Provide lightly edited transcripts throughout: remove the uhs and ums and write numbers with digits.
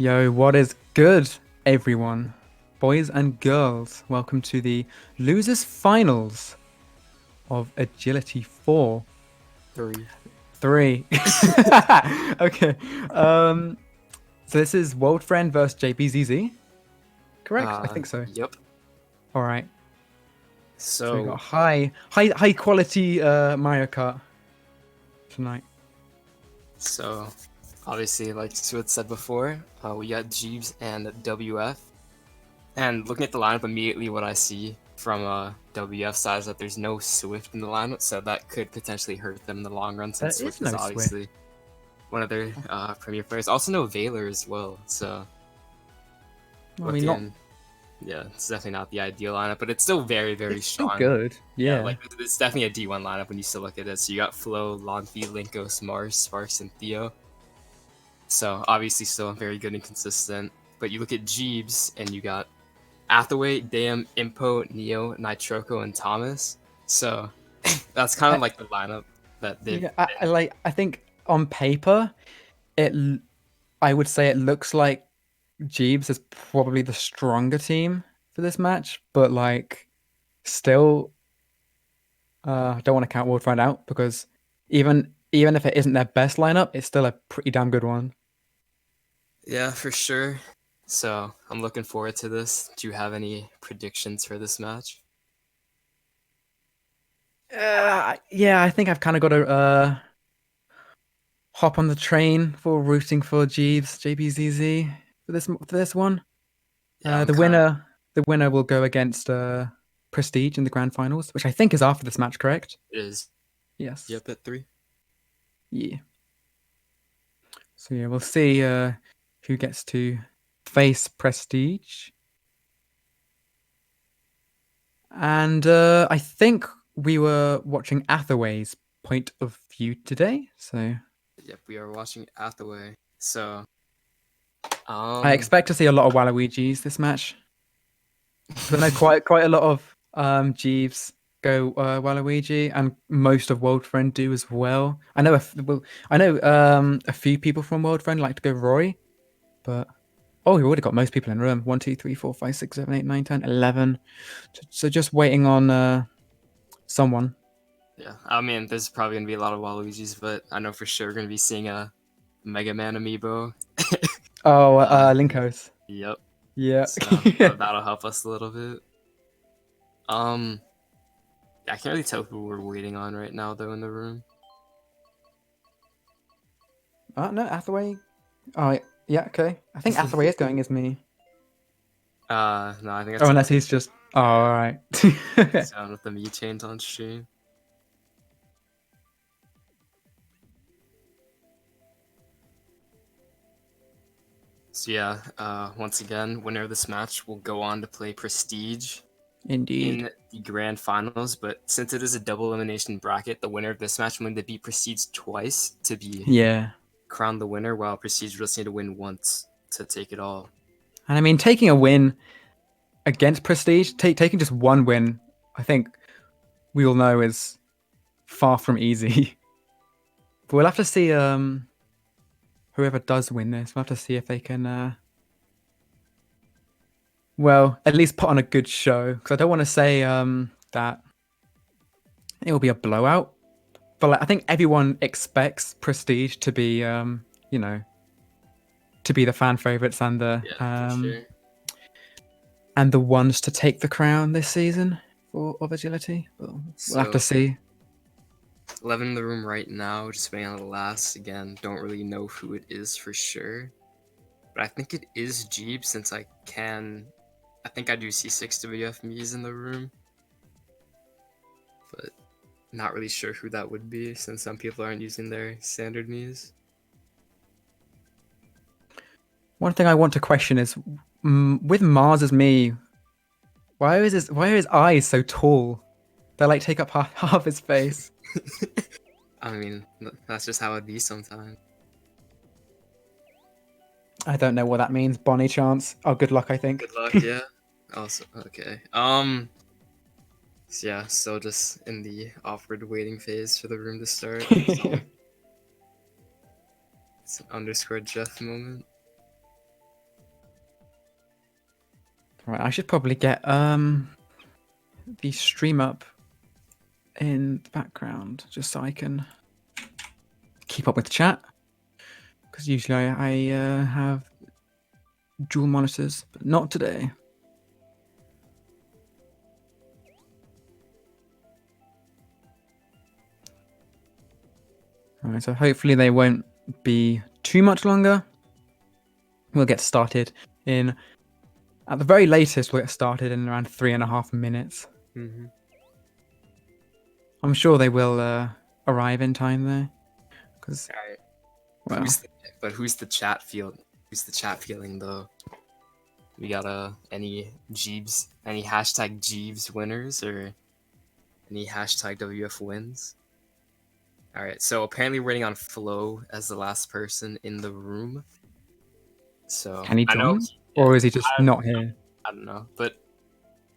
Yo, what is good, everyone? Boys and girls, welcome to the losers finals of Agility 4. Three. 3. Okay. So this is World Friend versus JBZZ. Correct? I think so. Yep. All right. So we got So, high quality Mario Kart tonight. so obviously, like Squidz said before, we got Jeeves and WF. And looking at the lineup immediately, what I see from WF side is that there's no Swift in the lineup, so that could potentially hurt them in the long run, There since is Swift is no Swift. obviously one of their premier players. Also, no Valor as well. So, I mean, not. yeah, it's definitely not the ideal lineup, but it's still very, very It's still strong. good. Yeah, Yeah. like it's definitely a D1 lineup when you still look at it. So you got Flo, Lonfi, Linkos, Mars, Sparks, and Theo. So obviously still very good and consistent. But you look at Jeeves and you got Athaway, Dam, Impo, Neo, Nitroco, and Thomas. So that's kind of like the lineup that they've. Yeah, I think on paper, I would say it looks like Jeeves is probably the stronger team for this match, but like still, I don't want to count World Find Out because even if it isn't their best lineup, it's still a pretty damn good one. Yeah, for sure. So I'm looking forward to this. Do you have any predictions for this match? Yeah, I think I've kind of got to hop on the train for rooting for Jeeves, JBZZ for this one. Yeah, I'm The kind of. winner will go against Prestige in the grand finals, which I think is after this match, correct? It is. Yes. Yep, at 3. Yeah. So yeah, we'll see who gets to face Prestige. And I think we were watching Athaway's point of view today. So Yep, we are watching Athaway. So, I expect to see a lot of Waluigi's this match. Because I know quite a lot of Jeeves go Waluigi, and most of World Friend do as well. I know a few people from World Friend like to go Roy, but oh, we've already got most people in the room. 1, 2, 3, 4, 5, 6, 7, 8, 9, 10, 11. So just waiting on someone. yeah, I mean, there's probably gonna be a lot of Waluigi's, but I know for sure we're gonna be seeing a Mega Man amiibo. Oh, uh, Linkos. yep. Yeah. So that'll help us a little bit. Um, I can't really tell who we're waiting on right now, though, in the room. No, Athaway. Oh, yeah, okay. I think Athaway is going as me. No, I think Oh, that's unless he's just. Oh, all right. sound with the me chains on stream. So yeah, once again, winner of this match will go on to play Prestige Indeed. in the grand finals, but since it is a double elimination bracket, the winner of this match will need to beat Prestige twice to be Yeah. crowned the winner, while Prestige will just need to win once to take it all. And I mean, taking a win against Prestige, taking just one win, I think we all know is far from easy. But we'll have to see whoever does win this. We'll have to see if they can well, at least put on a good show. Because I don't want to say that it will be a blowout. But like, I think everyone expects Prestige to be you know, to be the fan favorites and the Yeah, for sure. and the ones to take the crown this season of agility. We'll have to So see. 11 in the room right now, just waiting on the last. Again, don't really know who it is for sure. But I think it is Jeep, since I think I do see 6 WF Mii's in the room. But not really sure who that would be, since some people aren't using their standard Mii's. One thing I want to question is with Mars as me, why are his eyes so tall? They like take up half his face. I mean, that's just how it be sometimes. I don't know what that means. Bonnie chance. Oh, good luck, I think. Good luck, yeah. Also, okay. So yeah, still just in the awkward waiting phase for the room to start. So it's an underscore Jeff moment. Right, I should probably get the stream up in the background just so I can keep up with the chat. Because usually I have dual monitors, but not today. All right, so hopefully they won't be too much longer. We'll get started at the very latest, we'll get started in around 3.5 minutes. Mm-hmm. I'm sure they will arrive in time though. Because, Alright. well, Who's the chat field? Who's the chat feeling though? We got any Jeeves, any hashtag Jeeves winners or any hashtag WF wins? Alright, so apparently we're waiting on Flo as the last person in the room. So can he I know, join? Or is he just I, not here? I don't know, but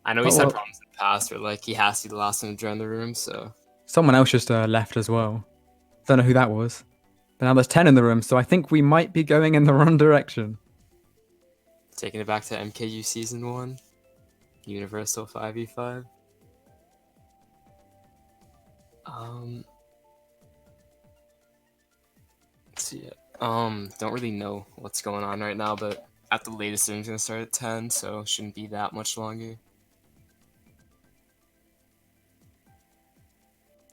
I know he's had problems in the past where like he has to be the last one to join the room. So someone else just left as well. Don't know who that was. But now there's 10 in the room, so I think we might be going in the wrong direction. taking it back to MKU Season 1, Universal 5v5. Let's see it. Don't really know what's going on right now, but at the latest, the room's gonna start at 10, so shouldn't be that much longer.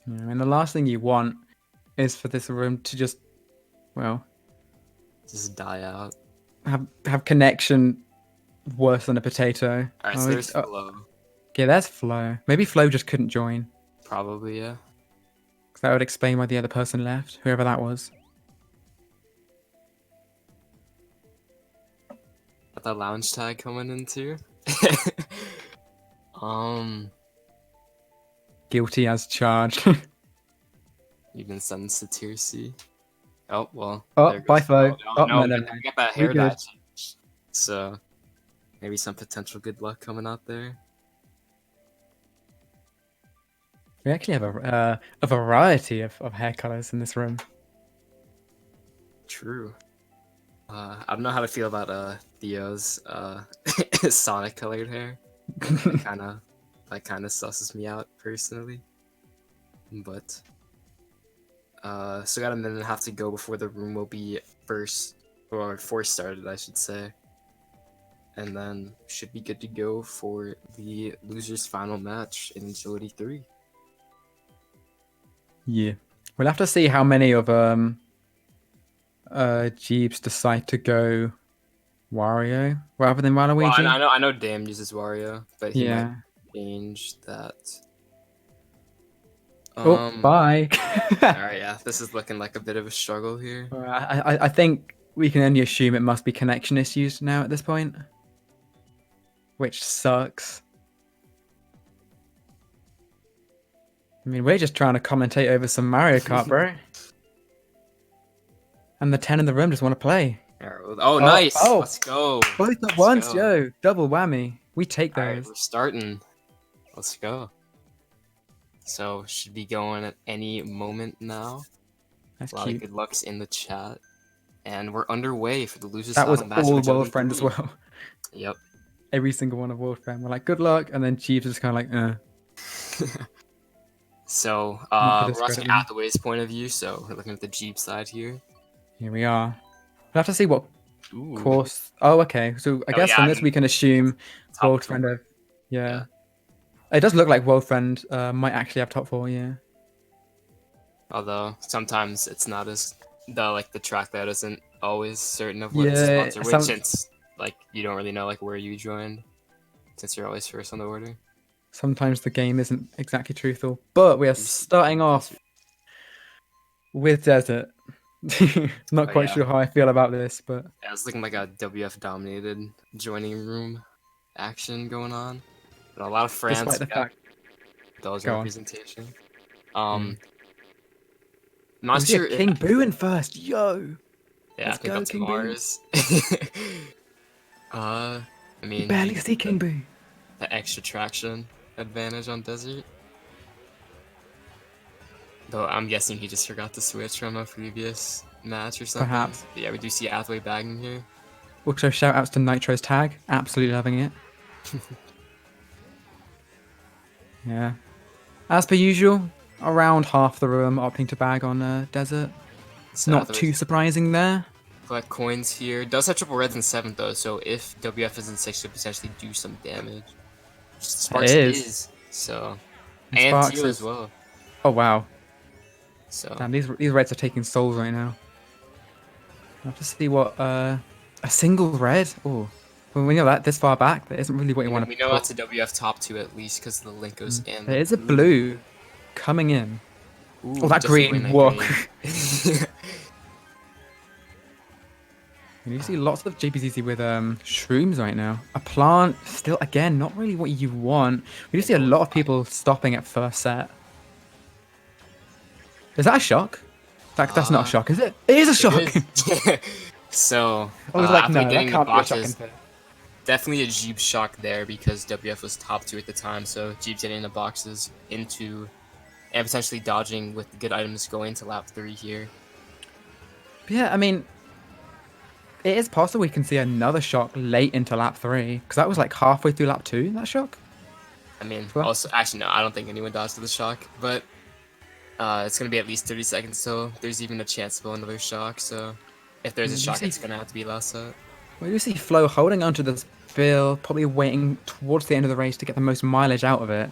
Yeah, I mean, the last thing you want is for this room to just, well, Just die out. have connection worse than a potato. Alright, so there's Flo. Okay, there's Flo. Maybe Flo just couldn't join. Probably, yeah. Because that would explain why the other person left, whoever that was. Got that lounge tag coming in too. Guilty as charged. You've been sentenced to tier C. Oh well. Oh, there goes bye, Flo. Oh, No, no, no. we got that hair dye change. So maybe some potential good luck coming out there. We actually have a variety of hair colors in this room. True. I don't know how to feel about Theo's Sonic colored hair. That kind of susses me out personally. But so got a minute and a half to go before the room will be forced started, I should say. And then should be good to go for the losers final match in Agility 3. Yeah. We'll have to see how many of Jeeves decide to go Wario rather than Waluigi. Well, I know Dam uses Wario, but he might change that. Bye. Alright, yeah, this is looking like a bit of a struggle here. I think we can only assume it must be connection issues now at this point, which sucks. I mean, we're just trying to commentate over some Mario Kart, bro. And the 10 in the room just want to play. Oh, nice! Oh, let's go! Both at once, yo! Double whammy. We take those. Alright, we're starting. Let's go. So, should be going at any moment now. That's a lot cute. of good lucks in the chat. And we're underway for the losers that was match. All World Friend as well. Yep. Every single one of World Friend. We're like, good luck. And then Jeeves is kind of like, So, we're watching Athaway's point of view, so we're looking at the Jeep side here. Here we are. We'll have to see what course. Oh, okay. So I guess from this we can assume World Friend. Yeah. It does look like World Friend might actually have top 4, yeah. Although sometimes it's not as the track that isn't always certain of what it's sponsored with, since like you don't really know like where you joined, since you're always first on the order. Sometimes the game isn't exactly truthful, but we are starting off with Desert. Not quite sure how I feel about this, but yeah, it's looking like a WF dominated joining room action going on. But a lot of France. Despite the fact those representation. Not sure. King Boo in first, yo. Yeah, let's go King Mars. I mean, you barely see King Boo. The extra traction advantage on Desert. Though I'm guessing he just forgot to switch from a previous match or something. Perhaps. But yeah, we do see Athaway bagging here. Also, shout outs to Nitro's tag. Absolutely loving it. Yeah. As per usual, around half the room opting to bag on Desert. So Not Athaway's too surprising there. collect coins here. Does have triple reds in 7th though, so if WF is in 6th, could potentially do some damage. It Sparks is. is, so. And And Sparks Tio as is. well. Oh wow. So. Damn, these reds are taking souls right now. I have to see what a single red. Oh, when we know that this far back, that isn't really what you want to. We know that's a WF top 2 at least because of the Linkos and There is a blue coming in. Ooh, Oh, that just green. avoiding that Whoa. green. And you see lots of JBZZ with shrooms right now. A plant, still again, not really what you want. We do see a lot of people stopping at first set. Is that a shock? That's not a shock, is it? It is a shock. So, I was like, after no, that getting the can't be a shock. boxes, definitely a Jeep shock there because WF was top 2 at the time. So Jeep's getting the boxes into and potentially dodging with good items going to lap 3 here. Yeah, I mean, it is possible we can see another shock late into lap 3 because that was like halfway through lap 2. That shock. I mean, also actually no, I don't think anyone dodged the shock, but it's gonna be at least 30 seconds, so there's even a chance of another shock. So if there's a shock, it's gonna have to be last set. We do see Flo holding onto this build, probably waiting towards the end of the race to get the most mileage out of it.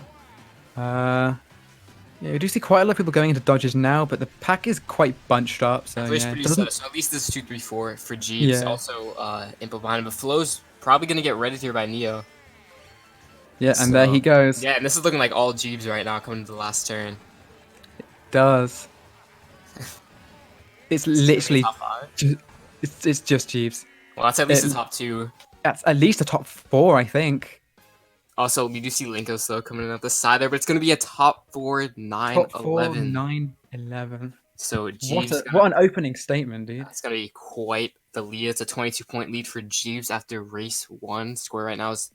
Yeah, we do see quite a lot of people going into dodges now, but the pack is quite bunched up. So yeah, So at least this is 2, 3, 4 for Jeeves. Yeah. Also, Impo behind him, but Flo's probably gonna get redded here by Neo. Yeah, and there he goes. Yeah, and this is looking like all Jeeves right now coming to the last turn. Does. It's literally top 5? it's just Jeeves. Well, that's at least the top 2. That's at least a top 4, I think. Also, we do see Linkos though coming in at the side there, but it's gonna be a top 4, 9, Top 4, 11. 9, 11. So Jeeves, What an opening statement, dude. It's gonna be quite the lead. It's a 22-point lead for Jeeves after race 1. Score right now is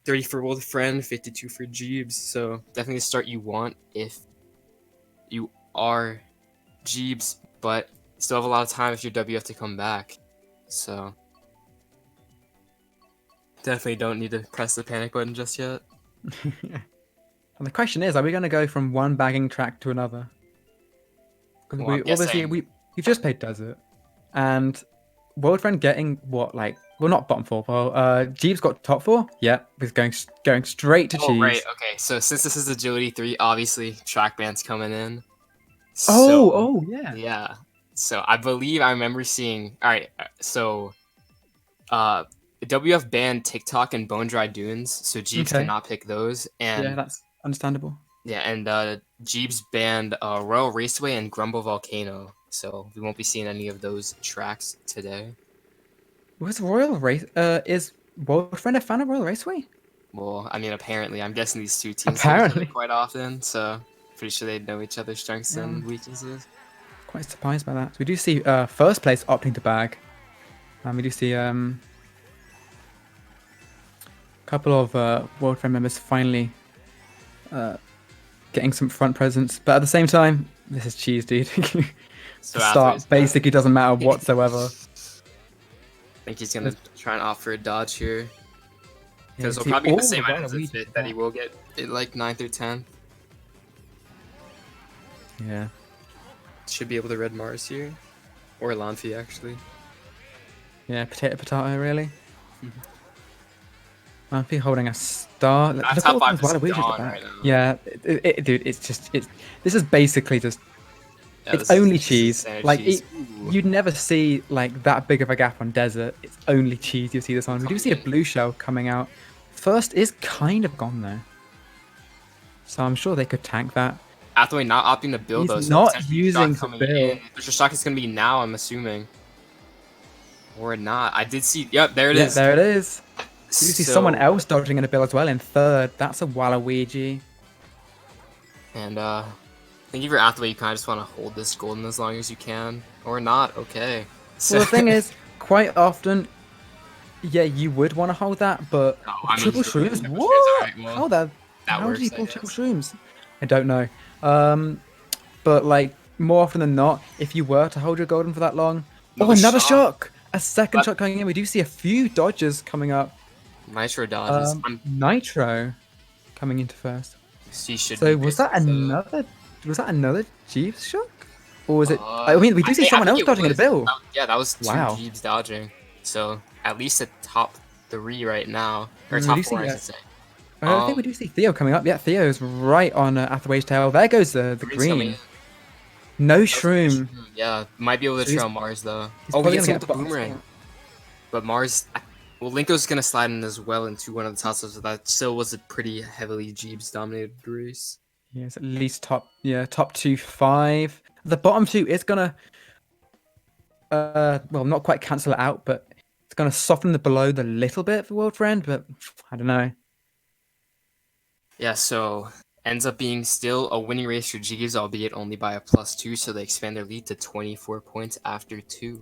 30 for World Friend, 52 for Jeeves. So definitely the start you want if you are Jeeves, but still have a lot of time if you're WF to come back. So definitely don't need to press the panic button just yet. And the question is, are we going to go from one bagging track to another? Because Well, obviously we just played Desert, and World Friend getting what, like, well, not bottom 4. Well, Jeeves got top 4. Yeah, he's going straight to Cheese. Right. Okay. So since this is Agility 3, obviously track band's coming in. Oh, yeah. Yeah. So I believe I remember seeing. All right. So, WF banned TikTok and Bone Dry Dunes, so Jeeves cannot pick those. And yeah, that's understandable. Yeah, and Jeeves banned Royal Raceway and Grumble Volcano, so we won't be seeing any of those tracks today. Was Royal Race? Is World Friend a fan of Royal Raceway? Well, I mean, apparently, I'm guessing these two teams apparently quite often, so pretty sure they know each other's strengths and weaknesses. Quite surprised by that. So we do see first place opting to bag, and we do see couple of World Friend members finally getting some front presence, but at the same time, this is cheese, dude. So the start basically doesn't matter whatsoever. I think he's gonna try and opt for a dodge here. Because he'll probably get the same items that he will get in like 9th or 10th. Yeah. Should be able to red Mars here. Or Lanfi, actually. Yeah, potato, really. Lanfi holding a star. That's top 5 is gone right now. Yeah, dude, this is basically just... Yeah, it's only cheese. Like, you'd never see like that big of a gap on Desert. It's only cheese you see this on. We do see a blue shell coming out. First is kind of gone there. So I'm sure they could tank that. Athaway not opting to build those. He's not using to build. The shock is going to be now, I'm assuming. Or not. I did see... Yep, there it is. There it is. You see someone else dodging in a build as well in 3rd. That's a Waluigi. And I think if you're Athaway, you kind of just want to hold this golden as long as you can. Or not, okay. So, well, the thing is, quite often, yeah, you would want to hold that, but triple shrooms? What? Right, well, how did he pull triple shrooms? I don't know. But like, more often than not, if you were to hold your golden for that long... another shock! A second shot coming in. We do see a few dodges coming up. Nitro dodges. Nitro coming into first. She should So be was busy, that so. another Jeeves shock? Or was it? I mean, we do see I someone think else it dodging at a was. bill. Yeah, that was two Wow. Jeeves dodging. So at least a top 3 right now, or We do top 4, see. I should say. I think we do see Theo coming up. Yeah, Theo's right on Athaway's tail. There goes the Green's coming in. green. No That was a good shroom. shroom. Yeah, might be able to So he's trail Mars though. he's Oh, we probably get gonna some get with a the bottom boomerang. spot. But Mars, well, Linko's gonna slide in as well into one of the tosses. So that still was a pretty heavily Jeeves dominated race. Yeah, it's at least top 2-5. The bottom 2 is gonna well, not quite cancel it out, but it's gonna soften the below the little bit for World Friend, but I don't know. Yeah, so ends up being still a winning race for Jeeves, albeit only by a +2, so they expand their lead to 24 points after 2.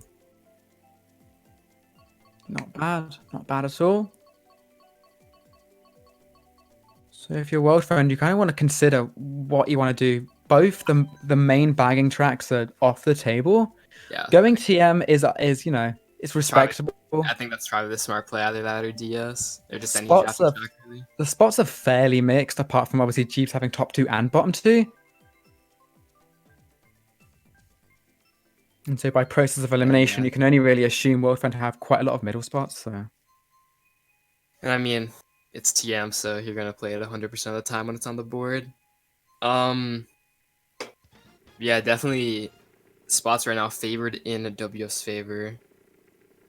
Not bad at all. So if you're World Friend, you kind of want to consider what you want to do. Both the main bagging tracks are off the table. Yeah. Going TM is it's respectable. I think that's probably the smart play, either that or DS. Or just any Spots drafting are track, really. The spots are fairly mixed, apart from obviously Jeeps having top 2 and bottom 2. And so by process of elimination, you can only really assume World Friend to have quite a lot of middle spots. So. And I mean, it's TM, so you're gonna play it 100% of the time when it's on the board. Yeah, definitely spots right now favored in WF's favor.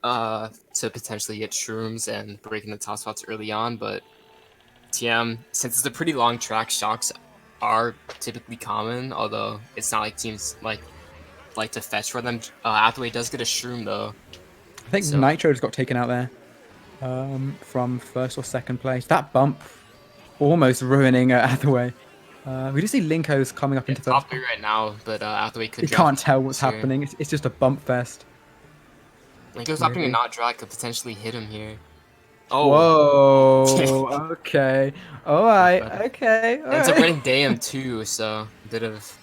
To potentially get shrooms and breaking the top spots early on, but TM, since it's a pretty long track, shocks are typically common, although it's not like teams like to fetch for them. Athaway does get a shroom though. I think Nitro's got taken out there from first or second place. That bump almost ruining Athaway. We do see Linko's coming up into top first. 3 right now, but Athaway could. You can't tell what's happening. It's just a bump fest. Linko's opting to not draw. Could potentially hit him here. Oh. Whoa. Okay. All right. Okay. All Ends up right. running Dayam too, so a bit of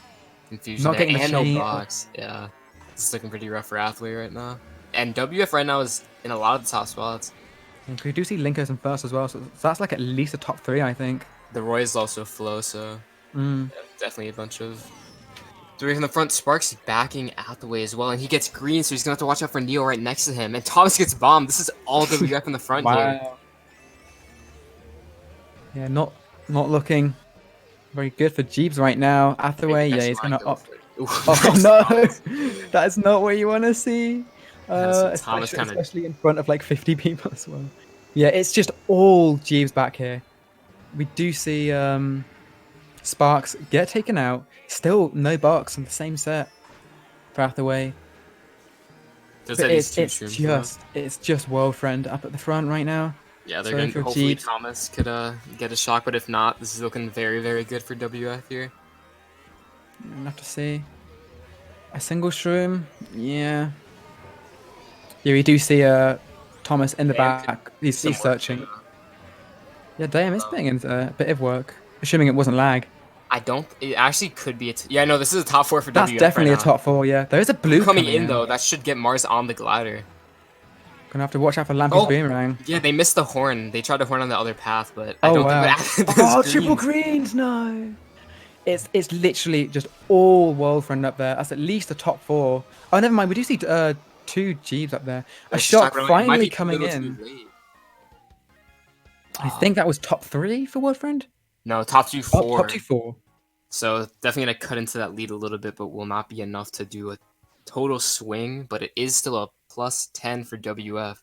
confusion Not there. getting the And no chain. box. Yeah. It's looking pretty rough for Athaway right now. And WF right now is in a lot of the top spots. We do see Linko's in first as well, so that's like at least a top 3, I think. The Roy is also flow, so yeah, definitely a bunch of 3 from the front. Sparks backing Athaway as well, and he gets green, so he's gonna have to watch out for Neo right next to him. And Thomas gets bombed. This is all WF in the front here. Yeah, not looking very good for Jeeves right now. Athaway, yeah, he's gonna opt. Oh no, that is not what you want to see. Especially in front of like 50 people as well. Yeah, it's just all Jeeves back here. We do see Sparks get taken out. Still no box on the same set for Hathaway. It's just World Friend up at the front right now. Yeah, they're going to hopefully Thomas could get a shock, but if not, this is looking very, very good for WF here. We'll have to see. A single shroom, yeah. Yeah, we do see Thomas in the back. He's searching. Yeah, Dayam is putting in a bit of work, assuming it wasn't lag. It actually could be yeah, no, this is a top 4 for WF. That's definitely a top 4, yeah. There is a blue coming in, though. That should get Mars on the glider. Gonna have to watch out for Lampy's boomerang. Yeah, they missed the horn. They tried the horn on the other path, but I don't think that greens. Triple greens, no. It's literally just all World Friend up there. That's at least a top 4. Oh, never mind. We do see 2 Jeeves up there. A shock finally coming in. I think that was top 3 for World Friend. No, top 2, 4. Top 2, 4. So definitely gonna cut into that lead a little bit, but will not be enough to do a total swing. But it is still a +10 for WF.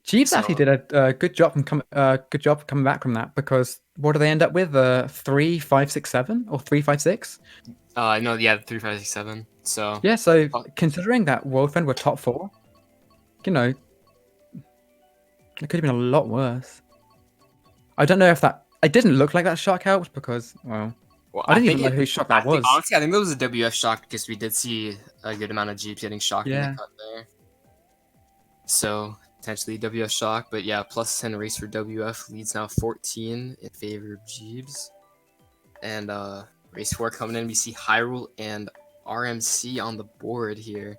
Jeeves actually did a good job coming back from that, because what do they end up with? 3, 5, 6, 7 or 3, 5, 6? No, yeah, 3, 5, 6, 7. So yeah, so considering that World Friend were top 4, you know, it could have been a lot worse. I don't know if that. It didn't look like that shock helped because, well I didn't even know whose shock that was. Honestly, I think that was a WF shock because we did see a good amount of Jeeps getting shocked in the cut there. So potentially WF shock, but yeah, +10 race for WF, leads now 14 in favor of Jeeps. And race 4 coming in, we see Hyrule and RMC on the board here.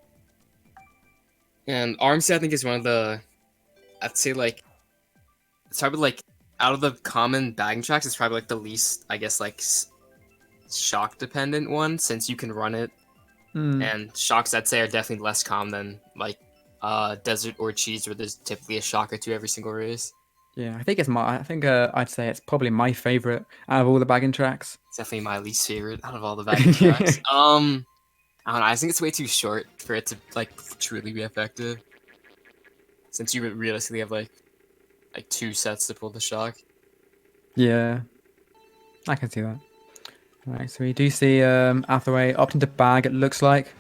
And RMC, I think, is one of the, I'd say, like, it's probably like out of the common bagging tracks, it's probably like the least, I guess, like shock dependent one, since you can run it. And shocks, I'd say, are definitely less common than like desert or cheese, where there's typically a shock or two every single race. Yeah, I think it's my. I think I'd say it's probably my favorite out of all the bagging tracks. It's definitely my least favorite out of all the bagging tracks. I don't know. I think it's way too short for it to like truly be effective, since you realistically have like 2 sets to pull the shock. Yeah, I can see that. Right, so we do see Athaway opting to bag. It looks like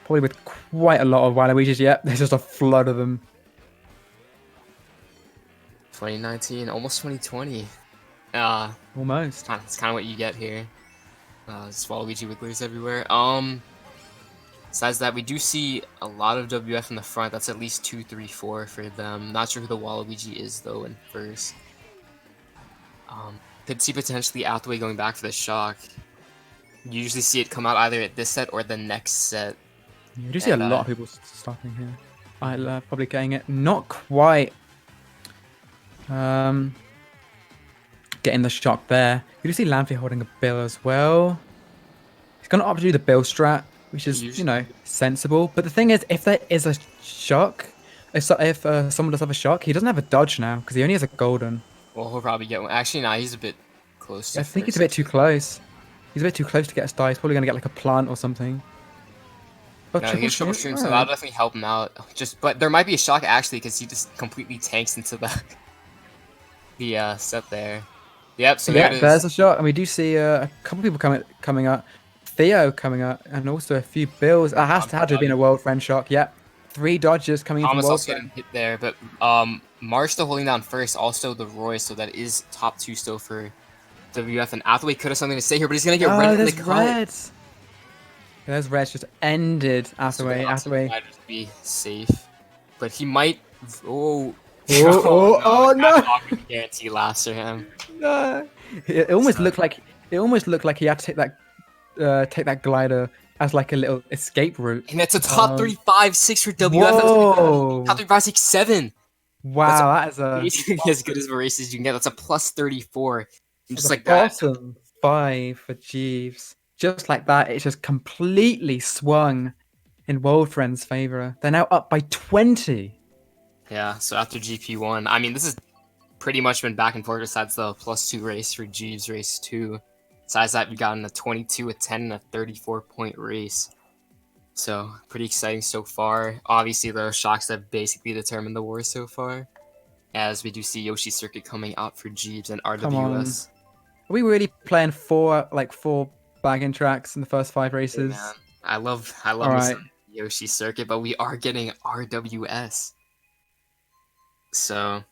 probably with quite a lot of Waluigi's. Yep, there's just a flood of them. 2019, almost 2020. Almost. It's kind of what you get here. Just Waluigi wigglers everywhere. Besides that, we do see a lot of WF in the front. That's at least 2, 3, 4 for them. Not sure who the Waluigi is though in first. Could see potentially Athaway going back for the shock. You usually see it come out either at this set or the next set. You do see a lot of people stopping here. I love probably getting it. Not quite. Getting the shock there. You do see Lamphy holding a bill as well. He's gonna opt to do the bill strat, which is, you know, sensible. But the thing is, if there is a shock, if someone does have a shock, he doesn't have a dodge now because he only has a golden. Well, he'll probably get one. Actually, nah, he's a bit close. I think he's a bit too close. He's a bit too close to get a star. He's probably gonna get like a plant or something. But no, he gets triple stream, so that'll definitely help him out. But there might be a shock actually because he just completely tanks into the set there. Yep. So yeah, there's a shot, and we do see a couple people coming up. Theo coming up, and also a few bills. It had to have been a world friend shock. Yep, 3 dodges coming in from Thomas world also getting hit there, but Marsh still holding down first. Also the Roy, so that is top 2 still for WF. And Athaway could have something to say here, but he's gonna get red in the cut. There's red just ended Athaway. Athaway might just be safe, but he might. Oh. Oh no! Guarantee last for him. No. It almost looked like he had to take that glider as like a little escape route. And that's a top 3, 5, 6 for WF. Whoa. Top 3, 5, 6, 7. Wow, that is basically as good as a race as you can get. That's a plus 34. And just like bottom 5 for Jeeves. Just like that, it's just completely swung in World Friend's favor. They're now up by 20. Yeah, so after GP1, I mean, this has pretty much been back and forth besides the +2 race for Jeeves race 2. Besides that, we've gotten a 22, a 10, and a 34-point race. So, pretty exciting so far. Obviously, the shocks have basically determined the war so far. As we do see Yoshi Circuit coming out for Jeeves and RWS. Are we really playing 4 bagging tracks in the first 5 races? Hey man, I love Yoshi Circuit, but we are getting RWS. So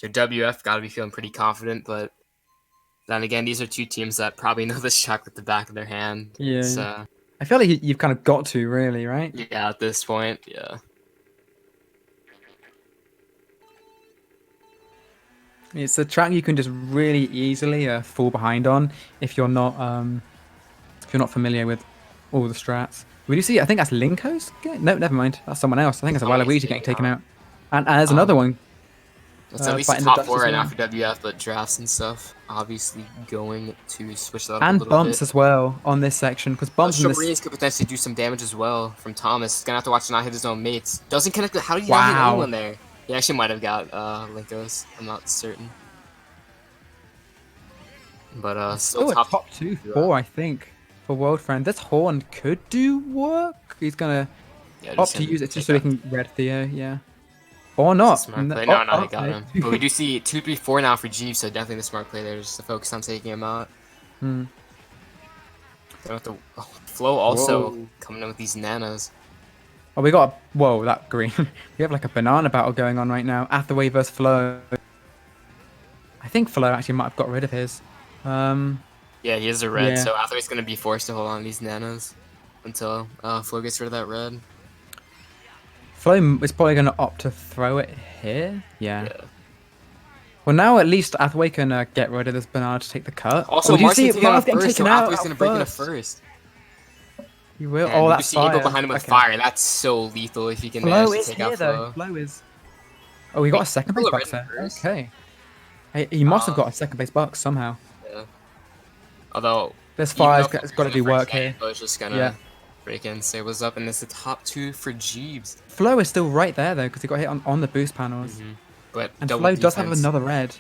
your WF got to be feeling pretty confident, but then again, these are 2 teams that probably know this shock with the back of their hand. Yeah. So I feel like you've kind of got to, really, right? Yeah, at this point, yeah. It's a track you can just really easily fall behind on if you're not familiar with all the strats. We do see, I think that's Linko's. No, never mind. That's someone else. I think it's a Waluigi getting taken out. And there's another one. It's at least the top 4 right now for WF, but drafts and stuff obviously going to switch that up a little bit. And bumps as well on this section, because bumps in this... could potentially do some damage as well from Thomas. He's going to have to watch to not hit his own mates. Doesn't connect. How did he not hit anyone there? He actually might have got Linko's. I'm not certain. But still top 2, 4, I think, for World Friend. This horn could do work. He's going to opt to use it just so he can red Theo, yeah. Or not. Smart play. No, he got him. But we do see 2, 3, 4 now for Jeeves, so definitely the smart play there, just to focus on taking him out. Flo also coming in with these nanas. Oh, we got whoa, that green. We have like a banana battle going on right now. Athaway versus Flo. I think Flo actually might have got rid of his. Yeah, he has a red, so Athaway's going to be forced to hold on to these nanas until Flo gets rid of that red. Flo is probably going to opt to throw it here. Yeah. Well, now at least Athaway can get rid of this banana to take the cut. Also, Mark's getting taken out first, so Athaway's going to break into first. You will. And that's fire. You see behind him with fire. That's so lethal if you can manage to take out Flo. Flo is. Oh, we got a second big box there. Okay. He must have got a second place box somehow. Yeah. Although, This even fire's though it's got to do work here. I was just gonna Yeah. break in, say what's up, and it's the top 2 for Jeebs. Flo is still right there though because he got hit on the boost panels. But And double Flo defense, does have another red.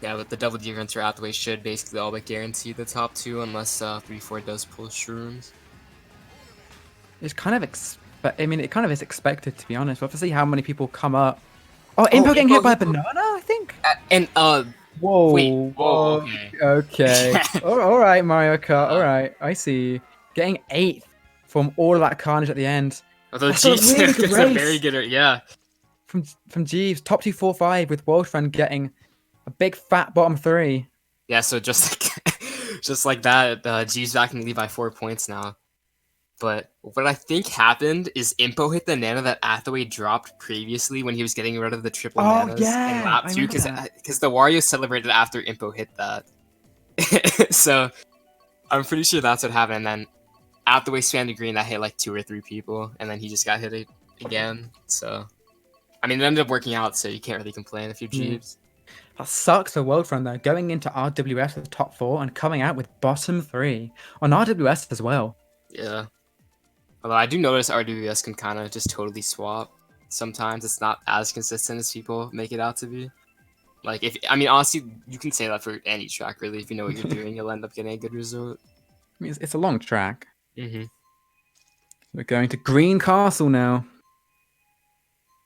Yeah, but the double defense for Athaway should basically all but guarantee the top 2 unless 3-4 does pull shrooms. It's kind of it kind of is expected, to be honest. We'll have to see how many people come up. Oh, Impo getting hit by a banana, I think. And Whoa. wait, whoa, okay. Okay. All right, Mario Kart. All right, I see you. Getting 8th from all of that carnage at the end. Although That's a Jeeves really good is a race. very good, yeah. From Jeeves, top 2, 4, 5 with World Friend getting a big fat bottom 3. Yeah, so just like that, Jeeves back in the lead by 4 points now. But what I think happened is Impo hit the nano that Athaway dropped previously when he was getting rid of the triple nanos in lap 2, because the Wario celebrated after Impo hit that. So I'm pretty sure that's what happened. And then Athaway spammed the green that hit like 2 or 3 people, and then he just got hit again. So I mean, it ended up working out, so you can't really complain if you're Jeeves. That sucks for World Friend though, going into RWS with the top 4 and coming out with bottom 3 on RWS as well. Yeah. Although I do notice RWS can kind of just totally swap. Sometimes it's not as consistent as people make it out to be. Like, honestly, you can say that for any track, really. If you know what you're doing, you'll end up getting a good result. I mean, it's a long track. Mm-hmm. We're going to Green Castle now.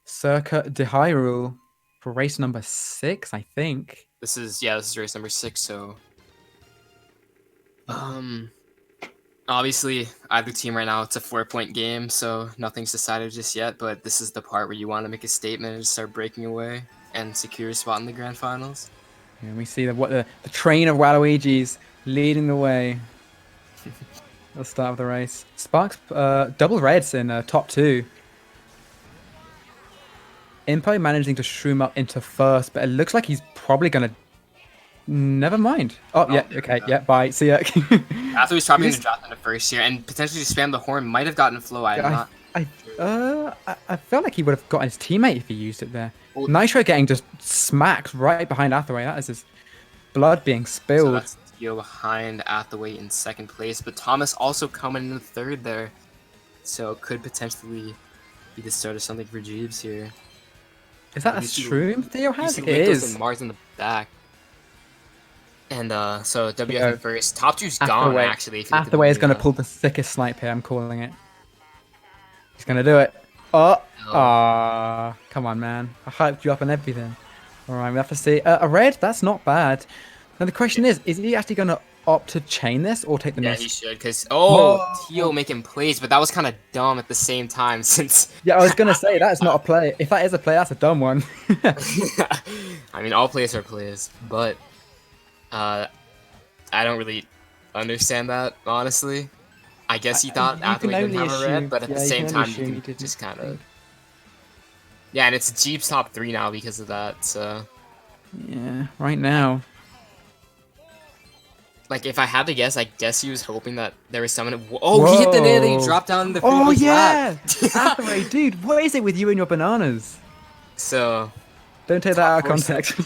Circuit de Hyrule for race number 6, I think. This is race number 6, so... Obviously, either team right now, it's a 4-point game, so nothing's decided just yet, but this is the part where you want to make a statement and start breaking away and secure a spot in the grand finals. And we see the train of Waluigi's leading the way. Let's start with the race. Sparks double reds in top 2. Impo managing to shroom up into first, but it looks like he's probably gonna. Never mind. Oh yeah, okay, yeah. Bye. See ya. Athaway's probably gonna drop into first here and potentially spam the horn. Might have gotten Flow. I felt like he would have gotten his teammate if he used it there. Well, Nitro getting just smacked right behind Athaway. That is his blood being spilled. So that's Theo behind Athaway in 2nd place, but Thomas also coming in 3rd there. So it could potentially be the start of something for Jeeves here. Is that a shroom Theo has? It is. And Mars in the back. And so WF first. Top 2's gone, actually. Athaway is going to pull the thickest snipe here. I'm calling it. He's going to do it. Oh, come on, man. I hyped you up and everything. All right, we have to see. A red, that's not bad. Now the question is he actually going to opt to chain this or take the miss? Yeah, he should, because, Theo making plays, but that was kind of dumb at the same time, since... Yeah, I was going to say, that's not a play. If that is a play, that's a dumb one. I mean, all plays are plays, but... I don't really understand that, honestly. I guess he thought Athaway didn't have a red, but at the same time, you can just kind of... Yeah, and it's Jeep's top 3 now because of that, so... Yeah, right now. Like, if I had to guess, I guess he was hoping that there was someone... Oh, he hit the net and he dropped down in the previous lap. Athaway, dude, what is it with you and your bananas? So... Don't take that out of context.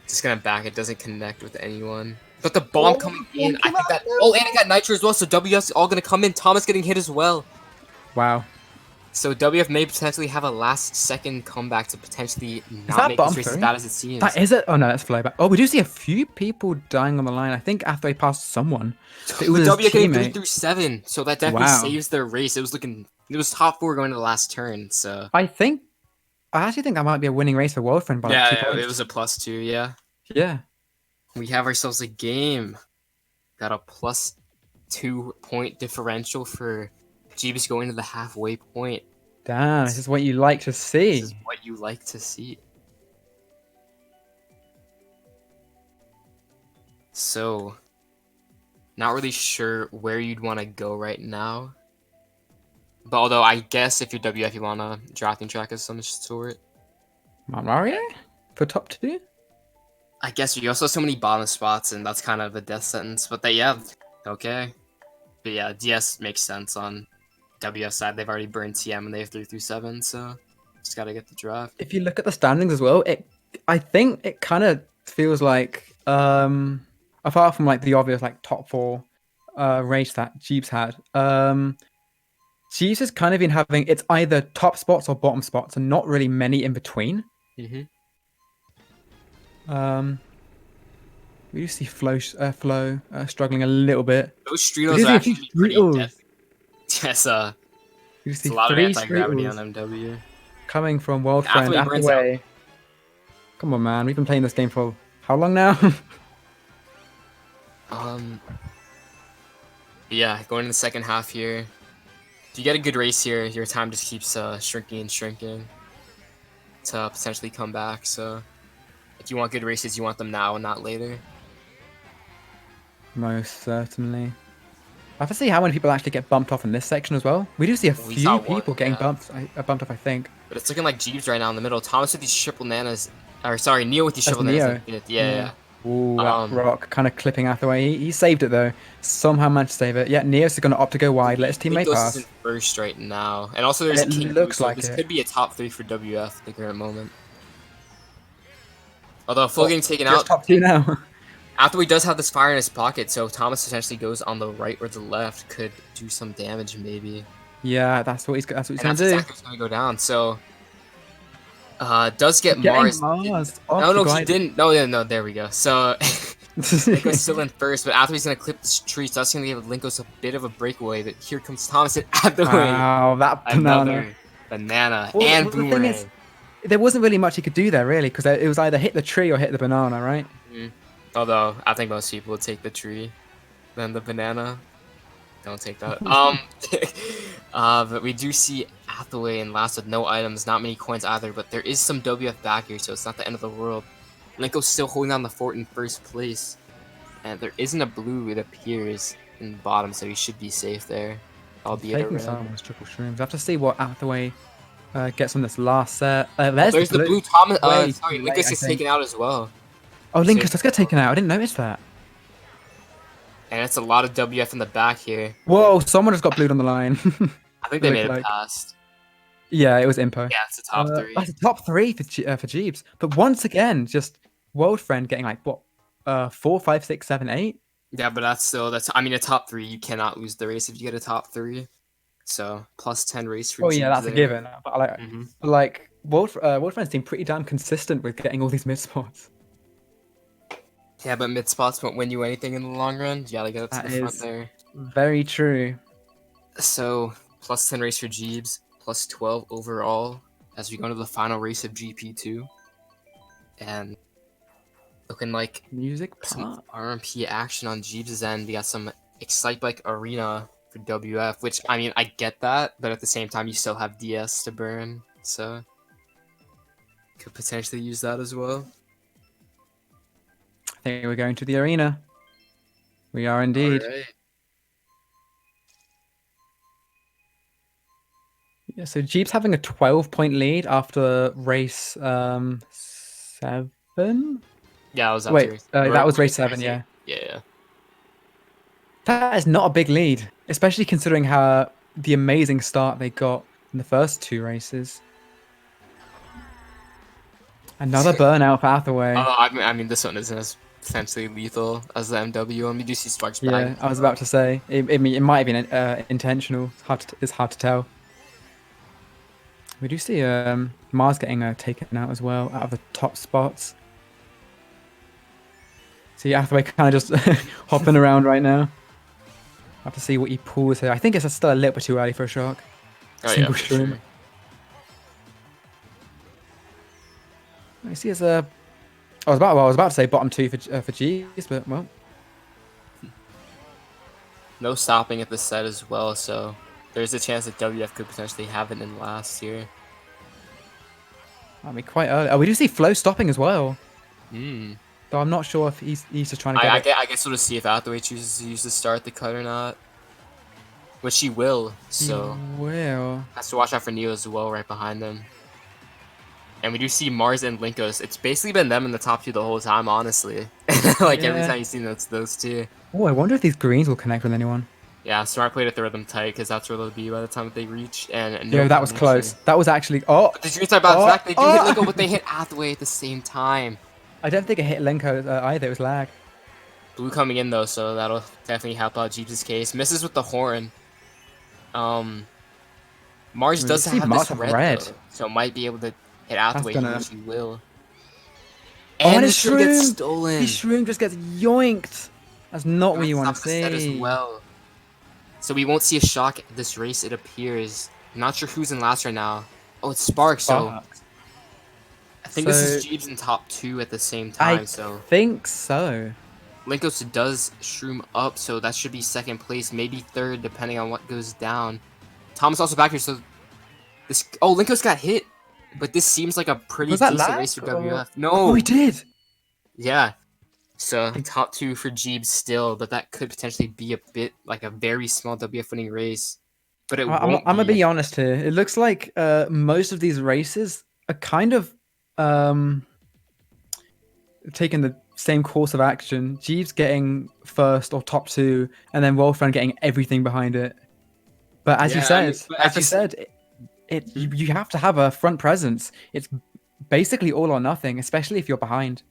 Just gonna back. It doesn't connect with anyone. But the bomb coming in, I think that... Oh, and I got Nitro as well, so WF's all gonna come in. Thomas getting hit as well. Wow. So WF may potentially have a last-second comeback to potentially not make this race as bad as it seems. That is it? Oh no, that's flowback. Oh, we do see a few people dying on the line. I think Athaway passed someone. It was WF getting 3 through 7, so that definitely saves their race. It was top 4 going to the last turn, so... I actually think that might be a winning race for World Friend by like 2 points. It was a +2, yeah. Yeah. We have ourselves a game. Got a +2 point differential for Jeebus going to the halfway point. Damn, this is what you like to see. This is what you like to see. So, not really sure where you'd want to go right now. But although I guess if you're WF, you want a drafting track of some sort. Mario? For top 2? I guess you also have so many bottom spots, and that's kind of a death sentence. But okay. But yeah, DS makes sense on WF side. They've already burned TM, and they have 3 through 7, so Just gotta get the draft. If you look at the standings as well, I think it kind of feels like apart from like the obvious like top four race that Jeeps had, Jeeps has kind of been having it's either top spots or bottom spots, and not really many in between. Mm-hmm. We do see Flo struggling a little bit. Those Streetles are actually pretty death. Yes, it's a lot of anti-gravity on MW. Coming from World Friend Athaway burns Athaway. Come on, man. We've been playing this game for how long now? Yeah, going in the second half here. If you get a good race here, your time just keeps shrinking and shrinking to potentially come back. So if you want good races, you want them now and not later. Most certainly. I have to see how many people actually get bumped off in this section as well. We do see a few people getting bumped off, I think. But it's looking like Jeeves right now in the middle. Thomas with these triple nanas. Or sorry, Neo with these triple nanas. Yeah. Ooh, that rock kind of clipping Athaway. He saved it though. Somehow managed to save it. Yeah, Neos is going to opt to go wide. Let his teammate pass. Is in first right now. And also there's King looks so like this could be a top 3 for WF at the current moment. Although full getting taken out. Top 2 now. Athaway does have this fire in his pocket, so if Thomas essentially goes on the right or the left, could do some damage maybe. Yeah, that's what he's going to do. Exactly what's going to go down. So, does get Mars. No, he didn't. No, there we go. So, Linko's still in first, but Athaway's going to clip this tree, so that's going to give Linkos a bit of a breakaway, but here comes Thomas and Athaway. Wow, that banana. Banana and boomerang. The thing is, there wasn't really much he could do there, really, because it was either hit the tree or hit the banana, right? Mm-hmm. Although, I think most people would take the tree than the banana. Don't take that. But we do see Athaway in last with no items, not many coins either, but there is some WF back here, so it's not the end of the world. Linko's still holding on the fort in first place. And there isn't a blue, it appears, in the bottom, so he should be safe there. Albeit taking someone's triple shrooms. I have to see what Athaway gets on this last set. There's the blue Thomas. Sorry, Linkos is taken out as well. Oh, Linkos does get taken out. I didn't notice that. And it's a lot of WF in the back here. Whoa, someone just got blued on the line. I think they made it past. Yeah, it was Impo. Yeah, it's a top 3. That's a top 3 for Jeeves. But once again, just World Friend getting like, what, 4, 5, 6, 7, 8? Yeah, but I mean, a top 3, you cannot lose the race if you get a top 3. So, plus 10 race for Jeeves. Oh, yeah, that's a given. But like World Friend's been pretty damn consistent with getting all these mid spots. Yeah, but mid spots won't win you anything in the long run. You gotta get up to the front there. Very true. So, plus 10 race for Jeeves, plus 12 overall as we go into the final race of GP2. And looking like some RMP action on Jeeves' end. We got some Excite Bike Arena for WF, which, I mean, I get that, but at the same time, you still have DS to burn, so could potentially use that as well. I think we're going to the arena. We are indeed. Right. Yeah, so Jeep's having a 12-point lead after race 7. Yeah, I was. That was race 7. Yeah. Yeah. That is not a big lead, especially considering how the amazing start they got in the first 2 races. Another burnout for Hathaway. I mean, this one isn't as potentially lethal as the MW one. We do see sparks back. Yeah, I was about to say it might have been intentional. It's hard to tell. We do see Mars getting taken out as well out of the top spots. See Hathaway kind of just hopping around right now. Have to see what he pulls here. I think it's still a little bit too early for a shark. Single shroom. Sure. I see as a. I was about to say bottom 2 for G's, but well. No stopping at the set as well, so there's a chance that WF could potentially have it in last year. I mean, quite early. Oh, we do see Flo stopping as well. Though I'm not sure if he's just trying to get I guess we'll just see if Athaway chooses to use the start the cut or not. Which he will, so. He will. Has to watch out for Neo as well right behind them. And we do see Mars and Linkos. It's basically been them in the top 2 the whole time, honestly. Every time you see those 2. Oh, I wonder if these greens will connect with anyone. Yeah, smart play to throw them tight because that's where they'll be by the time they reach. And no Yo, that was close. combination. That was actually. Oh, But the dream side bounce back. They do hit Linko, oh! but they hit Athaway at the same time. I don't think it hit Lenko either. It was lag. Blue coming in though, so that'll definitely help out Jeeps' case. Misses with the horn. Mars I mean, does see have Mars this have red, red. though, so might be able to hit Athaway. gonna- He will. Oh, And and the his shroom gets shroom! stolen. His shroom just gets yoinked. That's not what you want to That's set as see. well. So we won't see a shock this race, it appears. Not sure who's in last right now. Oh, it's Spark, so Sparks. I think this is So- Jeeves in top 2 at the same time, I so think so. Linkos does shroom up, so that should be second place, maybe third, depending on what goes down. Thomas also back here, so this. Oh, Linkos got hit, but this seems like a pretty Was that decent lag, race for or- WF. Oh, No, he did. yeah. So top 2 for Jeeves still, but that could potentially be a bit like a very small WF winning race. But it I'm won't gonna be. be honest here. It looks like most of these races are kind of taking the same course of action. Jeeves getting first or top 2, and then Wolfram getting everything behind it. But as you Yeah, I said, mean, but as you said, you have to have a front presence. It's basically all or nothing, especially if you're behind.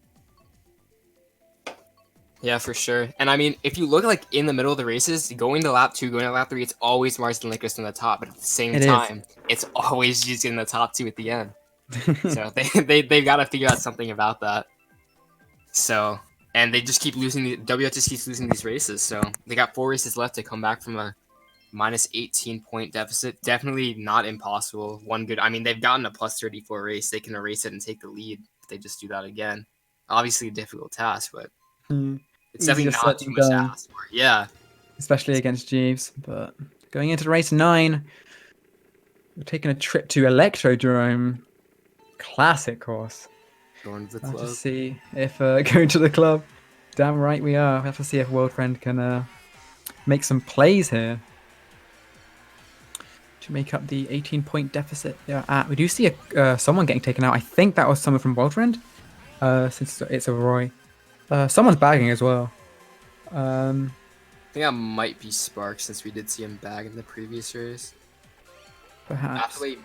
Yeah, for sure. And I mean, if you look like in the middle of the races, going to lap 2, going to lap 3, it's always Mars and Linkos in the top. But at the same It is. time, it's always just in the top 2 at the end. So they've got to figure out something about that. So, and they just keep losing. WF just keeps losing these races. So they got 4 races left to come back from a minus 18-point deficit. Definitely not impossible. One good. I mean, they've gotten a plus 34 race. They can erase it and take the lead. If they just do that again. Obviously a difficult task, but it's Easier definitely said not than too much to done. ask for. Yeah. Especially against Jeeves. But going into race 9, we're taking a trip to Electrodrome. Classic course. Going to the I'll have club. to see if going to the club. Damn right we are. We have to see if World Friend can make some plays here to make up the 18-point deficit they're at. We do see someone getting taken out. I think that was someone from World Friend, since it's a Roy. Someone's bagging as well. I think that might be Spark since we did see him bag in the previous race. Perhaps. Athaway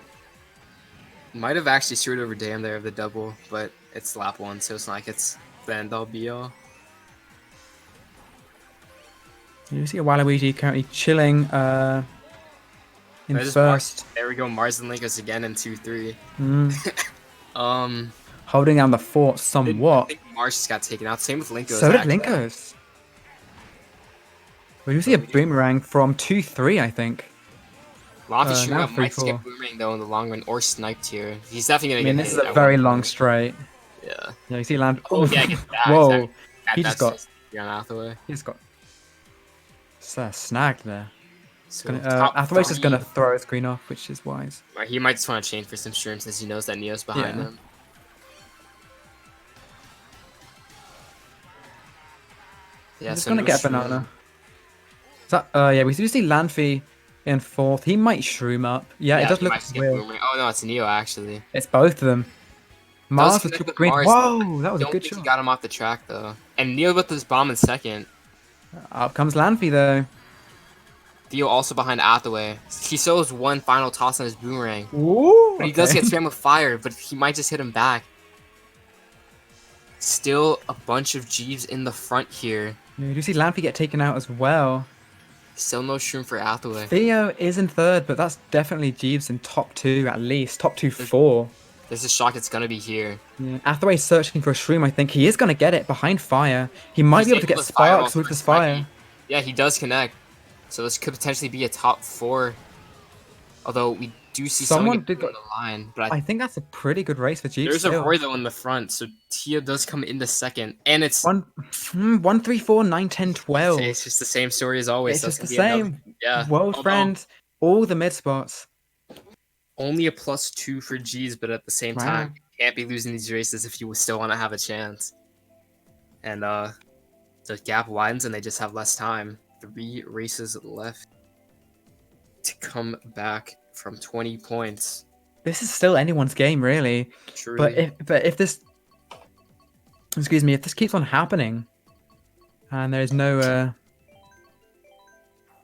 might have actually screwed over Dam there of the double, but it's lap 1, so it's not like it's the end all be all. You see a Waluigi currently chilling in There's first. There we go, Mars and Linkos again in 2-3. Holding down the fort I somewhat. think Mars just got taken out. Same with Linkos. So did actually. Linkos. We do see a boomerang from 2-3, I think. Launch now shooting up might 3-4. get boomerang though in the long run or sniped here. He's definitely I gonna mean, get this is hit a at very one long point. straight. Yeah. Yeah, you see land. Oh yeah, get back. Whoa. He just got. on Athaway. He just got snagged there. So Athaway's just gonna throw his screen off, which is wise. He might just want to change for some shrooms since he knows that Neo's behind Yeah. him. Yeah, I'm just so gonna no get a shroom. banana. Is that, yeah, we do see Landfi in 4th. He might shroom up. Yeah, it does he look might just get weird. boomerang. Oh no, it's Neo actually. It's both of them. Mars was connect triple with green. Mars. Whoa, that was a Don't good think he shot. got him off the track though. And Neo with his bomb in second. Up comes Landfi though. Theo also behind Athaway. He still has one final toss on his boomerang. Ooh, But he does get spammed with fire, but he might just hit him back. Still a bunch of Jeeves in the front here. Yeah, you do see Landfi get taken out as well. Still no shroom for Athaway. Theo is in 3rd, but that's definitely Jeeves in top 2 at least. Top 2, 4. There's a shock it's gonna be here. Yeah. Athaway's searching for a shroom, I think. He is gonna get it behind fire. He might be able to get sparks with this fire. Yeah, he does connect. So this could potentially be a top 4. Although we do see someone did get on the line. But I think that's a pretty good race for Jeeves. there's a still. Roy though in the front, so Tia does come into second. And it's 1, 3, 4, 9, 10, 12. it's just the same story as always. It's so just the gonna be same. yeah. World Although Friend, all the mid spots. only a +2 for G's, but at the same Wow. time, you can't be losing these races if you still want to have a chance. And the gap widens and they just have less time. 3 races left to come back from 20 points. This is still anyone's game, really. Truly. But if this, excuse me, if this keeps on happening, and there's no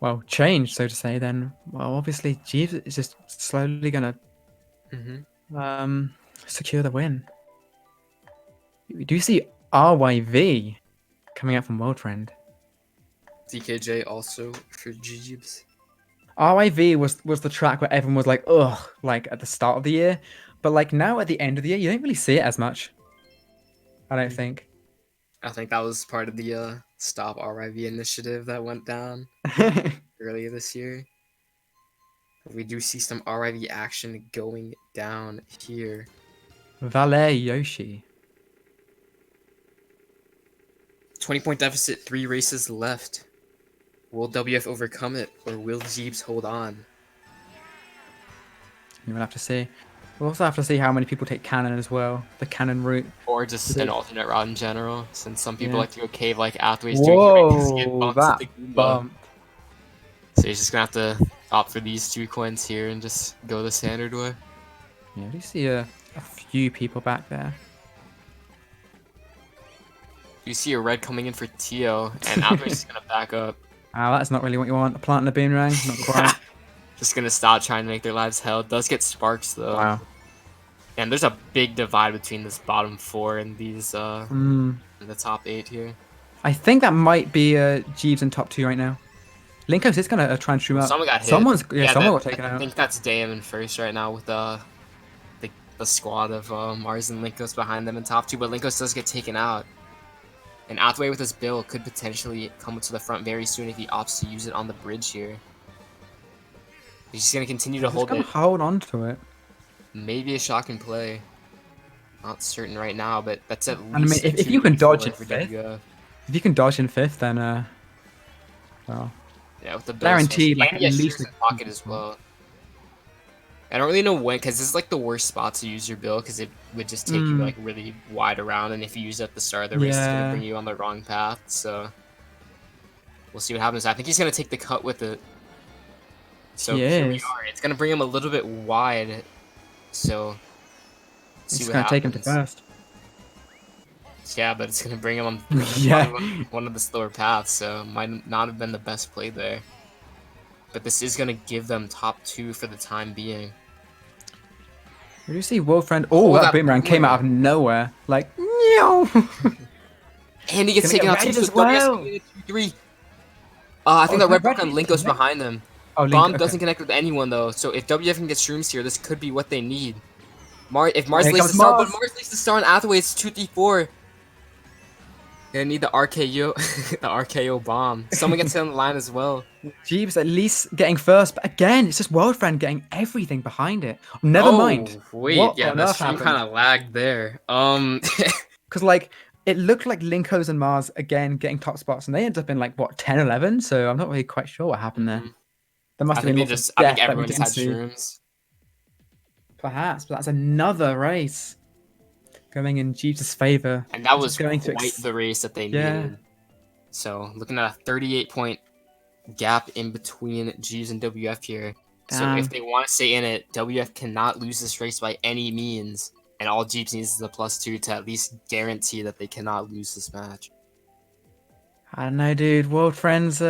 well, change, so to say, then, well, obviously, Jeeves is just slowly gonna secure the win. We do see RYV coming out from World Friend. DKJ also for Jeeves. RYV was the track where everyone was like, ugh, like at the start of the year, but like now at the end of the year, you don't really see it as much. I don't think. I think that was part of the Stop RIV initiative that went down earlier this year. We do see some RIV action going down here. Valet Yoshi. 20-point deficit, 3 races left. Will WF overcome it, or will Jeeves hold on? You'll have to see. We'll also have to see how many people take cannon as well. The cannon route. Or just an alternate route in general, since some people Yeah. like to go cave like Athaway's doing here because he Whoa, bumps at that the Goomba. bump. So he's just gonna have to opt for these 2 coins here and just go the standard way. Yeah, we see a few people back there. You see a red coming in for Tio, and Athaway's just gonna back up. Ah, that's not really what you want. A plant and a boomerang, not quite. Just gonna stop trying to make their lives hell. Does get sparks though. Wow. And there's a big divide between this bottom 4 and these and the top 8 here. I think that might be Jeeves in top 2 right now. Linkos is gonna try and shoot up. Someone got hit. Someone got taken I out. think that's Dam in first right now with the squad of Mars and Linkos behind them in top 2, but Linkos does get taken out. And Athaway with his build could potentially come to the front very soon if he opts to use it on the bridge here. He's just gonna continue to hold it. Hold on to it. Maybe a shocking play. Not certain right now, but that's at least. I mean, if you can dodge in for 5th, WF. if you can dodge in 5th, then well, Yeah, with the guaranteed, like, and he at has least shooters in pocket as well. I don't really know when, because this is like the worst spot to use your build, because it would just take you like really wide around, and if you use it at the start of the race, it's gonna bring you on the wrong path. So we'll see what happens. I think he's gonna take the cut with it. So here we are. It's gonna bring him a little bit wide. So it's just gonna take him to first. Yeah, but it's gonna bring him on one of the slower paths, so might not have been the best play there. But this is gonna give them top 2 for the time being. Did you see World Friend? Oh, that boomerang came out of nowhere. Like, no. And he gets taken out as well. 3. I think that red broke on Linkos behind them. Oh, Bomb doesn't connect with anyone though, so if WF can get shrooms here, this could be what they need. If Mars lays the star, but Mars lays the star on Athaway, it's 2-3-4. Gonna need the RKO, the RKO bomb. Someone gets hit on the line as well. Jeeves at least getting first, but again, it's just World Friend getting everything behind it. Never mind. Wait, yeah, the stream kind of lagged there. Because like it looked like Linkos and Mars again getting top spots, and they ended up in like what 10, 11. So I'm not really quite sure what happened there. There must have been I think everyone just had shrooms. Perhaps, but that's another race going in Jeeves' favor. And that was quite the race that they needed. So looking at a 38-point gap in between Jeeves and WF here. So if they want to stay in it, WF cannot lose this race by any means. And all Jeeves needs is a +2 to at least guarantee that they cannot lose this match. I don't know, dude. World Friends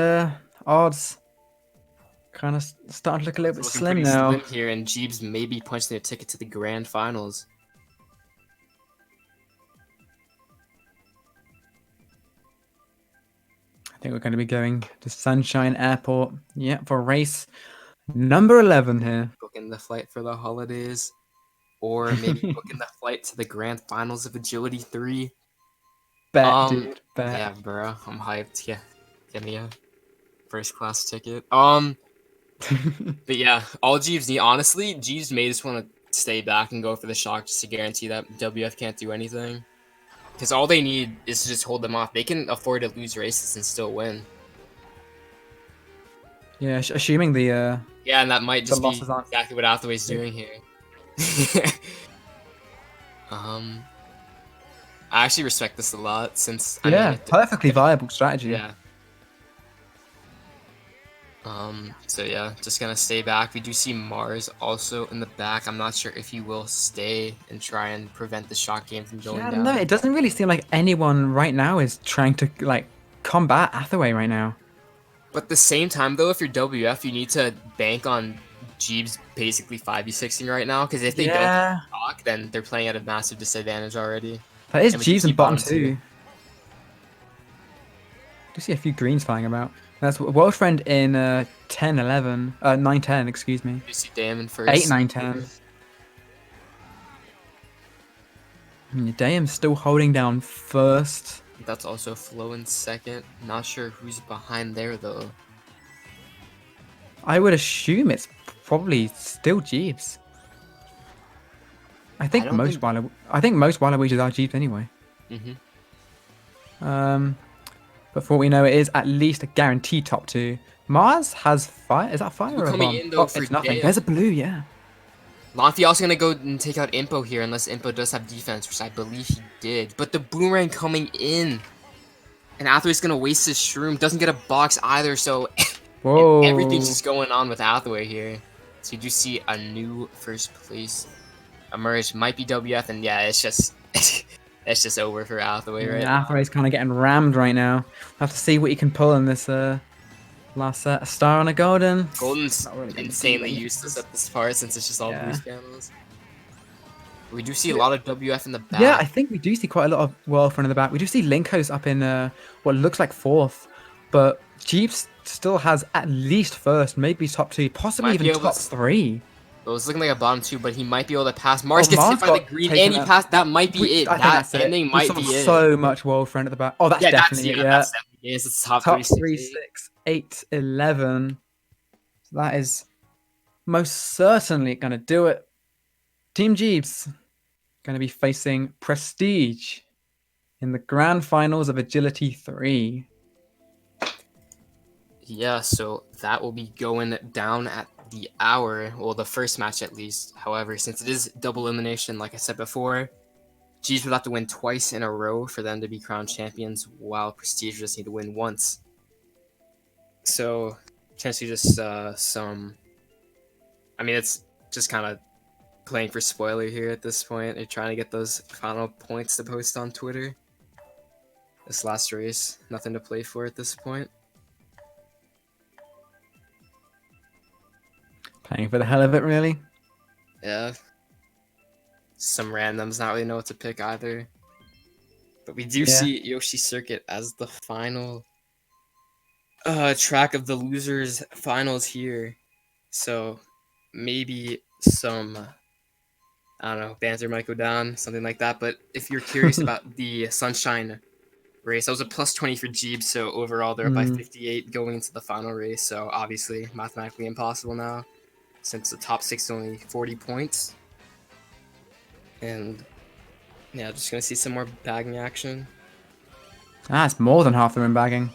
odds kind of starting to look a little bit slim now. Slim here, and Jeeves may be punching their ticket to the grand finals. I think we're going to be going to Sunshine Airport. Yeah, for race number 11 here. Booking the flight for the holidays, or maybe booking the flight to the grand finals of Agility 3. Bet, dude. Bet. Yeah, bro, I'm hyped. Yeah, get me a first class ticket. But yeah, all Jeeves need, honestly, Jeeves may just want to stay back and go for the shock just to guarantee that WF can't do anything. Because all they need is to just hold them off. They can afford to lose races and still win. Yeah, assuming the yeah, and that might just be exactly what Athaway's doing here. I actually respect this a lot since I mean, perfectly viable strategy. Yeah. So yeah, just gonna stay back. We do see Mars also in the back. I'm not sure if he will stay and try and prevent the shock game from going down. No, it doesn't really seem like anyone right now is trying to like combat Athaway right now. But at the same time, though, if you're WF, you need to bank on Jeeves basically 5v6ing right now, because if they don't Yeah. block, then they're playing at a massive disadvantage already. That is And we do Jeeves see and bottom two. 2. Do see a few greens flying about. That's World Friend in 10, 11, 9, 10, excuse me. You see Damon 8, first. 9, 10. Dayam's still holding down first. That's also Flo in second. Not sure who's behind there, though. I would assume it's probably still Jeeves. I think most Waluigi's are Jeeves anyway. But for what we know, it is at least a guaranteed top 2. Mars has fire. Is that fire or a coming bomb? in, though, Oh, for it's nothing. Dayam. There's a blue, yeah. Lonfi also gonna go and take out Impo here, unless Impo does have defense, which I believe he did. But the boomerang coming in, and Athaway's gonna waste his shroom. Doesn't get a box either, so Whoa. everything's just going on with Athaway here. So you do see a new first place emerge. Might be WF, and yeah, it's just it's just over for Athaway right now. Athaway's kind of getting rammed right now. Have to see what he can pull in this last set. A star on a golden. Golden's really insanely good. useless at this part since it's just all Yeah. boost panels. We do see a lot of WF in the back. Yeah, I think we do see quite a lot of World Friend in the back. We do see Linkos up in what looks like 4th, but Jeeves still has at least first, maybe top 2, possibly Might be even able top to- 3. It was looking like a bottom 2, but he might be able to pass. Mars Oh, gets Mars hit by the got green, taken and he out. passed. That might be it. I think That that's it. ending We might saw be it. so much World Friend at the back. Oh, that's definitely it. Yeah, That's definitely it. It's top, top 3, 3, 6, 8, 11. So that is most certainly going to do it. Team Jeeves going to be facing Prestige in the grand finals of Agility 3. Yeah, so that will be going down at the hour. Well, the first match at least. However, since it is double elimination, like I said before, Jeeves would have to win twice in a row for them to be crowned champions, while Prestige just need to win once. So, potentially just some... I mean, it's just kind of playing for spoiler here at this point. They're trying to get those final points to post on Twitter. This last race, nothing to play for at this point. Playing for the hell of it, really. Yeah. Some randoms not really know what to pick either. But we do see Yoshi Circuit as the final track of the losers finals here. So maybe some, I don't know, banter might go down, something like that. But if you're curious about the Sunshine race, that was a plus 20 for Jeeves. So overall, they're up by 58 going into the final race. So obviously mathematically impossible now, since the top 6 is only 40 points. And yeah, just gonna see some more bagging action. That's more than half the room bagging.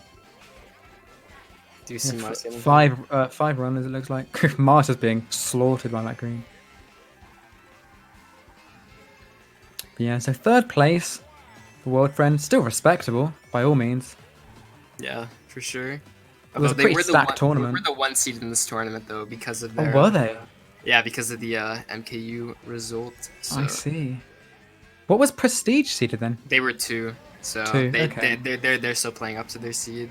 Do see Mars getting 5 runners, it looks like. Mars is being slaughtered by that green. But yeah, so 3rd place for World Friend, still respectable by all means. Yeah, for sure. It was a Although pretty stacked tournament. They were the 1 seed in this tournament though, because of Oh, their. were they? Yeah, because of the MKU result. So I see. What was Prestige seeded then? they were 2, so 2, they, okay. they're still playing up to their seed.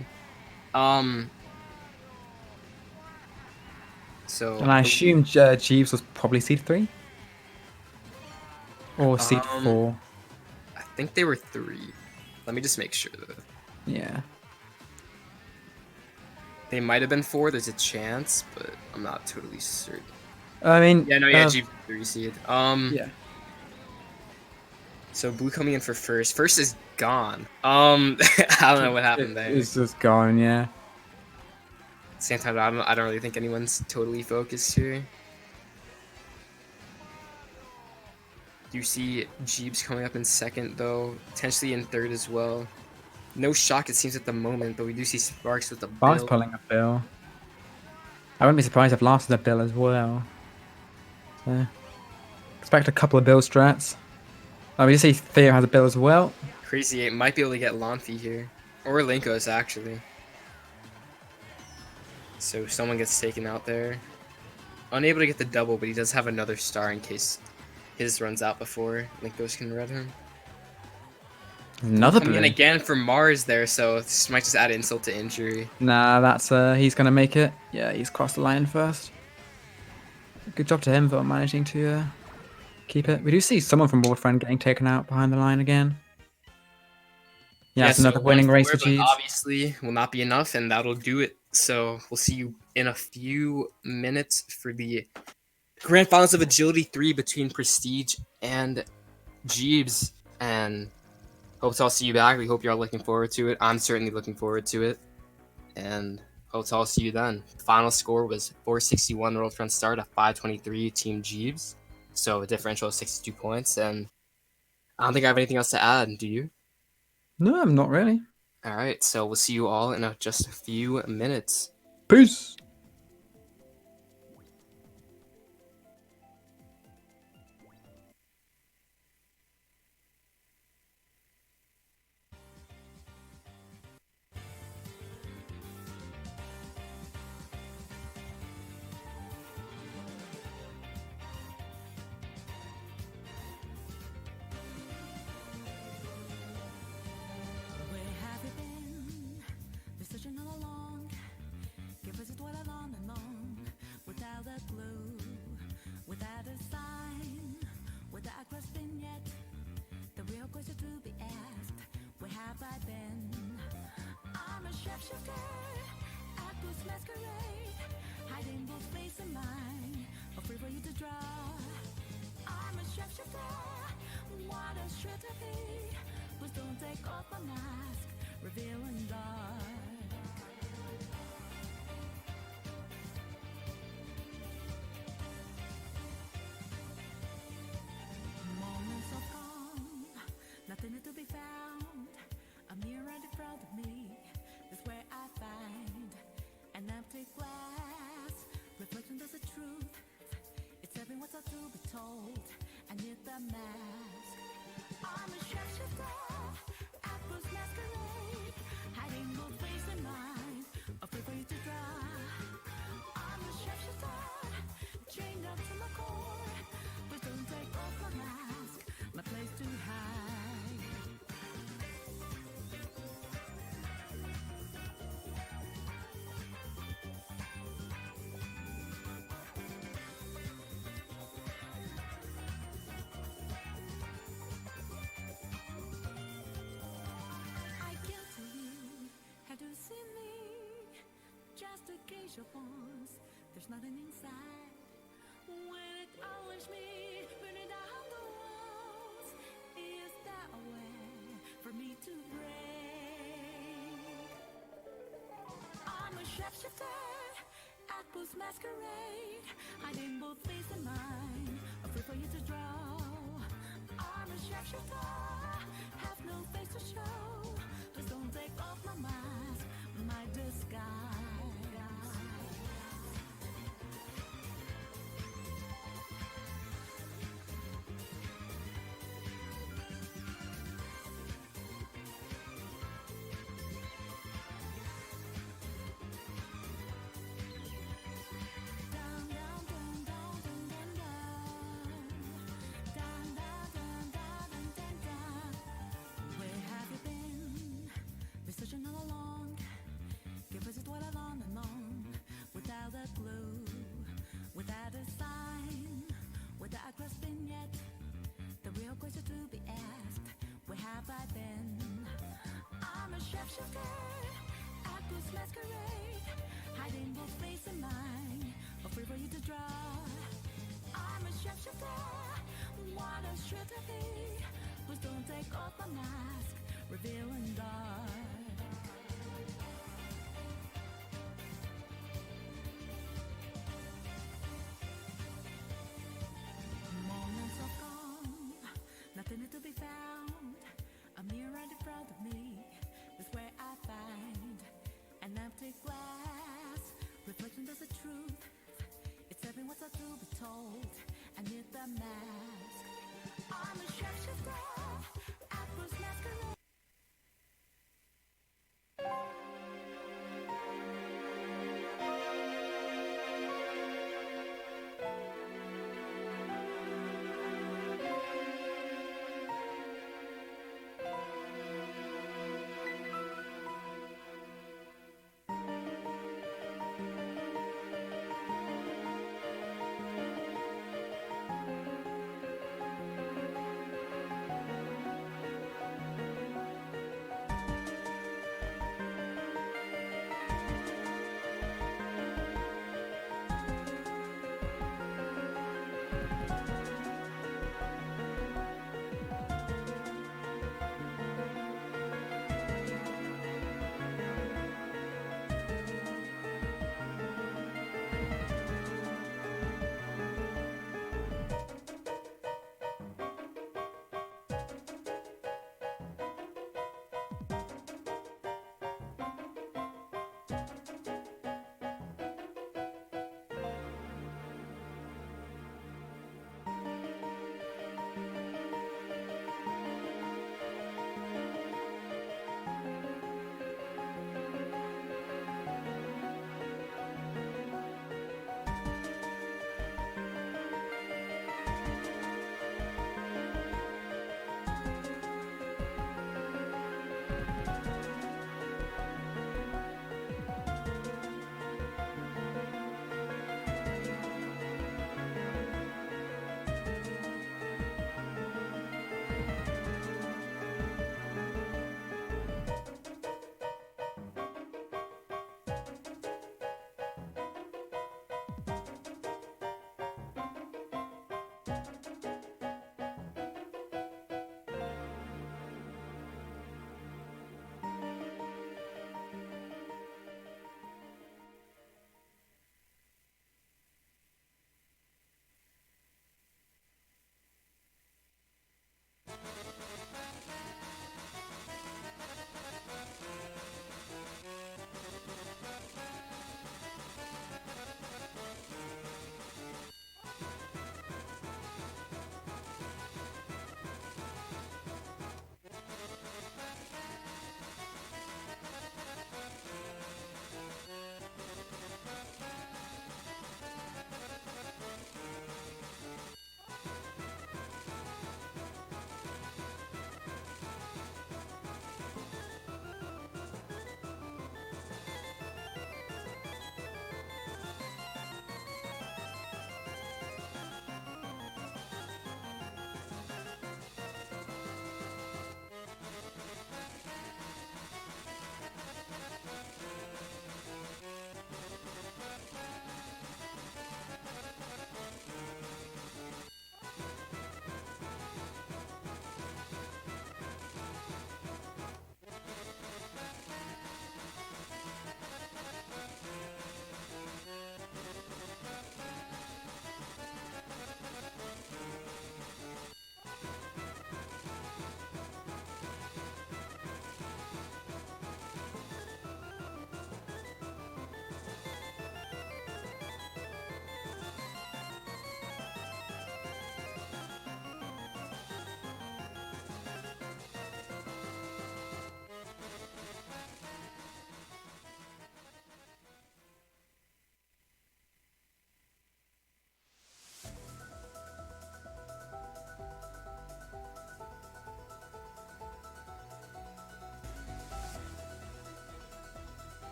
So. And I assume Jeeves was probably seed 3? Or seed 4? I think they were 3. Let me just make sure though. Yeah. They might have been 4. There's a chance, but I'm not totally certain. I mean, Jeeves 3 seed. Yeah. So blue coming in for first. First is gone. I don't know what happened there. It's just gone, yeah. Same time, I don't really think anyone's totally focused here. You see Jeeves coming up in second, though. Potentially in third as well. No shock, it seems, at the moment, but we do see Sparks with the Sparks bill. pulling a bill. I wouldn't be surprised if Last is a bill as well. So, expect a couple of bill strats. Oh, we just see Theo has a bill as well. Crazy 8 might be able to get Lonfi here. Or Linkos, actually. So someone gets taken out there. Unable to get the double, but he does have another star in case his runs out before Linkos can red him. Another Coming in blue. again for Mars there, so this might just add insult to injury. Nah, that's he's gonna make it. Yeah, he's crossed the line first. Good job to him for managing to keep it. We do see someone from World Friend getting taken out behind the line again. Yeah, it's So another winning race 1-4, for but Jeeves. obviously will not be enough, and that'll do it. So we'll see you in a few minutes for the grand finals of Agility 3 between Prestige and Jeeves. And hope to all see you back. We hope you're all looking forward to it. I'm certainly looking forward to it. And hope to all see you then. The final score was 461 World Front start, a 523 Team Jeeves. So a differential of 62 points. And I don't think I have anything else to add. Do you? No, I'm not really. All right. So we'll see you all in just a few minutes. Peace.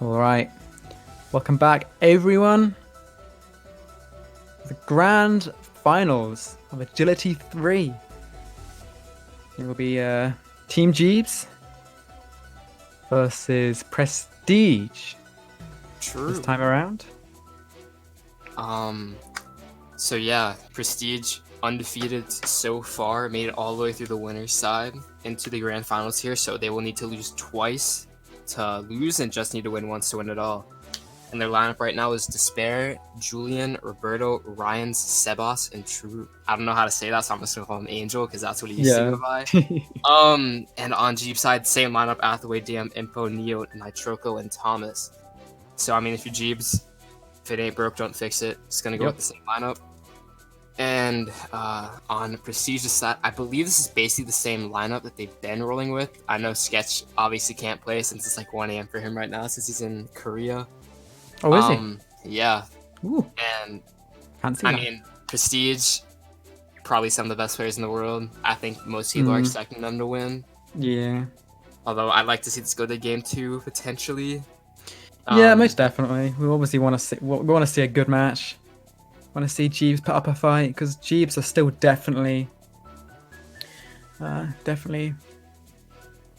All right. Welcome back, everyone. The grand finals of Agility 3. It will be Team Jeeves versus Prestige True. this time around. So yeah, Prestige undefeated so far, made it all the way through the winner's side into the grand finals here, so they will need to lose twice to lose and just need to win once to win it all. And their lineup right now is Despair, Julian, Roberto, Ryan, Sebas, and True. I don't know how to say that, so I'm just gonna call him Angel because that's what he used to go by. And on Jeep's side, same lineup: Athaway, Dam, Info, Neo, Nitroco, and Thomas. So I mean, if you're Jeeps, if it ain't broke, don't fix it. Just gonna go with the same lineup. And on Prestige's side, I believe this is basically the same lineup that they've been rolling with. I know Sketch obviously can't play since it's like 1 a.m. for him right now since he's in Korea. Oh, is he? Yeah. Ooh, And fancy. I mean, Prestige, probably some of the best players in the world. I think most people are expecting them to win. Yeah. Although I'd like to see this go to game 2 potentially. Yeah, most definitely. We obviously want to see. We want to see a good match. Want to see Jeeves put up a fight because Jeeves are still definitely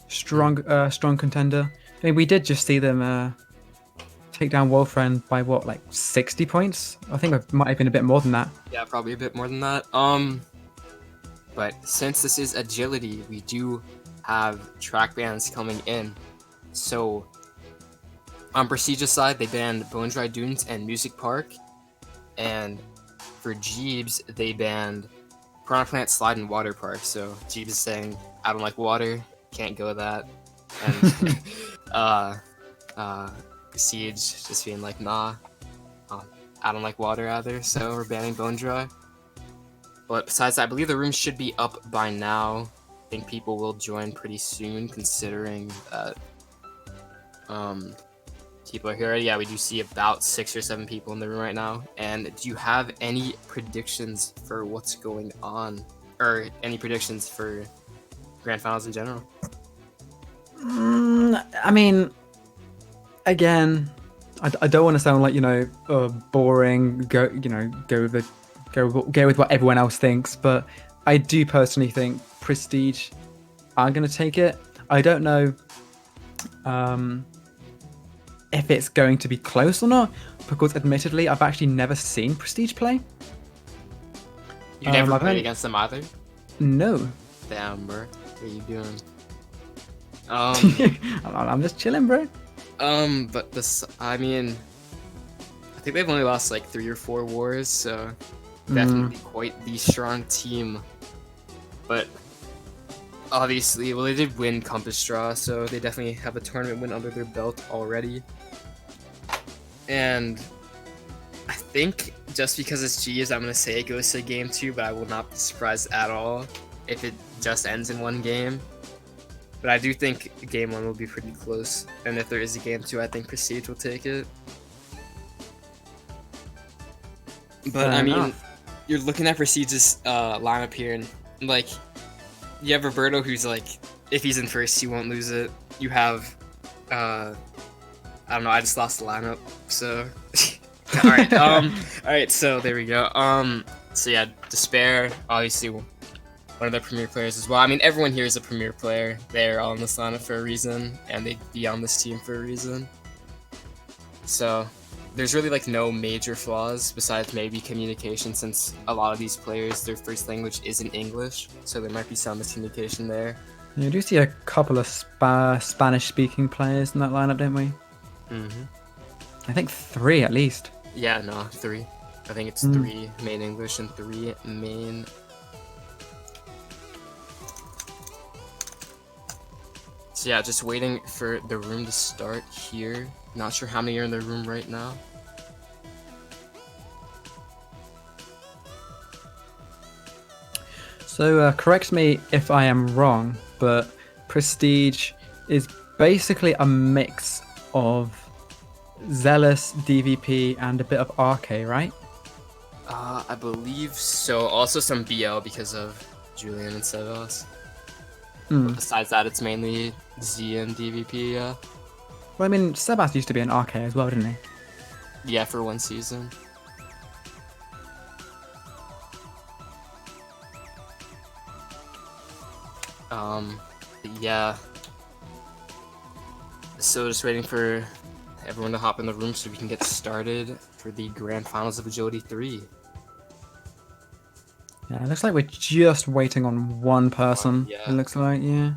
strong contender. I mean, we did just see them take down Wolfriend by what, like 60 points? I think it might have been a bit more than that. Yeah, probably a bit more than that. But since this is agility, we do have track bans coming in. So on Prestige's side, they banned Bone Dry Dunes and Music Park. And for Jeeves, they banned Piranha Plant, Slide, and Water Park. So Jeeves is saying, I don't like water, can't go with that. And Siege just being like, nah, I don't like water either, so we're banning Bone Dry. But besides that, I believe the room should be up by now. I think people will join pretty soon, considering that people are here already. Yeah, we do see about 6 or 7 people in the room right now. And do you have any predictions for what's going on? Or any predictions for Grand Finals in general? I mean, again, I don't want to sound like, boring. Go with what everyone else thinks, but I do personally think Prestige are going to take it. I don't know if it's going to be close or not, because admittedly, I've actually never seen Prestige play. You never played against them either? No. Damn, bro. What are you doing? I'm just chilling, bro. But this, I mean, I think they've only lost like 3 or 4 wars, so definitely quite the strong team. But obviously, well, they did win Compass Draw, so they definitely have a tournament win under their belt already. And I think just because it's G's, I'm gonna say it goes to game 2, but I will not be surprised at all if it just ends in 1 game. But I do think game 1 will be pretty close, and if there is a game 2, I think Prestige will take it. But I mean, you're looking at Prestige's lineup here, and like, you have Roberto, who's like, if he's in first, he won't lose it. You have, I don't know, I just lost the lineup, so. Alright, alright, so there we go. So yeah, Despair, obviously one of the premier players as well. I mean, everyone here is a premier player. They're all in this lineup for a reason, and they'd be on this team for a reason. So there's really like no major flaws besides maybe communication, since a lot of these players, their first language isn't English, so there might be some miscommunication there. Yeah, we do see a couple of Spanish-speaking players in that lineup, don't we? I think 3 at least. Yeah, no, 3. I think it's 3 main English and 3 main. So yeah, just waiting for the room to start here. Not sure how many are in the room right now. So correct me if I am wrong, but Prestige is basically a mix of Zealous, DVP, and a bit of RK, right? I believe so. Also some BL because of Julian and Sebas. But besides that, it's mainly Z and DVP, yeah. Well, I mean, Sebas used to be an RK as well, didn't he? Yeah, for one season. Yeah. So just waiting for everyone to hop in the room so we can get started for the grand finals of Agility 3. Yeah, it looks like we're just waiting on one person. Yeah. It looks like, yeah.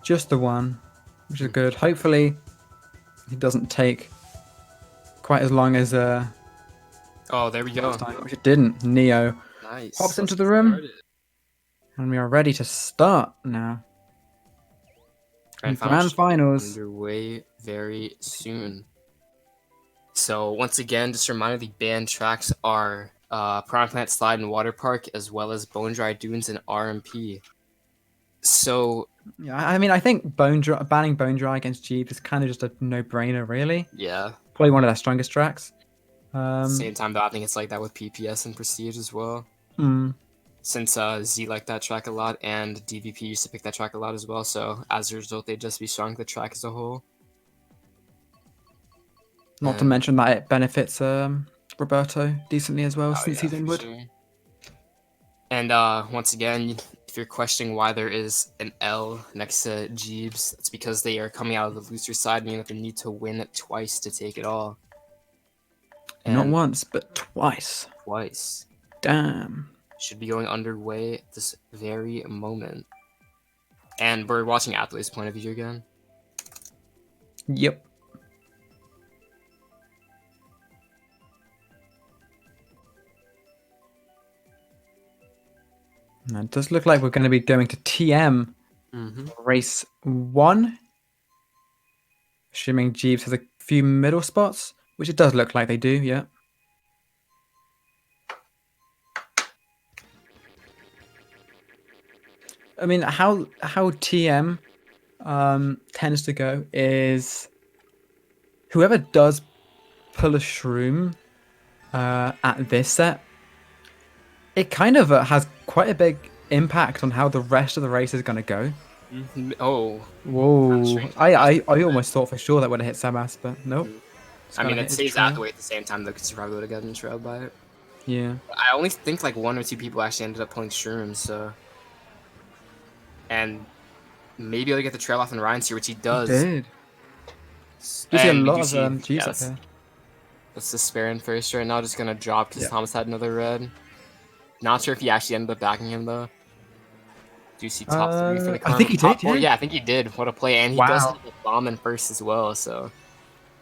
Just the one, which is good. Hopefully, it doesn't take quite as long as Oh, there we go. last time, which it didn't. Neo Nice. pops into Let's the get room, started. and we are ready to start now. Grand Finals. underway very soon. So once again, just a reminder: the banned tracks are Prime Plant Slide and Water Park, as well as Bone Dry Dunes and RMP. So Yeah, I mean, I think banning Bone Dry against Jeep is kind of just a no-brainer, really. yeah. Probably one of their strongest tracks. Same time though, I think it's like that with PPS and Prestige as well. Mm. Since Z liked that track a lot, and DVP used to pick that track a lot as well, so as a result, they'd just be strong the track as a whole. Not to mention that it benefits Roberto decently as well since he's inward. Sure. And once again, if you're questioning why there is an L next to Jeebs, it's because they are coming out of the loser side, meaning that they need to win twice to take it all. And not once, but twice. Twice. Damn. Should be going underway this very moment. And we're watching Athaway's point of view again. Yep. It does look like we're going to be going to TM race 1. Assuming Jeeves has a few middle spots, which it does look like they do, yeah. I mean, how TM tends to go is whoever does pull a shroom at this set, it kind of has quite a big impact on how the rest of the race is going to go. Oh. Whoa. I almost thought for sure that would have hit Sabas, but nope. I mean, it saves Athaway at the same time, though, because he probably would have gotten trailed by it. Yeah. I only think like 1 or 2 people actually ended up pulling shrooms, so. And maybe he'll get the trail off in Ryan's here, which he does. He did. You see a lot of Jeeves up here. That's the spare in first right now, just gonna drop because Thomas had another red. Not sure if he actually ended up backing him though. Do you see top 3 for the car? I think he did, yeah. Yeah, I think he did. What a play. And he does have a bomb in first as well, so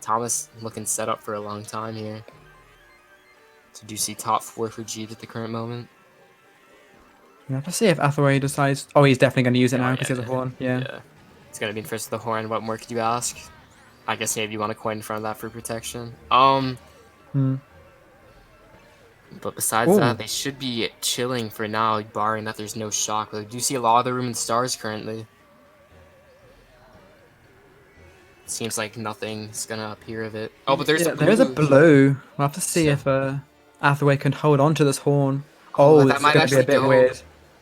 Thomas looking set up for a long time here. So do you see top 4 for Jeeves at the current moment? You have to see if Athaway decides. Oh, he's definitely going to use it now because he has a horn. Yeah. It's going to be in first with the horn. What more could you ask? I guess maybe you want a coin in front of that for protection. But besides that, they should be chilling for now, barring that there's no shock. But do you see a lot of the room in stars currently? Seems like nothing's gonna appear of it. Oh, but there's a blue. We'll have to see if Athaway can hold on to this horn. Oh, that might actually be a bit weird.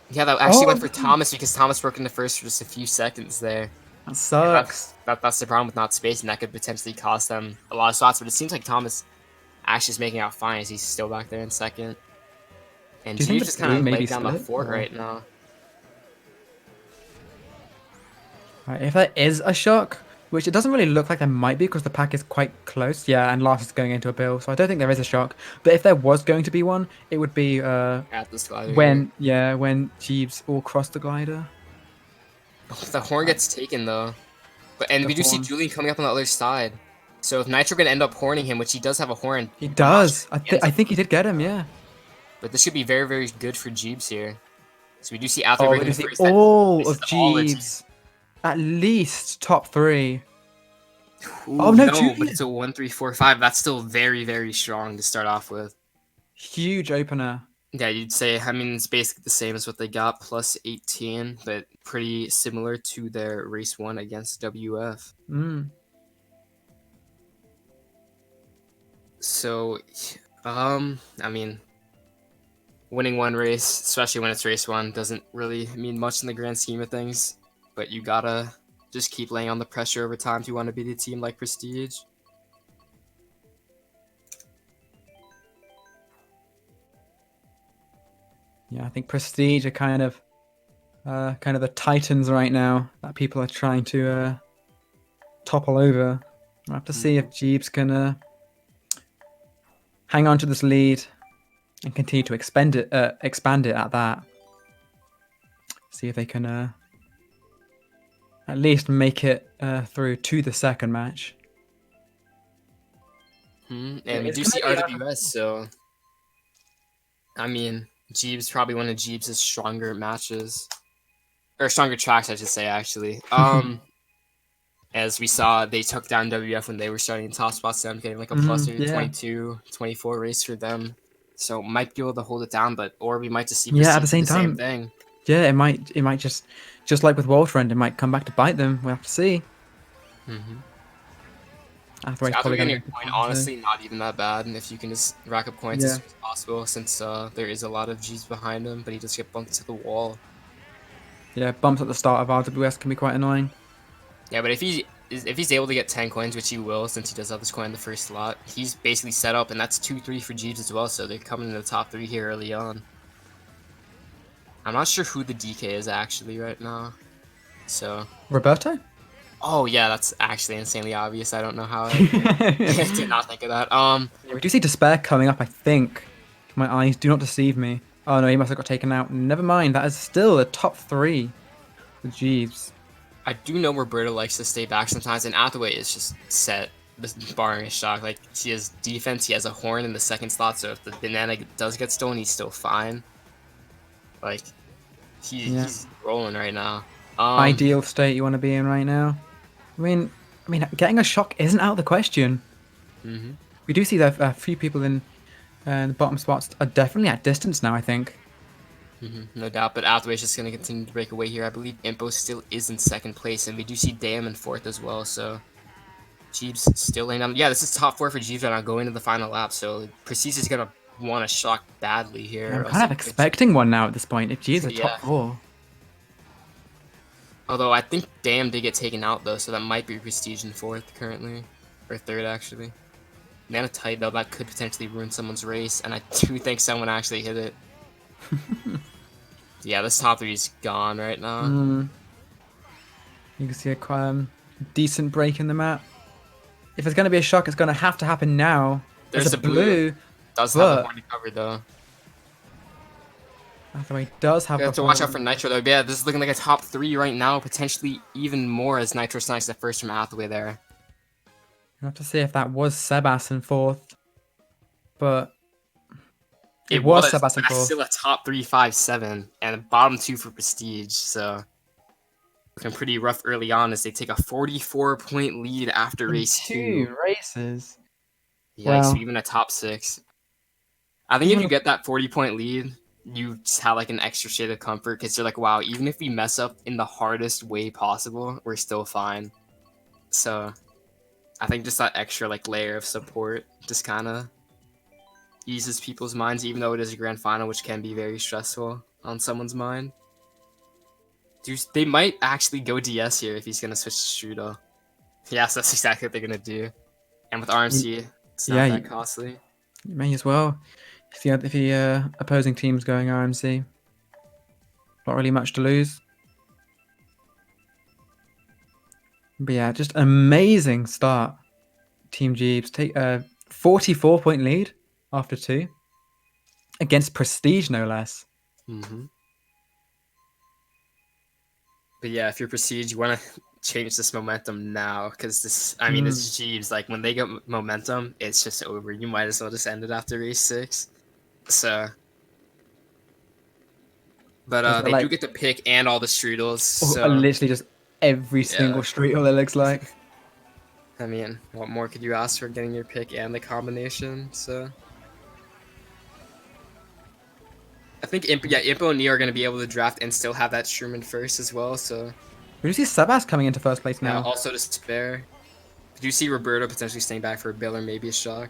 Yeah, that actually went for Thomas because Thomas broke into first for just a few seconds there. That sucks. That's the problem with not spacing. That could potentially cost them a lot of spots. But it seems like Thomas actually is making out fine as he's still back there in second. And Jeeves just kind of laid down the fort right now. Right, if there is a shock, which it doesn't really look like there might be because the pack is quite close. Yeah, and Lars is going into a bill, so I don't think there is a shock. But if there was going to be one, it would be at the glider. when Jeeves all cross the glider. The horn gets taken though, and we do see Julian coming up on the other side. So if Nitro gonna end up horning him, which he does have a horn, he does. I think he did get him, yeah. But this should be very, very good for Jeeves here. So we do see Athaway breaking first. All of Jeeves. At least top 3. Ooh, oh no, but it's a 1, 3, 4, 5. That's still very, very strong to start off with. Huge opener. Yeah, you'd say, I mean, it's basically the same as what they got, plus 18, but pretty similar to their race 1 against WF. So, I mean, winning one race, especially when it's race 1, doesn't really mean much in the grand scheme of things. But you gotta just keep laying on the pressure over time if you want to be the team like Prestige. Yeah, I think Prestige are kind of the titans right now that people are trying to topple over. We'll have to see if Jeeves can hang on to this lead and continue to expand it at that. See if they can at least make it through to the second match. And we do see RWS, so I mean, Jeeves probably one of Jeeves' stronger matches, or stronger tracks, I should say, actually. As we saw, they took down WF when they were starting in top spots, them getting like a plus 22, 24 race for them. So might be able to hold it down, or we might just see at the same same thing. Yeah, it might just like with Worldfriend, it might come back to bite them. We'll have to see. Athaway's probably getting your point, honestly, not even that bad. And if you can just rack up points as soon as possible, since there is a lot of G's behind him, but he just get bumped to the wall. Yeah, bumps at the start of RWS can be quite annoying. Yeah, but if he's able to get 10 coins, which he will, since he does have this coin in the first slot, he's basically set up, and that's 2-3 for Jeeves as well, so they're coming in the top 3 here early on. I'm not sure who the DK is actually right now, so... Roberto? Oh yeah, that's actually insanely obvious. I don't know how I did not think of that. Yeah, we do see Despair coming up, I think. My eyes do not deceive me. Oh no, he must have got taken out. Never mind, that is still a top 3 for Jeeves. I do know Roberto likes to stay back sometimes, and Athaway is just set, barring a shock. Like, he has defense, he has a horn in the second slot, so if the banana does get stolen, he's still fine. Like, he's rolling right now. Ideal state you want to be in right now. I mean, getting a shock isn't out of the question. We do see that a few people in the bottom spots are definitely at distance now, I think. No doubt, but Athaway's just going to continue to break away here. I believe Impo still is in second place, and we do see Dam in fourth as well, so Jeeves still laying down. Yeah, this is top 4 for Jeeves right now, going to the final lap, so Prestige is going to want a shock badly here. I'm kind of expecting one now at this point, if Jeeves are top 4. Although I think Dam did get taken out though, so that might be Prestige in fourth currently, or third actually. Nana tight though, that could potentially ruin someone's race, and I do think someone actually hit it. Yeah, this top 3 is gone right now. You can see a quite decent break in the map. If it's going to be a shock, it's going to have to happen now. There's a blue. Does have the horn covered though. Athaway does have. You have to watch out for Nitro though. Yeah, this is looking like a top 3 right now, potentially even more as Nitro snipes the first from Athaway there. We'll have to see if that was Sebas in fourth, but it was Sebas in fourth. Still a top 3, 5, 7, and a bottom 2 for Prestige. So looking pretty rough early on as they take a 44-point lead after race 2. 2 races. Yikes! Wow. Even a top 6. I think if you get that 40-point lead, you just have like an extra shade of comfort because you're like, wow, even if we mess up in the hardest way possible, we're still fine. So I think just that extra like layer of support just kind of eases people's minds, even though it is a grand final, which can be very stressful on someone's mind. Dude, they might actually go DS here if he's gonna switch to Strudel. Yes, that's exactly what they're gonna do. And with RMC, it's not that costly. You may as well. If the opposing team's going RMC, not really much to lose. But yeah, just an amazing start. Team Jeeves take a 44-point lead after 2 against Prestige, no less. But yeah, if you're Prestige, you want to change this momentum now because this, I mean, it's Jeeves. Like when they get momentum, it's just over. You might as well just end it after race 6. So, but they do get to pick and all the strudels. So literally just every single strudel, it looks like. I mean, what more could you ask for getting your pick and the combination? So, I think Impo and Neo are going to be able to draft and still have that Sherman first as well. So, we do see Sebas coming into first place now. Also to spare. Did you see Roberto potentially staying back for a bill or maybe a shock?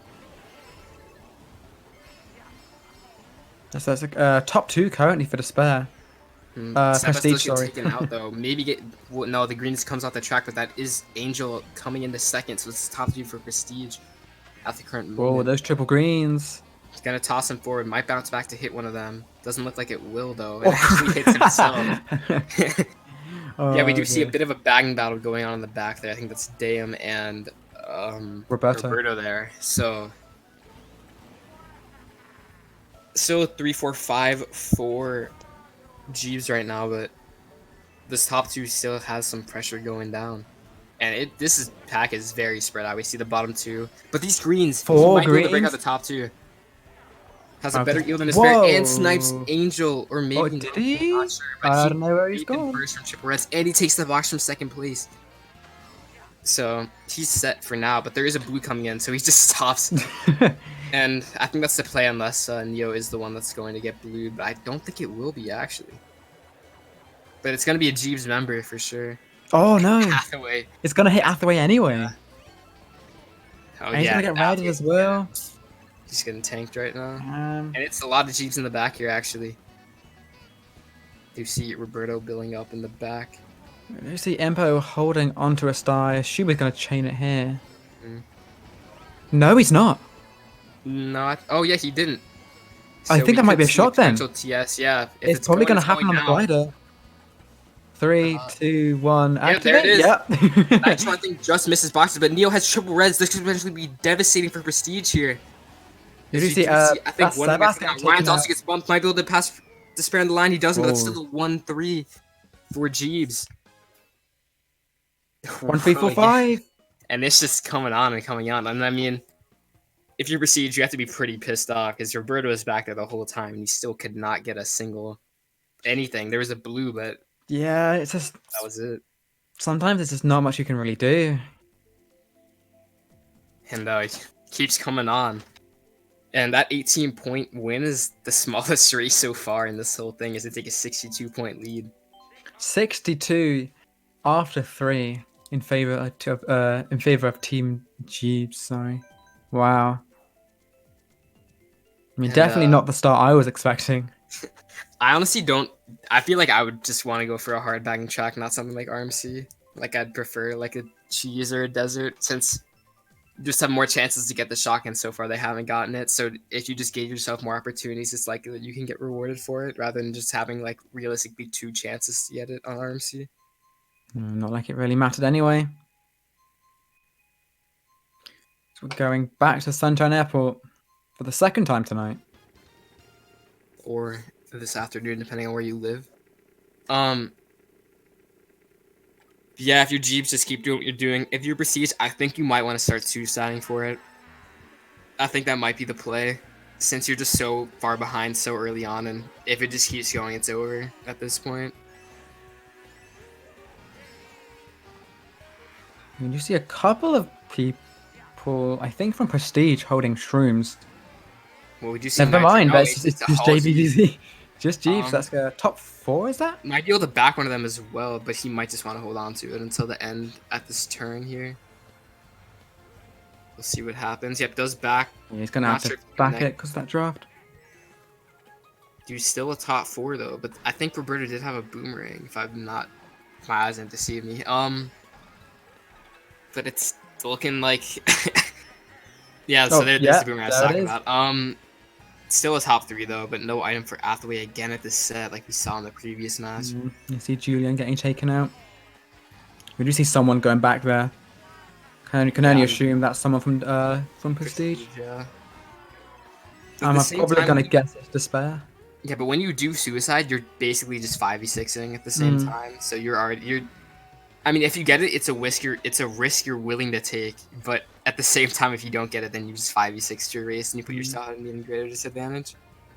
So that's top 2 currently for Despair. Sebas Prestige, does get sorry. taken out though. Maybe no, the green just comes off the track, but that is Angel coming into second, so it's top 2 for Prestige at the current Oh, moment. those triple greens. He's gonna toss him forward, might bounce back to hit one of them. Doesn't look like it will though. It actually hits himself. Yeah, we do see a bit of a bagging battle going on in the back there. I think that's Dame and Roberto there. So still 3-4-5 for Jeeves right now, but this top 2 still has some pressure going down. And this pack is very spread out. We see the bottom 2, but these greens, he might be able to break out the top 2. Has a better yield than his spare and snipes Angel, or maybe oh, did he? I'm not sure, but I don't know where he's gone. Burst from triple reds, and he takes the box from second place. So he's set for now, but there is a blue coming in, so he just stops. And I think that's the play unless Neo is the one that's going to get blue, but I don't think it will be actually. But it's going to be a Jeeves member for sure. Oh no! Athaway. It's gonna hit Athaway anyway. Yeah. Oh, and he's gonna get routed as well. He's getting tanked right now. And it's a lot of Jeeves in the back here actually. You see Roberto building up in the back. You see Empo holding onto a star. I assume he's gonna chain it here. No, he's not. Not. Oh yeah, he didn't. So I think that might be a shot then. TS, yeah. It's probably gonna happen on the glider. 3, 2, 1. Yeah, there it is. Yep. Nitro, I think, just misses boxes, but Neo has triple reds. This could potentially be devastating for Prestige here. Did you see? I think one of Ryan's also gets bumped. Might be able to pass Despair on the line. He doesn't, but that's still a 1-3 for Jeeves. 1, 3, 4, 5. And it's just coming on and coming on. And I mean, if you're Prestige, you have to be pretty pissed off because Roberto is back there the whole time and he still could not get a single anything. There was a blue, but yeah, it's just that was it. Sometimes there's just not much you can really do. And it keeps coming on. And that 18-point win is the smallest race so far in this whole thing, is to take a 62-point lead. 62 after 3 in favor of Team Jeeves. Sorry. Wow. I mean, definitely not the start I was expecting. I honestly don't. I feel like I would just want to go for a hard bagging track, not something like RMC. Like I'd prefer like a cheese or a desert, since you just have more chances to get the shotgun. So far they haven't gotten it. So if you just gave yourself more opportunities, it's likely that you can get rewarded for it, rather than just having like realistically 2 chances to get it on RMC. Not like it really mattered anyway. So we're going back to Sunshine Airport for the second time tonight. Or this afternoon, depending on where you live. Yeah, if your Jeeps, just keep doing what you're doing. If you're Prestige, I think you might want to start suiciding for it. I think that might be the play, since you're just so far behind so early on, and if it just keeps going, it's over at this point. You see a couple of people, I think from Prestige, holding shrooms. Well, we do see Never mind, but it's just JBZZ. Just Jeeves, that's top 4, is that? Might be able to back one of them as well, but he might just want to hold on to it until the end at this turn here. We'll see what happens. Yep, does back. Yeah, he's going to have to back it because of that draft. Dude, still a top 4 though, but I think Roberto did have a boomerang, if my eyes didn't deceive me. But it's looking like... yeah, so there's the boomerang I was talking about. Still a top 3 though, but no item for Athaway again at this set, like we saw in the previous match. You see Julian getting taken out. We do see someone going back there. Can only assume that's someone from Prestige. Yeah. I'm probably gonna guess it's Despair. Yeah, but when you do suicide, you're basically just 5v6ing at the same time. So you're. I mean, if you get it, it's a risk you're willing to take. But at the same time, if you don't get it, then you just 5v6 your race and you put yourself at an even greater disadvantage.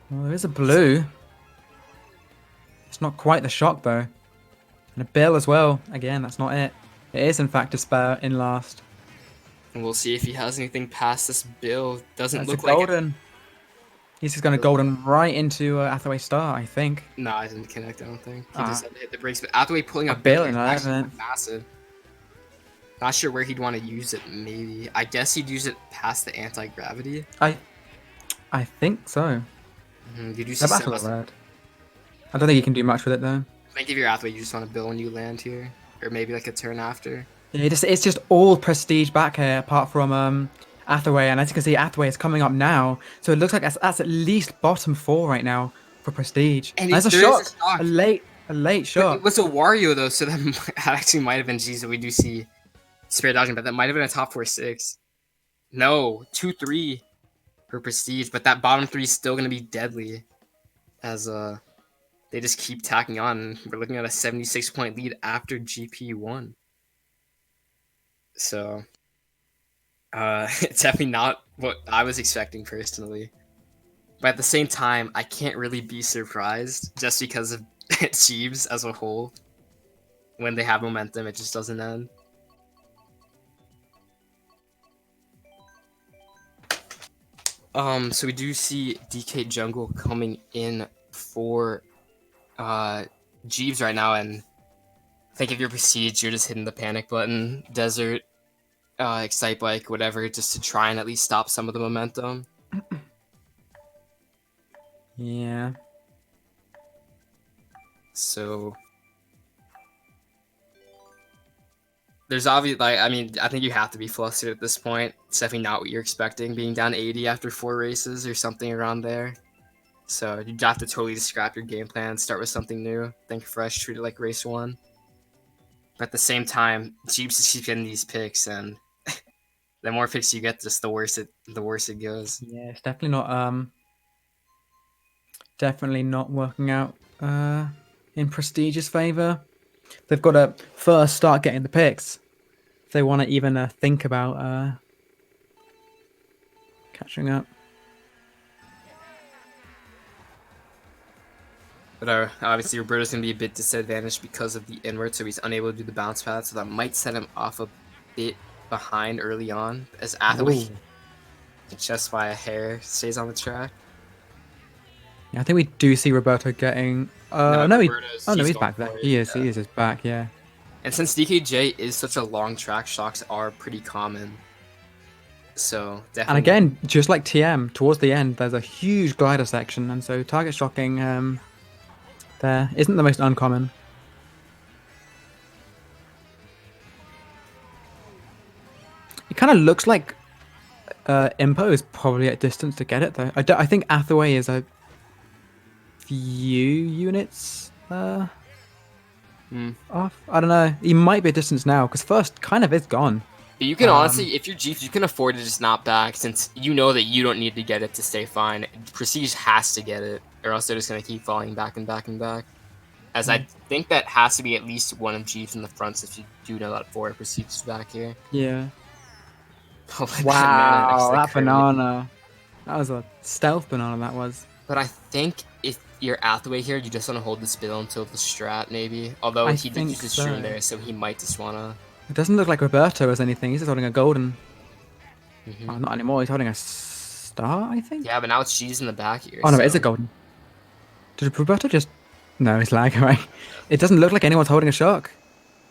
Well, there is a blue. It's not quite the shock though, and a bill as well. Again, that's not it. It is in fact Despair in last. And we'll see if he has anything past this bill. Doesn't look like golden. He's just going to golden right into Athaway Star, I think. No, I didn't connect, I don't think. He just had to hit the brakes. But Athaway pulling a bill in massive. Not sure where he'd want to use it, maybe. I guess he'd use it past the anti-gravity. I think so. You'd use the red. I don't think you can do much with it though. I think if you're Athaway, you just want to build when you land here, or maybe like a turn after. Yeah, it's just all prestige back here, apart from Athaway, and as you can see, Athaway is coming up now, so it looks like that's at least bottom 4 right now for prestige. And And there's a there is a shot, stock. a late But shot. it was a Wario though, so that actually might have been G's that we do see spare dodging, but that might have been a top 4-6. No, 2-3 for prestige, but that bottom 3 is still gonna be deadly, as they just keep tacking on. We're looking at a 76-point lead after GP1. So, it's definitely not what I was expecting personally. But at the same time, I can't really be surprised just because of Jeeves as a whole. When they have momentum, it just doesn't end. So we do see DK Jungle coming in for Jeeves right now, and I think if you're Prestige, you're just hitting the panic button, Desert, Excite Bike, whatever, just to try and at least stop some of the momentum. Yeah. So there's obviously, like, I mean, I think you have to be flustered at this point. It's definitely not what you're expecting, being down 80 after 4 races or something around there. So you have to totally just scrap your game plan, start with something new, think fresh, treat it like race 1. But at the same time, Jeeps just keeps getting these picks, and the more picks you get, just the worse it goes. Yeah, it's definitely not working out in Prestige's favor. They've got to first start getting the picks if they want to even think about catching up. But obviously, Roberto's going to be a bit disadvantaged because of the inward, so he's unable to do the bounce pad, so that might set him off a bit behind early on, as Athaway, just by a hair, stays on the track. Yeah, I think we do see Roberto getting. He's back there. He is just back. Yeah. And since DKJ is such a long track, shocks are pretty common. So definitely. And again, just like TM, towards the end, there's a huge glider section, and so target shocking there isn't the most uncommon. It kind of looks like Impo is probably at distance to get it though. I think Athaway is a few units off. I don't know. He might be a distance now because first kind of is gone. But you can honestly, if you're Jeeps, you can afford to just not back since you know that you don't need to get it to stay fine. Prestige has to get it, or else they're just gonna keep falling back and back and back. As I think that has to be at least one of Jeeps in the front, since you do know that 4 Prestige is back here. Yeah. Oh, wow, that banana. That was a stealth banana, that was. But I think if you're Athaway here, you just want to hold the spill until the strat, maybe. Although he did use the stream there, so he might just want to... It doesn't look like Roberto has anything. He's just holding a golden. Oh, not anymore. He's holding a star, I think? Yeah, but now it's G's in the back here. Oh, no, it is a golden. Did Roberto just... No, he's lagging, right? It doesn't look like anyone's holding a shock.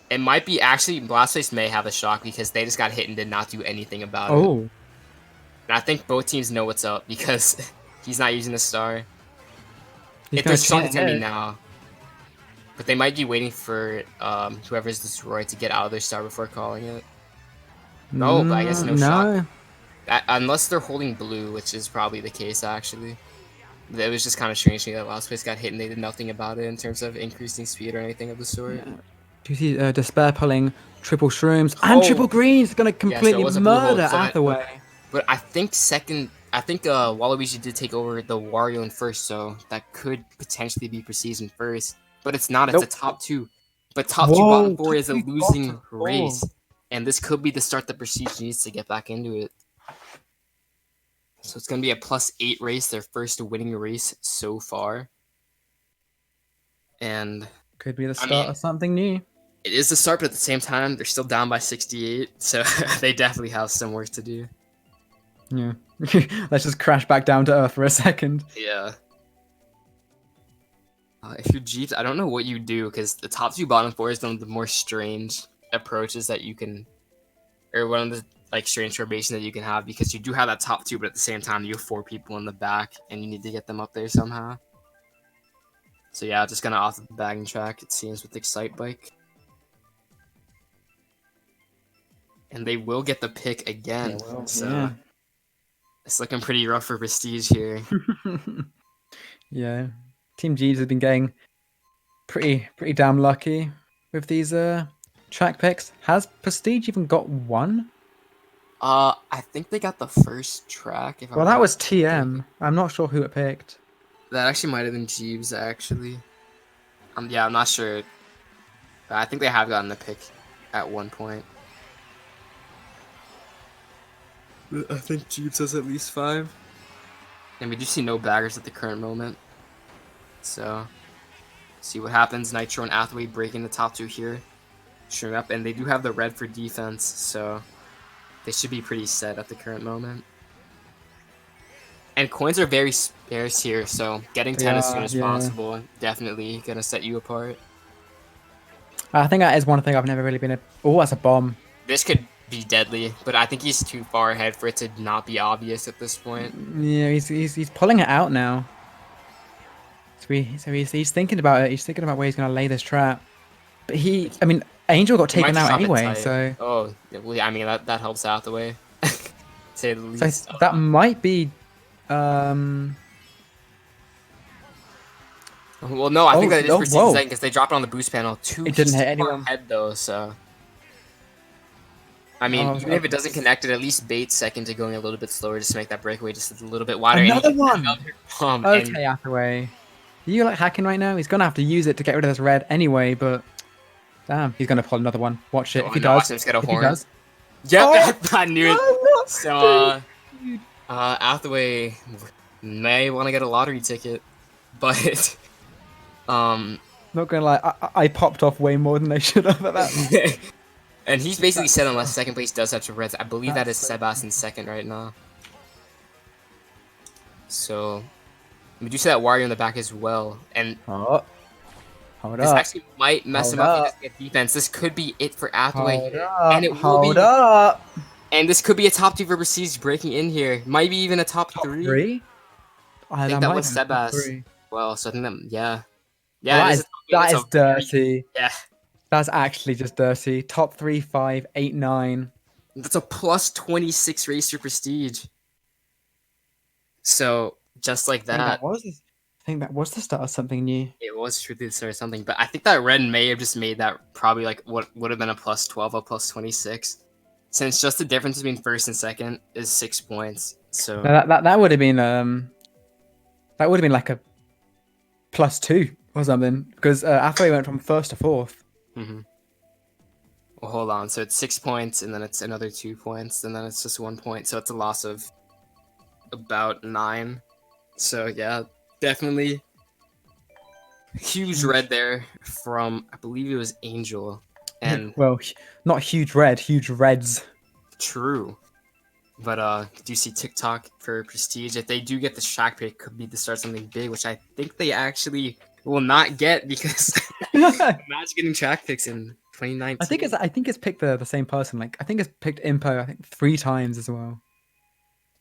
It might be... Actually, Blastface may have a shock because they just got hit and did not do anything about it. And I think both teams know what's up because he's not using the star. If there's shock, it's going to be now. But they might be waiting for whoever's destroyed to get out of their star before calling it. No, but I guess no shock. Unless they're holding blue, which is probably the case, actually. It was just kind of strange to me that last place got hit and they did nothing about it in terms of increasing speed or anything of the sort. Yeah. Do you see Despair pulling triple shrooms and triple greens? Going to completely murder Athaway. But I think Waluigi did take over the Wario in first, so that could potentially be Prestige in first. But it's not, it's a top 2. But top 2 bottom 4 is a losing race. And this could be the start that Prestige needs to get back into it. So it's going to be a +8 race, their first winning race so far. And... Could be the start of something new. It is the start, but at the same time, they're still down by 68. So they definitely have some work to do. Yeah. Let's just crash back down to Earth for a second. Yeah. If you're Jeeps, I don't know what you do, because the top 2 bottom 4 is one of the more strange approaches that you can... Or one of the strange formations that you can have, because you do have that top 2, but at the same time, you have 4 people in the back, and you need to get them up there somehow. So yeah, just gonna off the bagging track, it seems, with Excite Bike. And they will get the pick again. So Yeah. it's looking pretty rough for Prestige here. Yeah. Team Jeeves has been getting pretty damn lucky with these track picks. Has Prestige even got one? I think they got the first track. If Well, I'm that not was mistaken. TM. I'm not sure who it picked. That actually might have been Jeeves, actually. Yeah, I'm not sure. But I think they have gotten the pick at one point. I think Jeeves has at least 5. And we do see no baggers at the current moment. So, see what happens. Nitro and Athaway breaking the top 2 here. Showing up, and they do have the red for defense, so they should be pretty set at the current moment. And coins are very scarce here, so getting 10 as soon as possible definitely gonna set you apart. I think that is one thing I've never really been. Oh, that's a bomb. This could be deadly, but I think he's too far ahead for it to not be obvious at this point. Yeah, he's pulling it out now. So he's thinking about it. He's thinking about where he's gonna lay this trap. But I mean, Angel got taken out anyway, so. Oh, well, I mean that helps out the way. Say the least. So that might be. Well, no, I think that is for second because they dropped it on the boost panel. It didn't hit anyone. Ahead though, so. I mean, even if it doesn't connect, it at least baits second to going a little bit slower just to make that breakaway just a little bit wider. Another one! Okay, Athaway. Are you like hacking right now? He's going to have to use it to get rid of this red anyway, but... Damn, he's going to pull another one. Watch it. If he does. Watch him get a horn. Does. Yep, I knew it. So, Athaway may want to get a lottery ticket, but... Not gonna lie, I popped off way more than they should have at that. And he's basically said unless second place does have to reds. I believe that is Sebas in second right now. So we do see that Wario in the back as well. And hold this up. actually might mess him up if he doesn't get defense. This could be it for Athaway. And it will hold up. And this could be a top 2 for Prestige breaking in here. Might be even a top 3. 3? I think that was Sebas. Well, so I think that, yeah. Yeah, well, that is dirty. Yeah. That's actually just dirty. Top 3, 5, 8, 9. That's a plus 26 race for Prestige. So, just like that. I think that was the start of something new. It was truly the start of something, but I think that red may have just made that probably like what would have been a plus 12, a plus 26. Since just the difference between first and second is 6 points. So that would have been like a plus 2 or something, because Athaway went from first to fourth. Mm-hmm. Well, hold on. So it's 6 points, and then it's another 2 points, and then it's just 1 point. So it's a loss of about 9. So yeah, definitely huge red there from, I believe it was Angel. And well, not huge red, huge reds. True. But do you see TikTok for Prestige? If they do get the track pick, could be to start something big, which I think they actually will not get because imagine getting track picks in 2019. I think it's picked the same person. Like I think it's picked Impo. I think 3 times as well.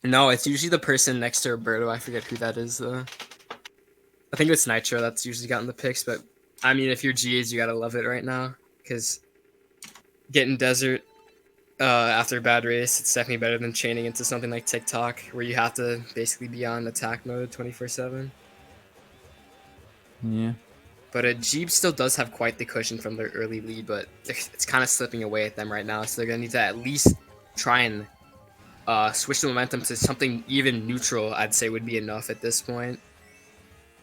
No, it's usually the person next to Roberto. I forget who that is. I think it's Nitro that's usually gotten the picks. But I mean, if you're GAs, you gotta love it right now because getting Desert after a bad race, it's definitely better than chaining into something like TikTok where you have to basically be on attack mode 24/7. Yeah. But Jeep still does have quite the cushion from their early lead, but it's kind of slipping away at them right now. So they're going to need to at least try and switch the momentum to something even neutral, I'd say would be enough at this point.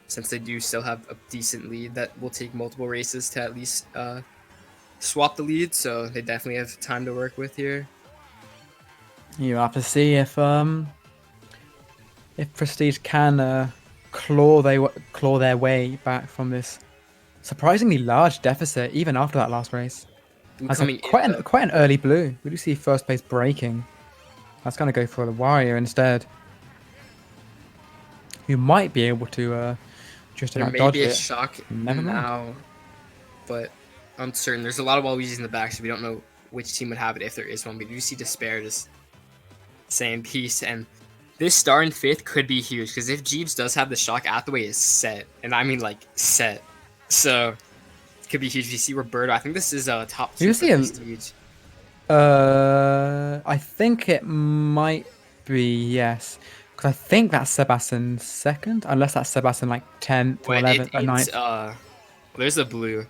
Since they do still have a decent lead that will take multiple races to at least swap the lead. So they definitely have time to work with here. You have to see if Prestige can claw their way back from this surprisingly large deficit, even after that last race. Quite an early blue. We do see first place breaking. That's gonna go for the Wario instead. You might be able to just there may dodge be a it. shock Never now, but uncertain. There's a lot of Waluigi's in the back, so we don't know which team would have it if there is one. We do see Despair just saying peace, and this star in 5th could be huge, because if Jeeves does have the shock, Athaway is set. And I mean, like, set. So, it could be huge. If you see Roberto, I think this is top 2 You for see a Prestige. I think it might be, yes. Because I think that's Sebastian second, unless that's Sebastian like 10th or Well, 11th or 9th. There's a blue.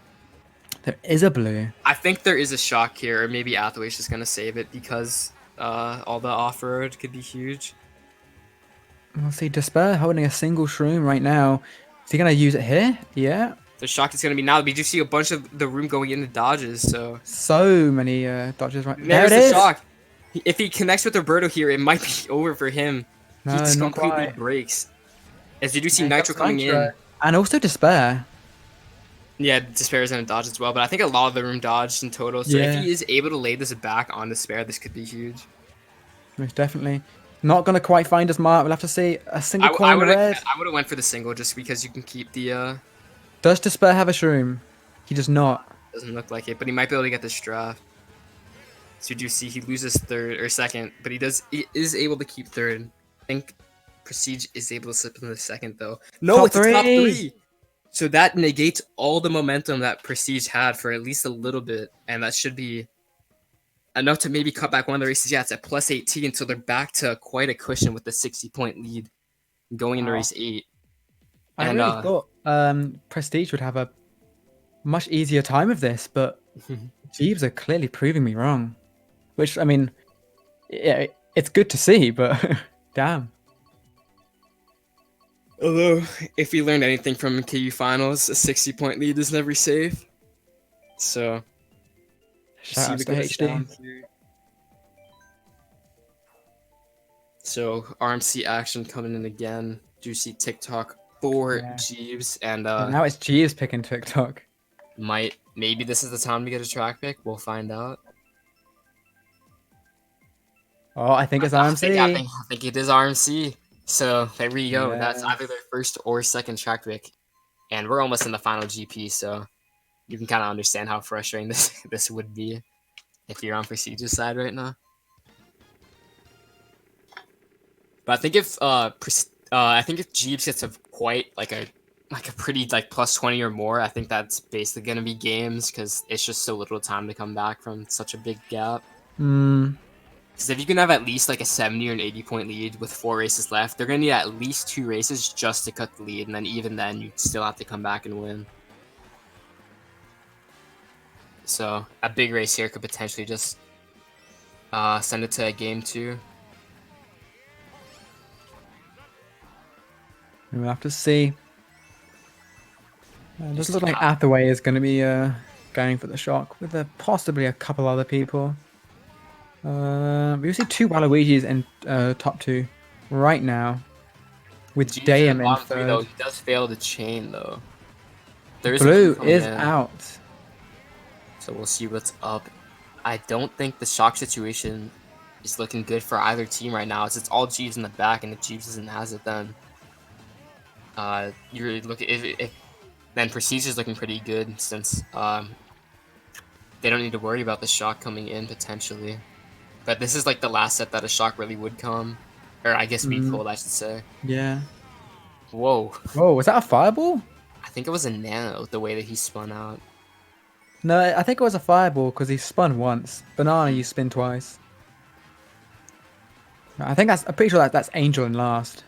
There is a blue. I think there is a shock here, or maybe Athaway's just gonna save it because all the off-road could be huge. We'll see Despair holding a single shroom right now. Is he going to use it here? Yeah. The shock is gonna be now. We do see a bunch of the room going into dodges, so So many dodges right there's there. It the is. shock. If he connects with Roberto here, it might be over for him. No, He just not completely quite. breaks. As you do see Yeah, Nitro that's coming Nitro. in. And also Despair. Yeah, Despair is gonna dodge as well, but I think a lot of the room dodged in total. So Yeah. if he is able to lay this back on Despair, this could be huge. Most definitely. Not going to quite find his mark. We'll have to see a single I coin would red. have went for the single just because you can keep the Does Despair have a shroom? He does not. doesn't look like it, but he might be able to get this draft. So you do see he loses 3rd or 2nd, but he is able to keep 3rd. I think Prestige is able to slip into the 2nd though. No, Top it's a top three. 3. So that negates all the momentum that Prestige had for at least a little bit, and that should be enough to maybe cut back one of the races. Yeah, it's at plus 18, so they're back to quite a cushion with the 60-point lead going into Wow. race 8. I And really thought Prestige would have a much easier time of this, but Jeeves are clearly proving me wrong. Which, I mean, yeah, it's good to see, but damn. although, if we learned anything from KU finals, a 60-point lead is never safe. So, Shout out what to goes HD. down here. So, RMC action coming in again. Do you see TikTok for Yeah. Jeeves? And And now it's Jeeves picking TikTok. maybe this is the time to get a track pick. We'll find out. Oh, I think it's I RMC. think it is RMC. So there we go. That's Yeah. either their first or second track pick, and we're almost in the final GP. So you can kind of understand how frustrating this would be if you're on Prestige's side right now. But I think if Jeeves gets a pretty like plus 20 or more, I think that's basically gonna be games because it's just so little time to come back from such a big gap. Hmm. Because if you can have at least like a 70 or an 80-point lead with 4 races left, they're gonna need at least 2 races just to cut the lead, and then even then you still have to come back and win. So a big race here could potentially just send it to a game 2. We'll have to see. It doesn't look like Athaway is going to be going for the shock with possibly a couple other people. We see 2 Waluigis in top 2 right now, with Jeeves Dayam in bottom 3 though, third. he does fail the chain though. There is a Blue coming is in, out. so we'll see what's up. I don't think the shock situation is looking good for either team right now. It's all Jeeves in the back, and if Jeeves doesn't has it, then you're looking if then Prestige is looking pretty good since they don't need to worry about the shock coming in potentially. But this is like the last set that a shock really would come, or I guess be pulled, I should say. Yeah. Whoa, Whoa, was that a fireball? I think it was a nano the way that he spun out. No, I think it was a fireball because he spun once. Banana, you spin twice. I'm pretty sure that's Angel in last.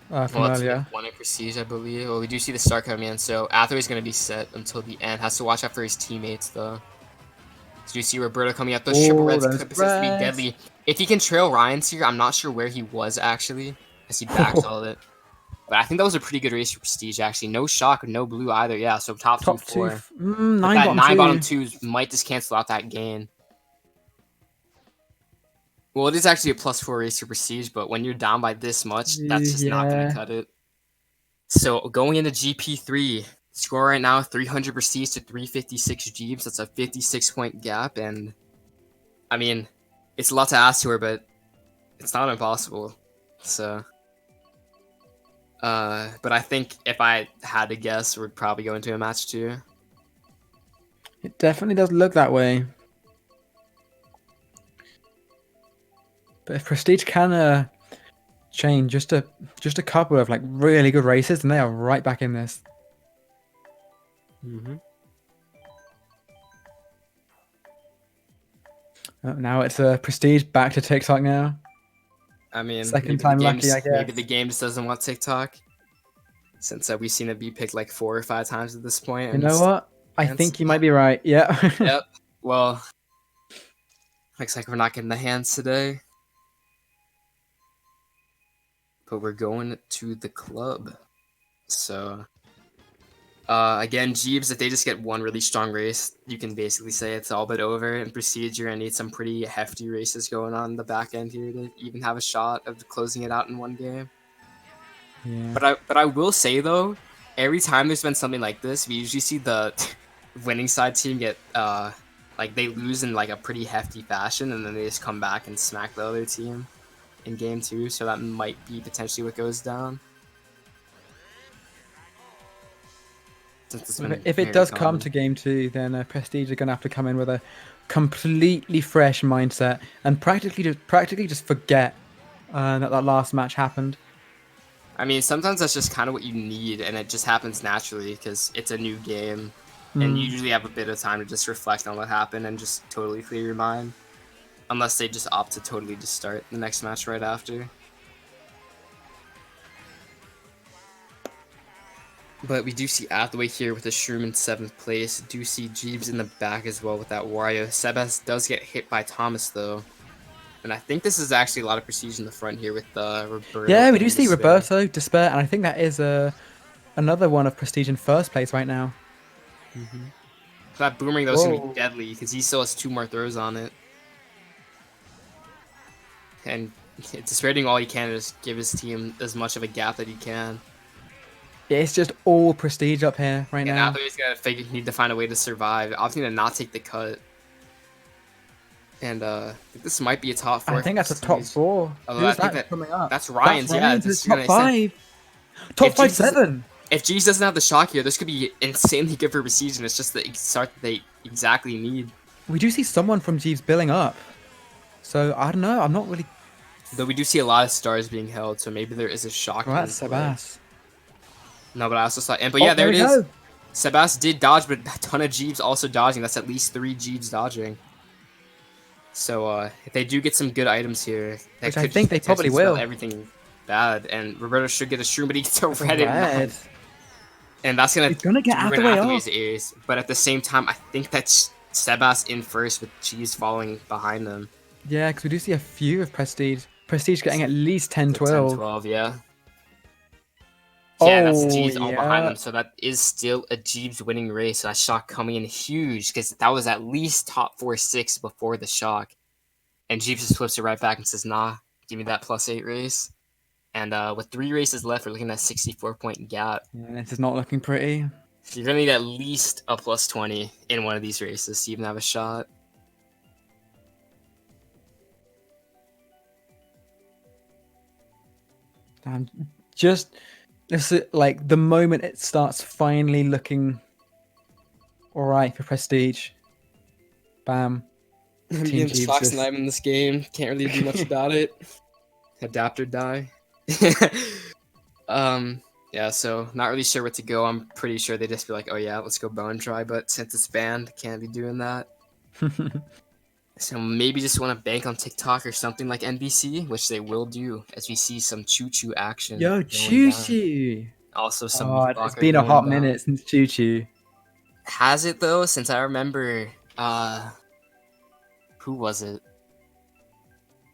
From Well, it's earlier. one in Prestige, I believe. Well, we do see the start coming in, so Athaway's going to be set until the end. Has to watch out for his teammates, though. So you see Roberto coming out. Those triple reds those could potentially be reds. deadly. If he can trail Ryan's here, I'm not sure where he was, actually, as he backstalled it. But I think that was a pretty good race for Prestige, actually. No shock, no blue either. Yeah, so top 2, 4. 2, 9 That bottom 9 2. bottom 2s might just cancel out that gain. Well, it is actually a plus 4 race for Prestige, but when you're down by this much, that's just not going to cut it. So going into GP3, score right now 300 Prestige to 356 Jeeves. That's a 56-point gap, and I mean, it's a lot to ask to her, but it's not impossible. So, but I think if I had to guess, we'd probably go into a match 2. It definitely does look that way. But if Prestige can Chain, just a couple of like really good races, and they are right back in this. Mm-hmm. Oh, now it's a Prestige back to TikTok now. I mean, Second time lucky, I maybe guess. the game just doesn't want TikTok, since we've seen it be picked like 4 or 5 times at this point, You and know it's what? I hands. think you might be right. Yeah. Yep. Well, looks like we're not getting the hands today, but we're going to the club. So, again, Jeeves, if they just get one really strong race, you can basically say it's all but over. In Prestige, you're gonna need some pretty hefty races going on in the back end here to even have a shot of closing it out in one game. Yeah. But I will say though, every time there's been something like this, we usually see the winning side team get like they lose in like a pretty hefty fashion, and then they just come back and smack the other team in game 2. So that might be potentially what goes down. Since it's been If it very does come common. to game 2, then Prestige are gonna have to come in with a completely fresh mindset and practically just forget that last match happened. I mean, sometimes that's just kind of what you need, and it just happens naturally because it's a new game, and you Mm. usually have a bit of time to just reflect on what happened and just totally clear your mind. Unless they just opt to totally just start the next match right after. But we do see Athaway here with a Shroom in 7th place. Do see Jeeves in the back as well with that Wario. Sebas does get hit by Thomas though. And I think this is actually a lot of prestige in the front here with Roberto Yeah, we do and see Despair. Roberto, Despair, and I think that is another one of Prestige in first place right now. That boomerang though is going to be Whoa. deadly because he still has 2 more throws on it. And Despair doing all he can to just give his team as much of a gap that he can. It's just all Prestige up here right And now. Athaway's got to need to find a way to survive. Opting to not take the cut. And this might be a top 4. I think that's a top Prestige. 4. Although I Who's think that coming up? that's Ryan's. That's Yeah, Ryan's this at is top gonna extend. 5. Top If 5 Jeeves doesn't, 7. if Jeeves doesn't have the shock here, this could be insanely good for Prestige, and it's just the start that they exactly need. We do see someone from Jeeves billing up. So I don't know. I'm not really. Though we do see a lot of stars being held, so maybe there is a shock Oh, in that's play. Sebas. No, but I also saw, but Oh, yeah, there it we is. go. Sebas did dodge, but a ton of Jeeves also dodging. That's at least 3 Jeeves dodging. So if they do get some good items here, that Which I could think they probably potentially spell will. everything bad. And Roberto should get a shroom, but he gets a That's a red and red. 9. And that's gonna He's gonna get ruin Athaway Athaway's off. ace. But at the same time, I think that's Sebas in first with Cheese following behind them. Yeah, because we do see a few of Prestige. Prestige getting at least 10, So 10, 12. 12, yeah. Yeah, that's Oh, Jeeves all behind yeah. them, so that is still a Jeeves winning race. That shock coming in huge, because that was at least top 4, 6 before the shock. And Jeeves just flips it right back and says, nah, give me that +8 race. And with 3 races left, we're looking at a 64-point gap. Yeah, this is not looking pretty. So you're going to need at least a +20 in one of these races to even have a shot. Just this is like the moment it starts finally looking all right for Prestige. Bam. I'm Team getting Jeeves shocks just. and I'm in this game. Can't really do much about it. Adapt or die. Yeah, so not really sure what to go. I'm pretty sure they just be like, oh yeah, let's go bone dry, but since it's banned, can't be doing that. So maybe just want to bank on TikTok or something like NBC, which they will do, as we see some choo-choo action. Yo, going Choo down. Choo. Also some Oh, meat it's locker been a going hot down. minute since Choo Choo. Has it though? Since I remember, who was it?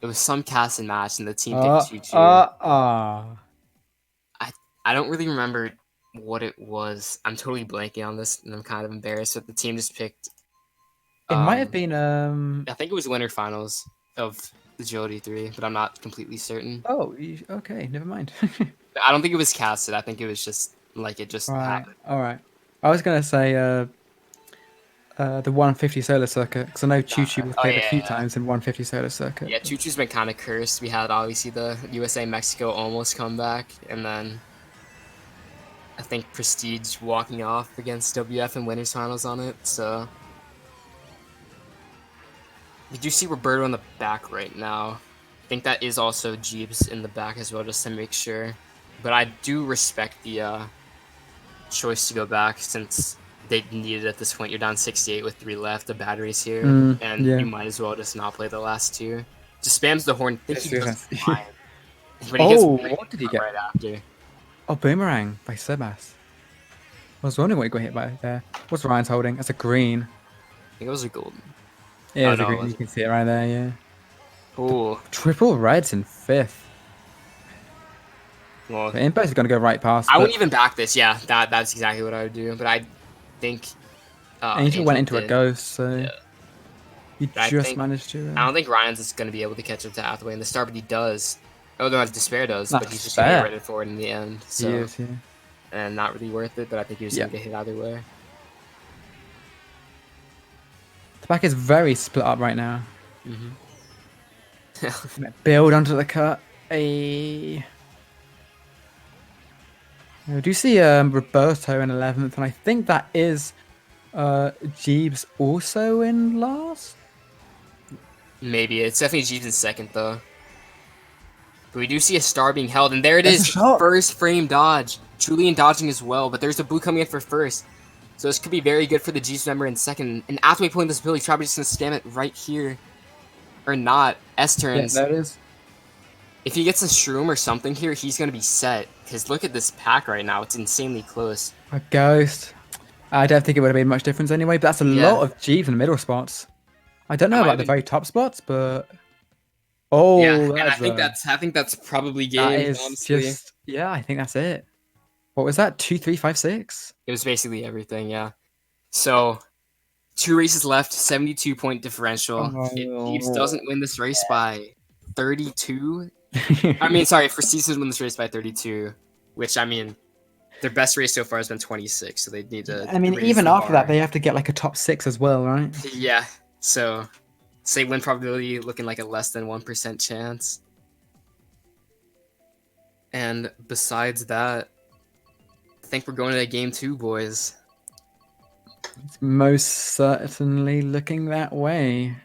It was some cast and match, and the team picked Choo-Choo. I don't really remember what it was. I'm totally blanking on this, and I'm kind of embarrassed. But the team just picked. It might have been I think it was winter finals of the Agility 3, but I'm not completely certain. Oh, okay, never mind. I don't think it was casted. I think it was just like it just Right, happened. all right. I was gonna say the 150 solar circuit because I know Choo Choo was Oh played a yeah, few yeah. times in 150 solar circuit. Yeah, Choo-Choo's been kind of cursed. We had obviously the USA Mexico almost come back, and then I think Prestige walking off against WF in winners finals on it. So we do see Roberto in the back right now. think that is also Jeeves in the back as well, just to make sure. But I do respect the choice to go back since they need it at this point. You're down 68 with 3 left. The battery's here, and Yeah. you might as well just not play the last 2. Just spams the horn. Think he does Yes. fine, but he gets What did he get? right after. Oh, boomerang by Sebas. I was wondering what he got hit by there. What's Ryan's holding? That's a green. I think it was a golden. Yeah, Oh, it's a no, it green. You can see it right there. Yeah. Oh, Triple reds in 5th. well, The Impex is going to go right past. I wouldn't even back this. Yeah, that's exactly what I would do. But I think Angel went into did. a ghost, so Yeah. he I just think- managed to. I don't think Ryan's is going to be able to catch up to Athaway in the start, but he does. Oh no, Despair does, Not but he's just going to Despair. get ready for it in the end. He So is, yeah. and not really worth it. But I think he was going to get hit either way. The back is very split up right now. Mm-hmm. Build onto the cut. I do see Roberto in 11th, and I think that is Jeeves also in last. Maybe it's definitely Jeeves in second though. But we do see a star being held, and there it That's a is. shot. First frame dodge. Julian dodging as well, but there's a blue coming in for first. So this could be very good for the Jeeves member in second. And Athaway pulling this ability, probably just gonna spam it right here. Or not. S Yeah, turns. there it is. If he gets a shroom or something here, he's gonna be set. Because look at this pack right now, it's insanely close. A ghost. I don't think it would have made much difference anyway, but that's a Yeah. lot of Jeeves in the middle spots. I don't know That might about the have very top spots, but oh, yeah, and I that's think that's probably game. that is Honestly, just I think that's it. What was that? 2, 3, 5, 6. it was basically everything. Yeah. So 2 races left, 72-point differential. If Jeeves doesn't win this race by 32, I mean, sorry, for Seasons win this race by 32, which I mean, their best race so far has been 26, so they need to. I mean, raise even the after that, bar. they have to get like a top 6 as well, right? Yeah. So, say win probability looking like a less than 1% chance. And besides that, I think we're going to game 2, boys. It's most certainly looking that way.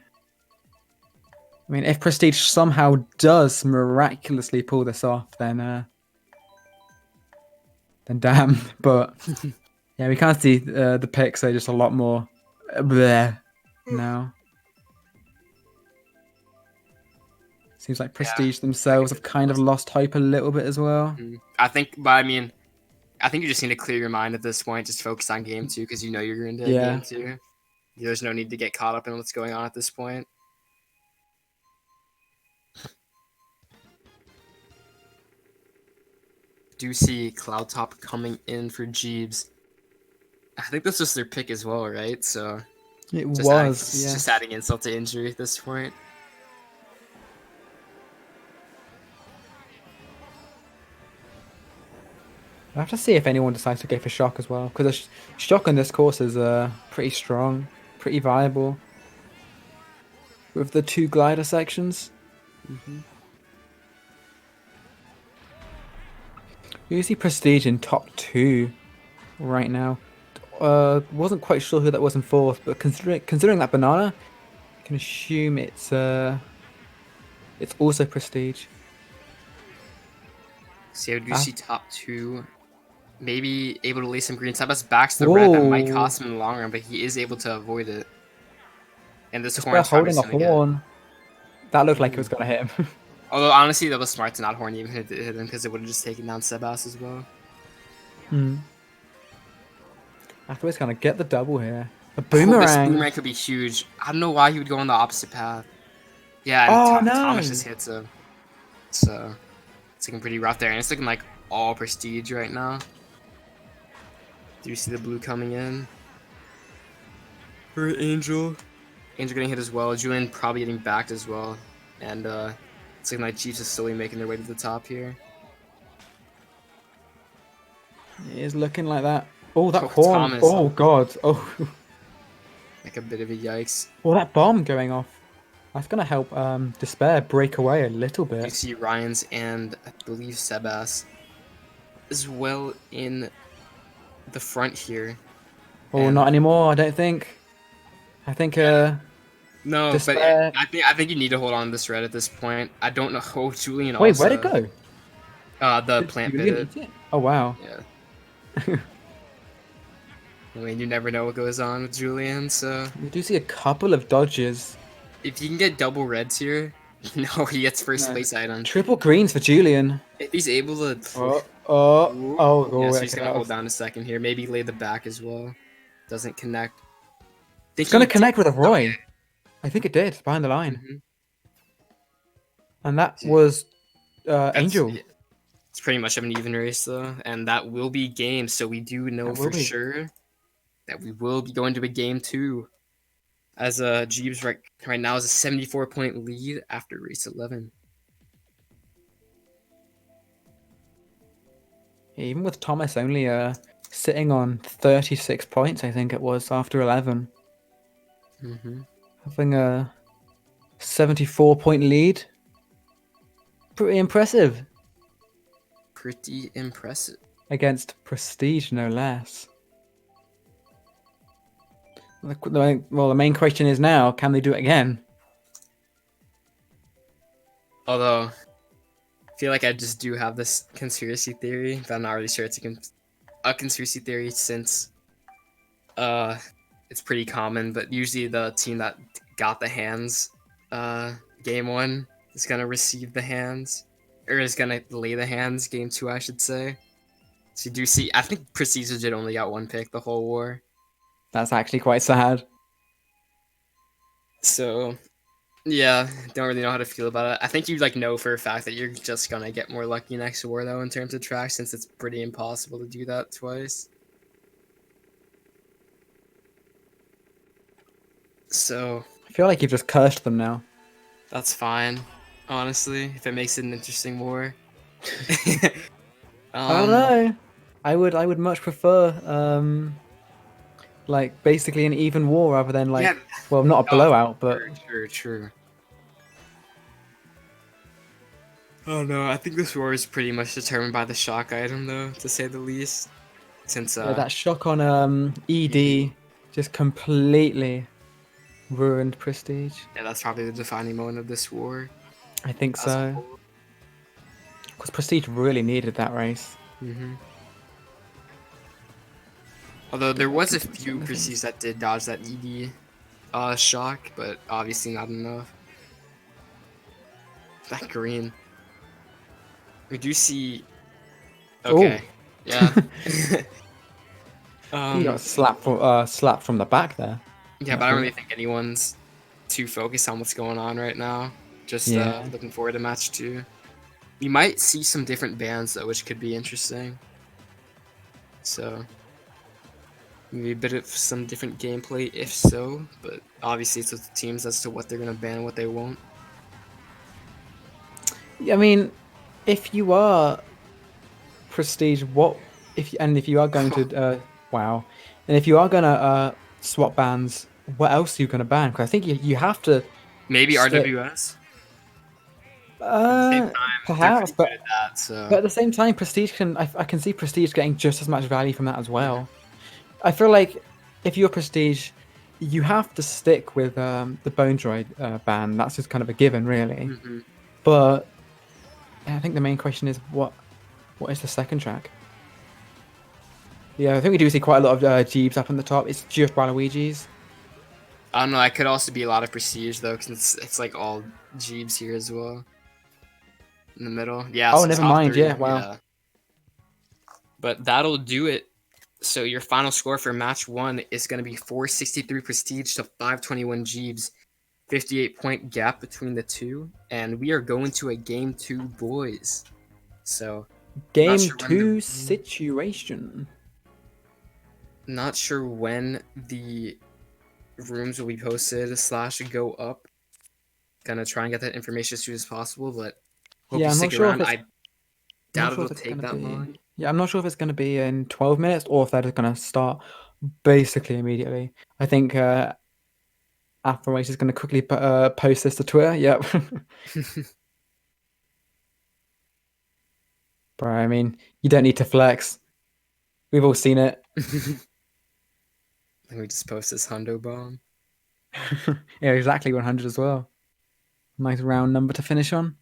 I mean, if Prestige somehow does miraculously pull this off, then damn. But yeah, we can't see the picks. They're just a lot more there now. Seems like Prestige themselves have kind of lost hope a little bit as well. I think, but I mean, I think you just need to clear your mind at this point. Just focus on game 2 because you know you're going to Yeah. game 2. There's no need to get caught up in what's going on at this point. Do see Cloud Top coming in for Jeeves. I think this was their pick as well, right? So It just was, just adding insult to injury at this point. I have to see if anyone decides to go for shock as well, because shock on this course is pretty strong, pretty viable. With the 2 glider sections. You see Prestige in top 2 right now. Wasn't quite sure who that was in 4th, but considering that banana, I can assume it's also Prestige. So do see top 2. Maybe able to lay some green. Sabas backs the red. That might cost him in the long run, but he is able to avoid it. And this horn holding a horn. That looked like it was gonna hit him. Although honestly, that was smart to not horn even hit him because it would have just taken down Sebas as well. Athaway's gonna get the double here. A Oh, boomerang. this boomerang could be huge. I don't know why he would go on the opposite path. Yeah, and Thomas just hits him. So it's looking pretty rough there, and it's looking like all Prestige right now. Do you see the blue coming in? For Angel. Angel getting hit as well. Julian probably getting backed as well. And it's looking like Chiefs is slowly making their way to the top here. It is looking like that. Oh, that Oh, horn. Thomas. Oh, God. Oh. Like a bit of a yikes. Well, that bomb going off. That's going to help Despair break away a little You bit. see Ryan's and I believe Sebas as well in the front here. Oh, not anymore, I don't think. I think No, but Despair. I think you need to hold on to this red at this point. I don't know. Oh, Julian Wait, where'd it also. go? The Did plant Julian bit. eat it? Oh wow. Yeah. I mean, you never know what goes on with Julian, so We do see a couple of dodges. if you can get double reds here, he gets first No. place item. Triple greens for Julian. If he's able to. Oh, Yeah, so okay, he's gonna that hold was. down a second here. Maybe lay the back as well. Doesn't connect. It's Think gonna he. connect with a Okay. Roy. I think it did behind the line, hmm and that was That's Angel. it's pretty much an even race though, and that will be game. So we do know That will for be. sure that we will be going to a game two. As Jeeves right now is a 74-point lead after race 11. Even with Thomas only sitting on 36 points, I think it was after 11, Mm-hmm. having a 74-point lead. Pretty impressive Pretty impressive. against Prestige, no less. The main question is now, can they do it again? Although I feel like I just do have this conspiracy theory, but I'm not really sure it's a conspiracy theory since uh it's pretty common. But usually the team that got the hands game one is gonna receive the hands, or is gonna lay the hands game two, I should say. So you do see, I think Prestige legit only got one pick the whole war. That's actually quite sad. So yeah, don't really know how to feel about it. I think you like know for a fact that you're just gonna get more lucky next war though in terms of track, since it's pretty impossible to do that twice. So I feel like you've just cursed them now. that's fine, honestly, if it makes it an interesting war. I don't know. I would much prefer like basically an even war rather than Yeah, like, well, not a oh, blowout, but true. Oh no, I think this war is pretty much determined by the shock item though, to say the least. Since yeah, that shock on ED, ED just completely ruined Prestige. yeah, that's probably the defining moment of this war I think as a so. whole. Because Prestige really needed that race. hmm Although there was a few Prestige that did dodge that ED shock, but obviously not enough. That green. We do see. Okay. Yeah. He got slapped from the back there. Yeah, but I don't really think anyone's too focused on what's going on right now. Just Yeah. looking forward to match two. We might see some different bands though, which could be interesting. So maybe a bit of some different gameplay if so, but obviously it's with the teams as to what they're gonna ban and what they won't. I mean, if you are Prestige, if you are going to wow, and if you are gonna swap bans, what else are you gonna ban? Because I think you have to Maybe stick. RWS. At the same time, they're Perhaps, pretty good at that, so but at the same time, Prestige I can see Prestige getting just as much value from that as well. I feel like if you're Prestige, you have to stick with the Bone Droid ban. That's just kind of a given, really. hmm But I think the main question is what is the second track? Yeah, I think we do see quite a lot of Jeeps up in the top. It's just Waluigi's. I don't know. I could also be a lot of prestige though, because it's like all Jeeves here as well in the middle. Yeah, Oh, so never top mind. three. Yeah, wow. Yeah, but that'll do it. So your final score for match one is going to be 463 prestige to 521 Jeeves, 58-point gap between the two, and we are going to a game two, boys. So not Game sure when the two situation. not sure when the rooms will be posted / go up. Gonna try and get that information as soon as possible, but hope Yeah, you I'm stick not sure if around. it's. I I'm not doubt sure it'll if it's take gonna that be. long. Yeah, I'm not sure if it's gonna be in 12 minutes or if they're just gonna start basically immediately. I think Athaway is gonna quickly post this to Twitter. Yep. Bro, I mean, you don't need to flex. We've all seen it. Let me just post this hundo bomb. Yeah, exactly 100 as well. Nice round number to finish on.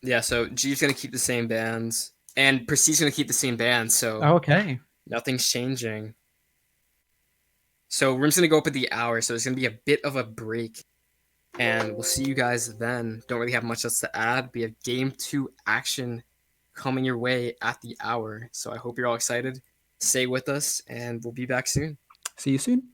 Yeah, so G's gonna keep the same bands, and Prestige's gonna keep the same bands, so Oh, okay. nothing's changing. So we're just gonna go up at the hour, so it's gonna be a bit of a break, and we'll see you guys then. Don't really have much else to add. We have game 2 action coming your way at the hour, so I hope you're all excited. Stay with us, and we'll be back soon. See you soon.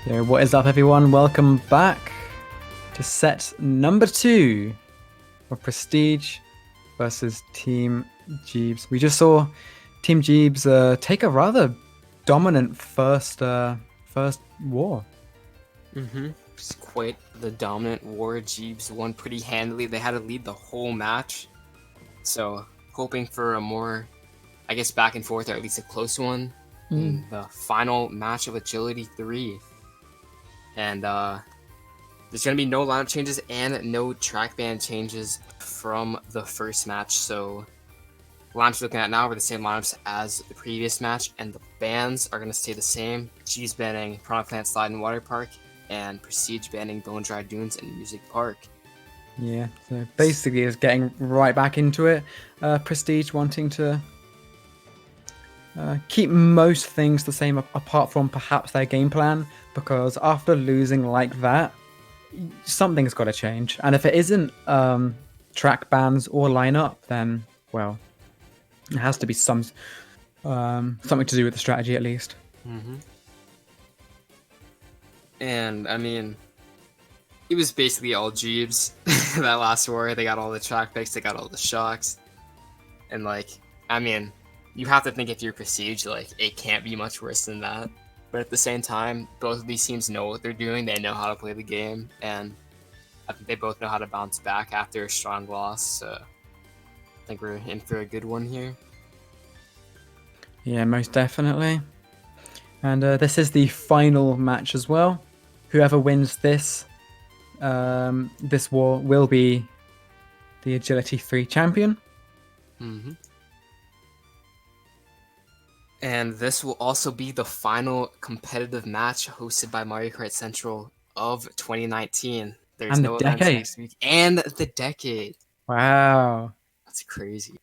So what is up, everyone? Welcome back to set number 2 of Prestige versus Team Jeebz. We just saw Team Jeebz take a rather dominant first war. It's quite the dominant war. Jeebz won pretty handily. They had to lead the whole match. So, hoping for a more, I guess, back and forth, or at least a close one in the final match of Agility 3. And there's going to be no lineup changes and no track ban changes from the first match. So, the lineups we're looking at now are the same lineups as the previous match, and the bans are going to stay the same. Jeebz banning Piranha Plant Slide and Water Park, and Prestige banning Bone Dry Dunes and Music Park. Yeah, so basically it's getting right back into it. Prestige wanting to keep most things the same apart from perhaps their game plan, because after losing like that, something's got to change. And if it isn't track bans or lineup, then, well, it has to be something to do with the strategy at least. And, I mean, it was basically all Jeebz that last war. They got all the track picks, they got all the shocks. And, like, I mean, you have to think if you're Prestige, like, it can't be much worse than that. But at the same time, both of these teams know what they're doing. They know how to play the game. And I think they both know how to bounce back after a strong loss. So I think we're in for a good one here. Yeah, most definitely. And this is the final match as well. Whoever wins this war will be the Agility 3 champion. And this will also be the final competitive match hosted by Mario Kart Central of 2019. There's And no the events decade. next week. And the decade. Wow. That's crazy.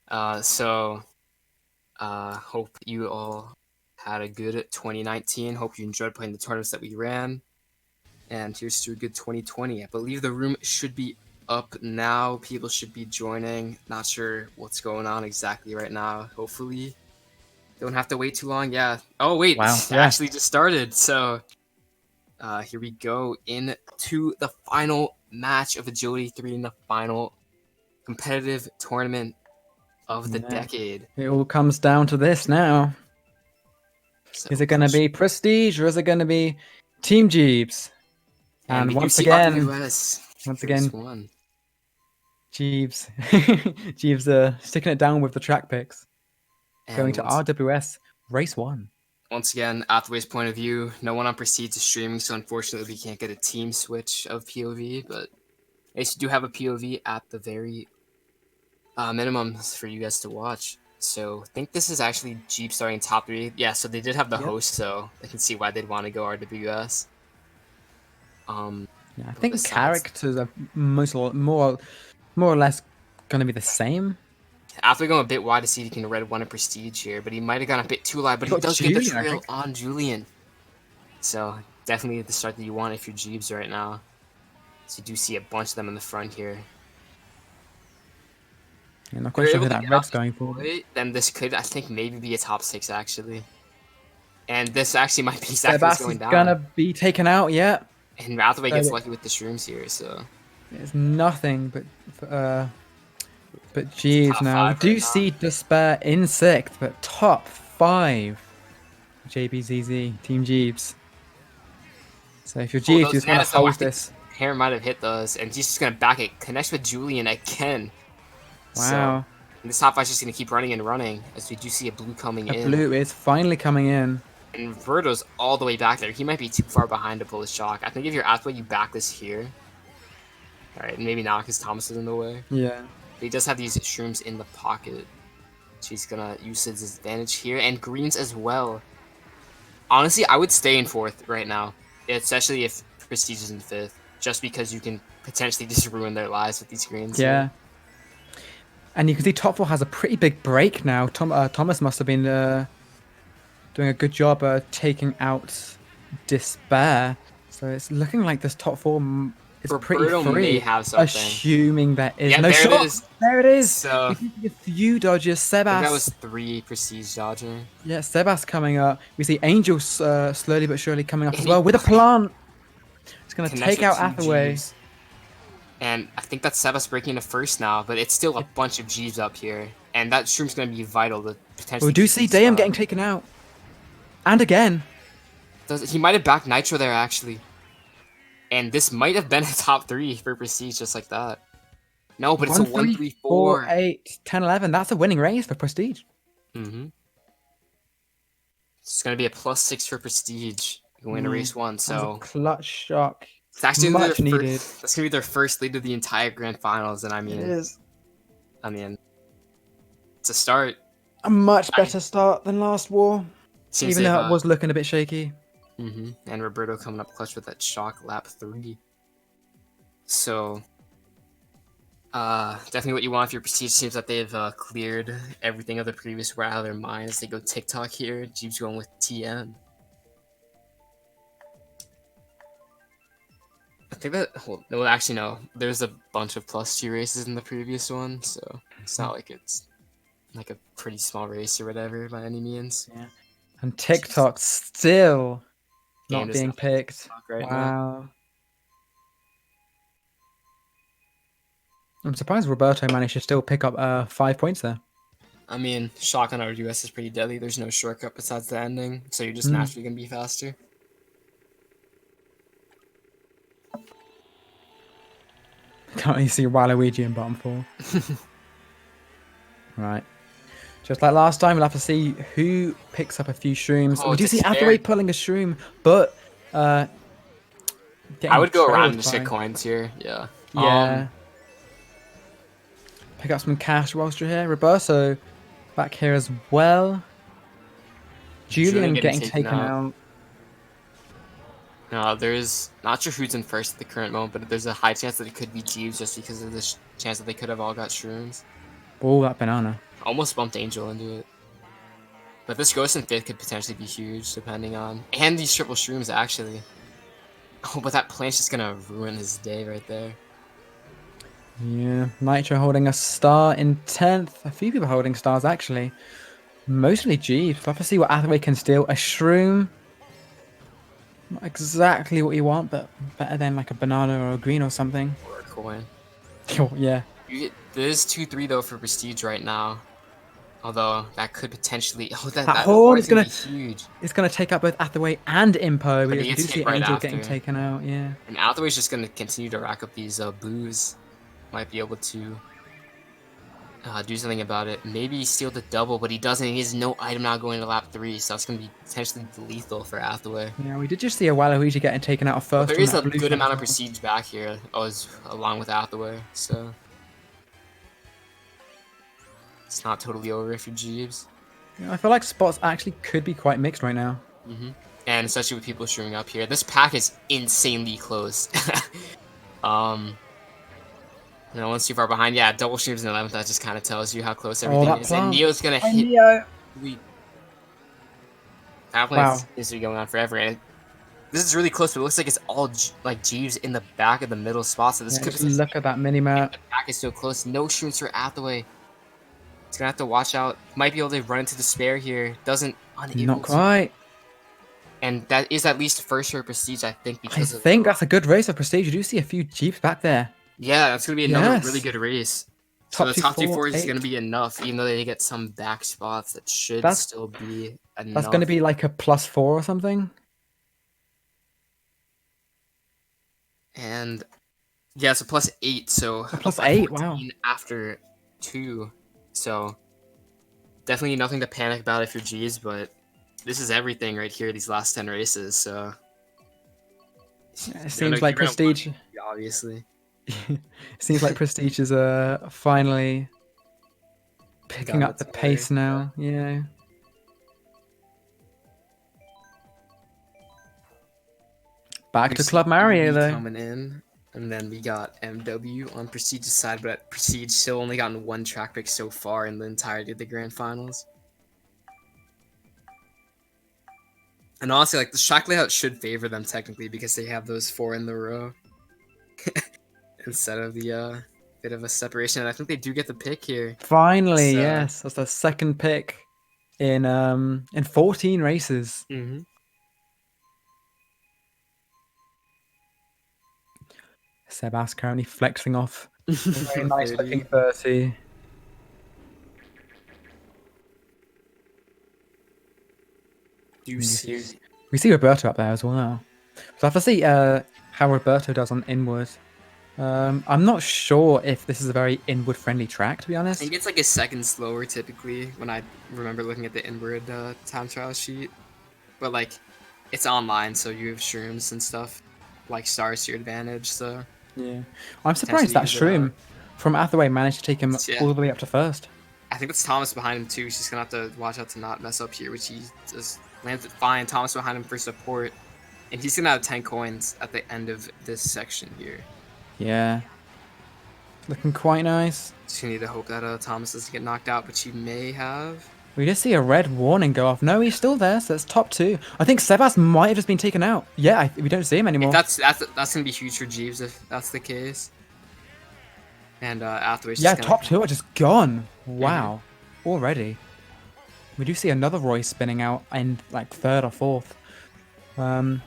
Hope you all had a good 2019. Hope you enjoyed playing the tournaments that we ran. And here's to a good 2020. I believe the room should be up now. People should be joining. Not sure what's going on exactly right now. Hopefully don't have to wait too long. Yeah. Oh, wait. Wow. It actually just started. So here we go into the final match of Agility 3 in the final competitive tournament of the decade. It all comes down to this now. So is it going to be Prestige or is it going to be Team Jeebz? And once again, one. Jeebz, Jeebz sticking it down with the track picks. Going to RWS Race 1. Once again, Athaway's point of view, no one on Prestige is streaming, so unfortunately we can't get a team switch of POV, but at least you do have a POV at the very minimum for you guys to watch. So I think this is actually Jeep starting top 3. Yeah, so they did have the host, so I can see why they'd want to go RWS. Yeah, I think characters are more or less going to be the same. After going a bit wide to see if he can red 1 in Prestige here, but he might have gone a bit too live, but he does get the trail on Julian. So definitely the start that you want if you're Jeebz right now. So you do see a bunch of them in the front here. You're not quite sure who that red's going for. Then this could, I think, maybe be a top 6 actually. And this actually might be exactly what's going down. Gonna be taken out, yeah. And Athaway gets lucky with the shrooms here, so. There's nothing but Jeebz now. We do see Despair in 6th, but top 5 JBZZ, Team Jeebz. So if you're Jeebz, you're just going to hold this. Hair might have hit those, and he's just going to back it. Connects with Julian again. Wow. So, this top 5 is just going to keep running and running, as we do see a blue coming in. Blue is finally coming in. And Verto's all the way back there. He might be too far behind to pull his shock. I think if you're Athaway, you back this here. Alright, maybe not because Thomas is in the way. Yeah. But he does have these shrooms in the pocket. So he's gonna use his advantage here. And greens as well. Honestly, I would stay in 4th right now. Especially if Prestige is in 5th. Just because you can potentially just ruin their lives with these greens. Yeah. And you can see top 4 has a pretty big break now. Thomas must have been doing a good job taking out Despair. So it's looking like this top 4 It's pretty Roberto may free. have something. Assuming there is Yeah, no there it shot. is. There it is. So We can see a few dodges. I think that Sebas. was 3 prestige dodging. Yeah, Sebas coming up. We see Angel slowly but surely coming up And as he well with a plant. It's going to connects take with out 2 Athaway. Gs. And I think that's Sebas breaking into first now, but it's still a bunch of Gs up here. And that shroom's going to be vital to potentially. We do see Dayam getting taken out. And again. He might have backed Nitro there, actually. And this might have been a top 3 for Prestige, just like that. No, but it's a 1, 3, 4. 8, 10, 11. That's a winning race for Prestige. Mm-hmm. It's going to be a +6 for Prestige going to race 1, so. Clutch shock. It's actually much needed. That's going to be their first lead of the entire grand finals, and I mean. It is. I mean, it's a start. A much better start than last war. Even though it was looking a bit shaky. And Roberto coming up clutch with that shock lap 3. So, definitely what you want if your Prestige seems that they've cleared everything of the previous route out of their minds. They go TikTok here. Jeeps going with TN. I think that, well, actually no. There's a bunch of +2 races in the previous one, so it's not like it's like a pretty small race or whatever by any means. Yeah. And TikTok still not And being picked. Right wow. now. I'm surprised Roberto managed to still pick up 5 points there. I mean, shock on RUS is pretty deadly. There's no shortcut besides the ending, so you're just naturally going to be faster. Can't you see Waluigi in bottom 4? Right. Just like last time, we'll have to see who picks up a few shrooms. Oh, we do see Athaway pulling a shroom, but I would go around the shit coins here. Yeah. Yeah. Pick up some cash whilst you're here. Roberto back here as well. Julian getting taken out. No, there's not sure who's in first at the current moment, but there's a high chance that it could be Jeeves just because of the chance that they could have all got shrooms. Oh, that banana. Almost bumped Angel into it. But this Ghost in 5th could potentially be huge, depending on... And these triple shrooms, actually. Oh, but that plant's just gonna ruin his day right there. Yeah, Nitro holding a star in 10th. A few people holding stars, actually. Mostly Jeeves. We'll have to see what Athaway can steal. A shroom. Not exactly what you want, but better than like a banana or a green or something. Or a coin. Oh, yeah. There's 2-3 though for Prestige right now. Although that could potentially that horn is gonna be huge. It's gonna take out both Athaway and Impo. But We do see Angel getting taken out, yeah. And Athaway's just gonna continue to rack up these boos. Might be able to do something about it. Maybe steal the double, but he doesn't. He has no item now going to lap 3, so that's gonna be potentially lethal for Athaway. Yeah, we did just see a Waluigi getting taken out first. But there is a good amount of Prestige back here, along with Athaway, so it's not totally over if you're Jeeves. Yeah, I feel like spots actually could be quite mixed right now. And especially with people showing up here. This pack is insanely close. No one's too far behind. Yeah, double streams in 11th. That just kind of tells you how close everything is. And Neo's gonna hit. Neo. That play is going on forever. And this is really close, but it looks like it's all like Jeeves in the back of the middle spot. So this could look at that mini map. The pack is so close. No shrooms for Athaway. He's gonna have to watch out. Might be able to run into the spare here. Doesn't. Not quite. And that is at least first for Prestige, I think. Because I think that's a good race of Prestige. You do see a few Jeeps back there. Yeah, that's going to be another really good race. So the top 2-4 is going to be enough, even though they get some back spots that should still be enough. That's going to be like a +4 or something. And yeah, it's a +8, so a +8, wow. After 2, so definitely nothing to panic about if you're G's, but this is everything right here, these last 10 races, so... Yeah, it seems like Prestige... Obviously. It seems like Prestige is finally picking up the pace now. Yeah. Back to Club Mario though. Coming in, and then we got MW on Prestige's side, but Prestige still only gotten 1 track pick so far in the entirety of the grand finals. And honestly, like the track layout should favor them technically because they have those 4 in the row. instead of the bit of a separation. And I think they do get the pick here. Finally, So, yes, that's the second pick in 14 races. mhm. Sebas currently flexing off a very nice 30. looking 30. You see. We see Roberto up there as well. So I have to see how Roberto does on inward. I'm not sure if this is a very inward friendly track, to be I honest. think it's like a second slower typically when I remember looking at the inward time trial sheet. But like, it's online, so you have shrooms and stuff. Like stars to your advantage, so Yeah, I'm surprised potentially that use it out. Shroom from Athaway managed to take him Yeah. all the way up to first. I think it's Thomas behind him too. He's just gonna have to watch out to not mess up here, which he just lands it fine. Thomas behind him for support, and he's gonna have 10 coins at the end of this section here. Yeah, looking quite nice. Just need to hope that Thomas doesn't get knocked out, but he may have. We just see a red warning go off. No, he's still there, so that's top 2. I think Sebas might have just been taken out. Yeah, we don't see him anymore. That's gonna be huge for Jeeves if that's the case. And Athaway's Yeah, just gonna... top 2 are just gone. Wow, already. We do see another Roy spinning out in like 3rd or 4th.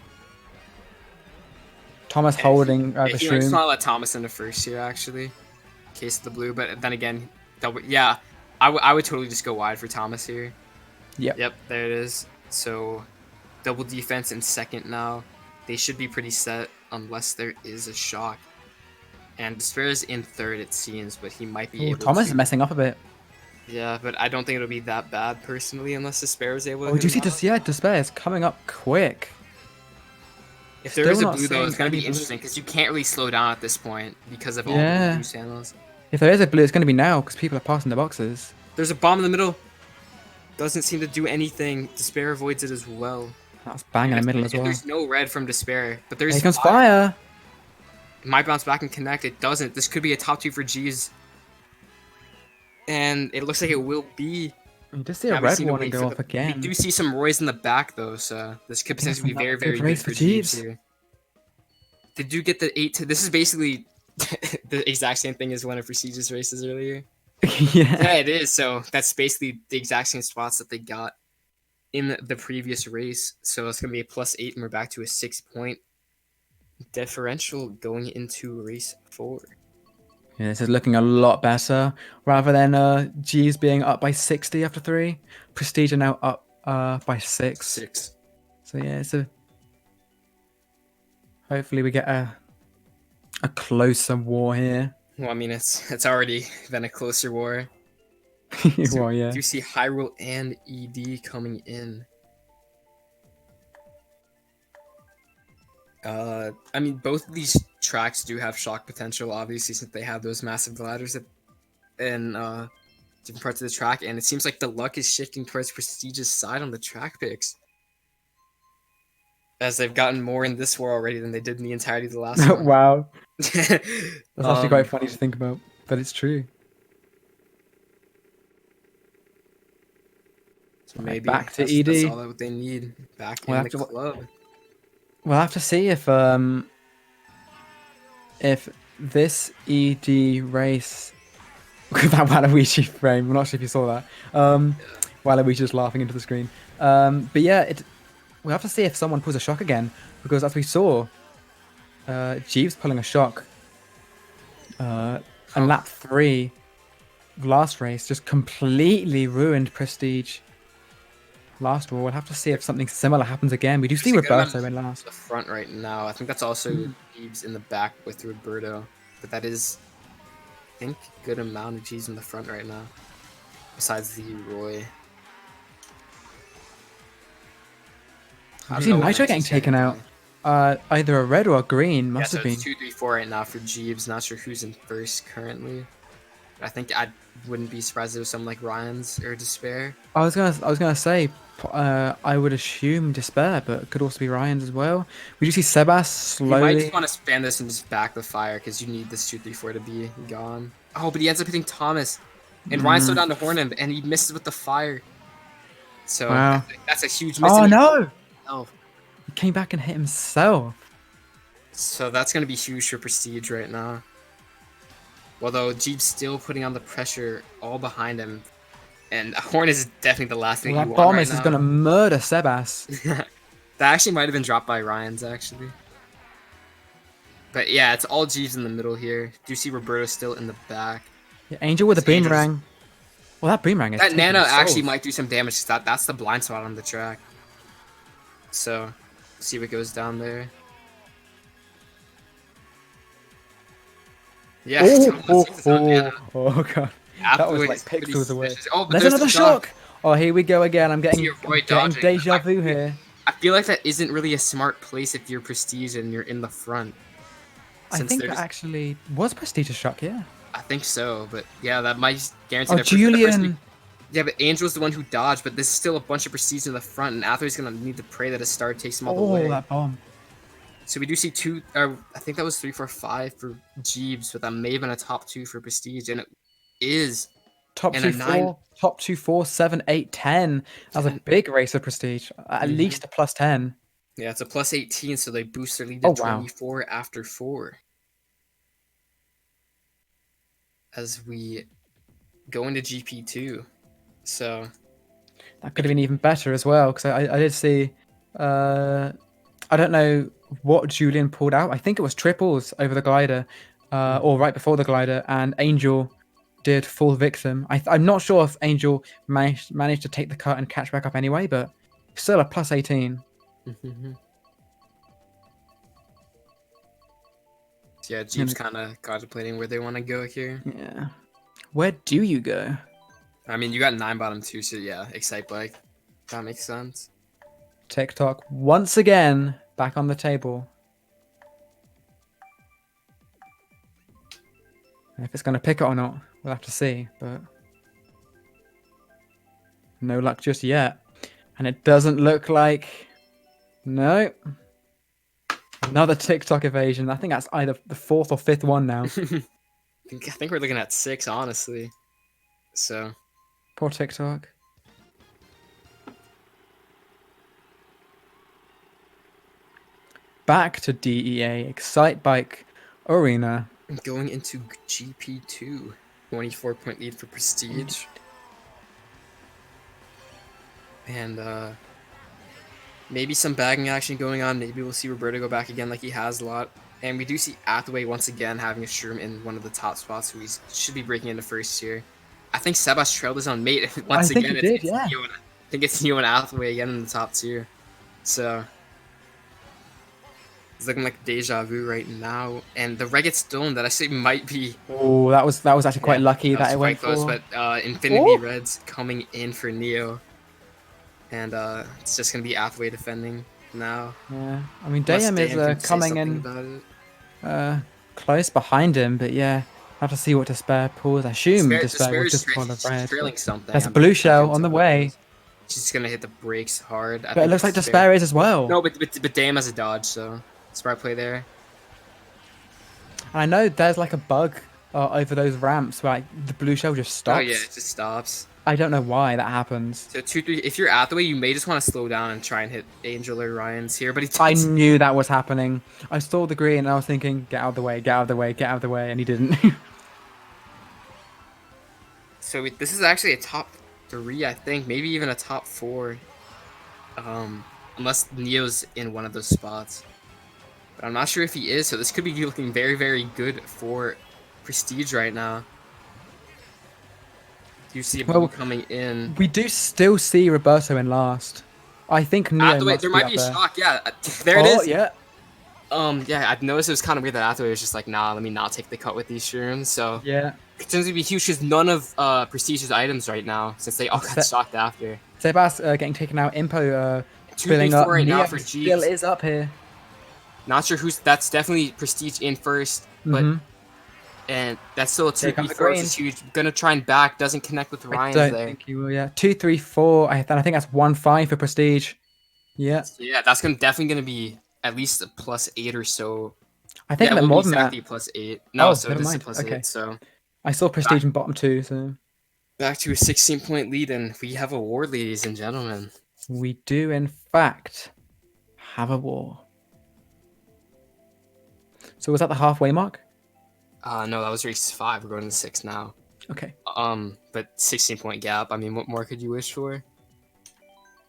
Thomas holding the He might just Shroom. want to let Thomas in the first here, actually, in case of the blue. But then again, yeah, I would totally just go wide for Thomas here. Yep, there it is. So, double defense in second now. They should be pretty set unless there is a shock. And Despair's in 3rd, it seems, but he might be able Thomas to... is messing up a bit. Yeah, but I don't think it'll be that bad, personally, unless Despair is able to... Oh, do you hit see him out. Despair is coming up quick. If there is a Still not blue, though, seeing it's going to be any blue. interesting, because you can't really slow down at this point because of all Yeah. the blue channels. If there is a blue, it's going to be now because people are passing the boxes. There's a bomb in the middle. Doesn't seem to do anything. Despair avoids it as well. That's bang in the middle as well. There's no red from Despair, but there's Here comes fire. It might bounce back and connect. It doesn't. This could be a top 2 for G's. And it looks like it will be. You just see Yeah, a we red seem to warning wait go for off again. We do see some Roys in the back, though, so this could potentially be very, very Good good race for for Jeeves Jeeves. here. They do get the 8 to... This is basically the exact same thing as one of Prestige's races earlier. Yeah. Yeah, it is. So that's basically the exact same spots that they got in the previous race. So it's going to be a +8, and we're back to a 6-point differential going into race 4. Yeah, this is looking a lot better. Rather than G's being up by 60 after 3, Prestige are now up by 6. 6. So yeah, it's a... Hopefully we get a closer war here. Well, I mean, it's already been a closer war. So Well, yeah. you see Hyrule and ED coming in. I mean, both of these tracks do have shock potential, obviously, since they have those massive gliders in different parts of the track, and it seems like the luck is shifting towards Prestige's side on the track picks, as they've gotten more in this war already than they did in the entirety of the last one. Wow. That's actually quite funny to think about, but it's true. So maybe back to that's ED. all that they need back We'll in have the to- club. We'll have to see if this ED race with that Waluigi frame. I'm not sure if you saw that. Waluigi just laughing into the screen. But yeah, we'll have to see if someone pulls a shock again, because as we saw, Jeeves pulling a shock. And lap 3, last race, just completely ruined Prestige. Last war, we'll have to see if something similar happens again. We do see Roberto in last. The front right now. I think that's also Jeeves in the back with Roberto, but that is, I think, a good amount of Jeeves in the front right now. Besides the Roy. You see Nitro getting taken out. Either a red or a green. Must have been. It's 2, 3, 4 right now for Jeeves. Not sure who's in first currently. I think I wouldn't be surprised if it was someone like Ryan's or Despair. I was gonna say, I would assume Despair, but it could also be Ryan's as well. We do see Sebas slowly. You might just want to spam this and just back the fire because you need this 2, 3, 4 to be gone. Oh, but he ends up hitting Thomas, and Ryan slowed down to horn him, and he misses with the fire. So that's a huge miss. Oh no! Oh, He came back and hit himself. So that's going to be huge for Prestige right now. Although Jeep's still putting on the pressure all behind him. And Horn is definitely the last thing Well, you that want bomb right is now. going to murder Sebas. That actually might have been dropped by Ryan's, actually. But yeah, it's all Jeeves in the middle here. Do you see Roberto still in the back? Yeah, Angel with a boomerang. Well, that boomerang is That taking Nano actually souls. might do some damage. That's the blind spot on the track. So, see what goes down there. Yeah, Oh god. That was like pixels away. Oh, but There's there's another the shock. shock! Oh, here we go again. I'm getting Dodging. deja vu here. I feel like that isn't really a smart place if you're Prestige and you're in the front. I think that actually was Prestige a shock, yeah. I think so, but yeah, that might guarantee. Oh, Julian! Yeah, but Angel's the one who dodged, but there's still a bunch of Prestige in the front, and Athaway's gonna need to pray that a star takes him all the way. Oh, that bomb. So we do see two, I think that was 3, 4, 5 for Jeeves, but that may have been a top 2 for Prestige, and it is. Top and 2, a 4, top 2, 4, 7, 8, 10. That was a big race of Prestige. At least a plus 10. Yeah, it's a plus 18, so they boost their lead to 24 after 4. As we go into GP2. So that could have been even better as well, because I did see, I don't know what Julian pulled out. I think it was triples over the glider, or right before the glider, and Angel did full victim. I'm not sure if Angel managed to take the cut and catch back up anyway, but still a plus 18. Yeah, Jeep's kind of contemplating where they want to go here. Yeah. Where do you go? I mean, you got 9 bottom 2, so yeah, Excite Bike. That makes sense. TikTok once again back on the table. If it's going to pick it or not, we'll have to see, but no luck just yet. And it doesn't look like... No. Another TikTok evasion. I think that's either the 4th or 5th one now. I think we're looking at 6, honestly. So... Poor TikTok. Back to DEA, Excite Bike Arena. Going into GP2. 24-point lead for Prestige. And maybe some bagging action going on. Maybe we'll see Roberto go back again like he has a lot. And we do see Athaway once again having a shroom in one of the top spots, who he should be breaking into first here. I think Sebas trailed his own mate once again. I think it's Neo and Athaway again in the top 2. So it's looking like deja vu right now. And the Reggae Stone that I say might be. Oh, that was actually quite lucky that it went close, for. But Infinity Reds coming in for Neo. And it's just gonna be Athaway defending now. Yeah, I mean Dayam is coming in close behind him, but yeah, have to see what Despair pulls. I assume Despair will just pull the red. There's a blue shell on the way. She's gonna hit the brakes hard. But it looks like Despair is as well. No, but Dayam has a dodge, so smart play there. I know there's like a bug over those ramps where like, the blue shell just stops. Oh yeah, it just stops. I don't know why that happens. So 2, 3. If you're Athaway, you may just want to slow down and try and hit Angel or Ryan's here. But I knew that was happening. I saw the green and I was thinking, get out of the way, get out of the way, get out of the way, and he didn't. So this is actually a top 3, I think, maybe even a top 4, unless Neo's in one of those spots. But I'm not sure if he is. So this could be looking very, very good for Prestige right now. You see Blue coming in. We do still see Roberto in last. I think Neo Athaway, there might be a shock. Yeah, there it is. Yeah. Yeah, I've noticed it was kind of weird that Athaway was just like, nah, let me not take the cut with these shrooms. So yeah, it's going to be huge because none of Prestige's items right now, since they all got shocked after. Sebas getting taken out. Impo 2, 3, 4 right now for Jeeves. Still is up here. Not sure who's. That's definitely Prestige in first, but and that's still a 2, 3, 4, which is huge. Gonna try and back, doesn't connect with Ryan there. I don't think he will. Yeah, 2, 3, 4. I think that's 1, 5 for Prestige. Yeah. Yeah, that's definitely gonna be at least a +8 or so. I think that more than that. +8. No, so this is +8. So I saw Prestige in bottom 2. So back to a 16-point lead, and we have a war, ladies and gentlemen. We do, in fact, have a war. So was that the halfway mark? No, that was race 5. We're going to 6 now. Okay. But 16-point gap. I mean, what more could you wish for?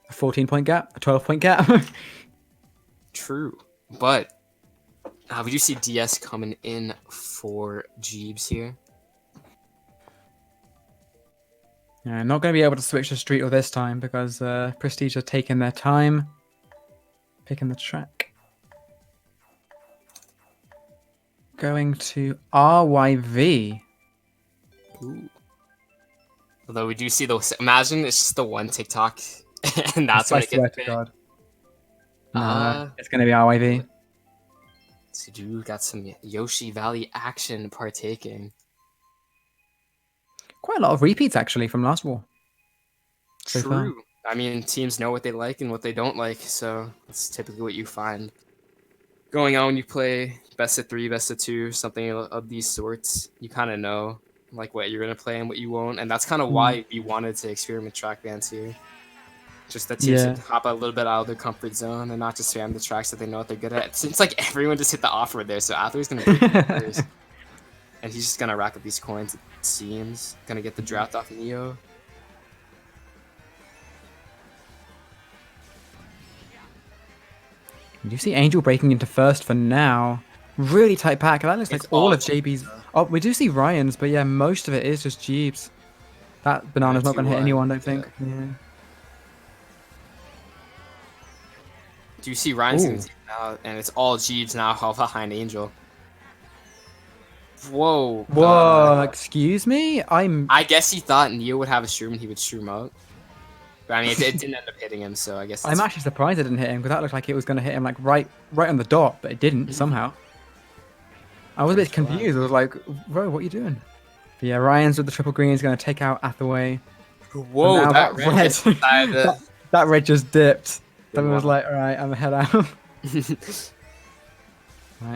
A 14-point gap, a 12-point gap. True, but we do see DS coming in for Jeebs here. Yeah, not going to be able to switch to Street or this time because Prestige are taking their time picking the track. Going to RYV. Ooh. Although we do see those. Imagine it's just the one TikTok, and that's what it swear gets. to God. No, it's going to be RYV. So you got some Yoshi Valley action partaking. Quite a lot of repeats actually from last war. So far. True. I mean, teams know what they like and what they don't like, so that's typically what you find. Going on when you play best of 3, best of 2, something of these sorts, you kind of know like what you're gonna play and what you won't, and that's kind of why we wanted to experiment track bands here. Just that teams to hop a little bit out of their comfort zone and not just spam the tracks that they know what they're good at. It seems like everyone just hit the offer there, so Athaway's gonna break first. And he's just gonna rack up these coins, it seems. Gonna get the draft off Neo. You see Angel breaking into first for now. Really tight pack. That looks like all of JB's. Oh, we do see Ryan's, but yeah, most of it is just Jeeps. That banana's not going to hit anyone, I don't think. Yeah. Do you see Ryan's now? And it's all Jeeps now behind Angel. Whoa. Whoa, excuse me? I guess he thought Neo would have a shroom and he would shroom out. But I mean, it didn't end up hitting him, so I guess I'm actually surprised it didn't hit him, because that looked like it was going to hit him like right on the dot, but it didn't somehow. I was a bit confused. I was like, bro, what are you doing? But yeah, Ryan's with the triple green is going to take out Athaway. Whoa, that red. that red just dipped. Then was like, alright, I'm head out. Right,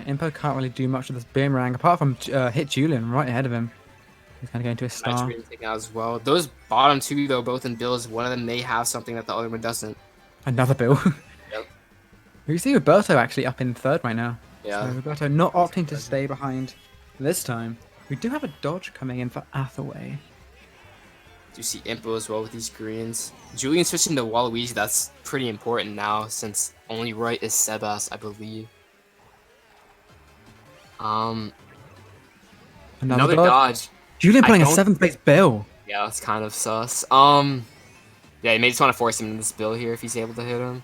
Impo can't really do much with this boomerang, apart from hit Julian right ahead of him. He's going to go into a star. Taking out as well. Those bottom two, though, both in bills, one of them may have something that the other one doesn't. Another bill. Yep. We see Roberto actually up in third right now. Yeah. So Roberto not opting to stay behind this time. We do have a dodge coming in for Athaway. Do you see Impo as well with these greens? Julian switching to Waluigi, that's pretty important now, since only right is Sebas, I believe. Another dodge. Julian playing a 7th place bill. Yeah, that's kind of sus. Yeah, you may just want to force him in this bill here if he's able to hit him.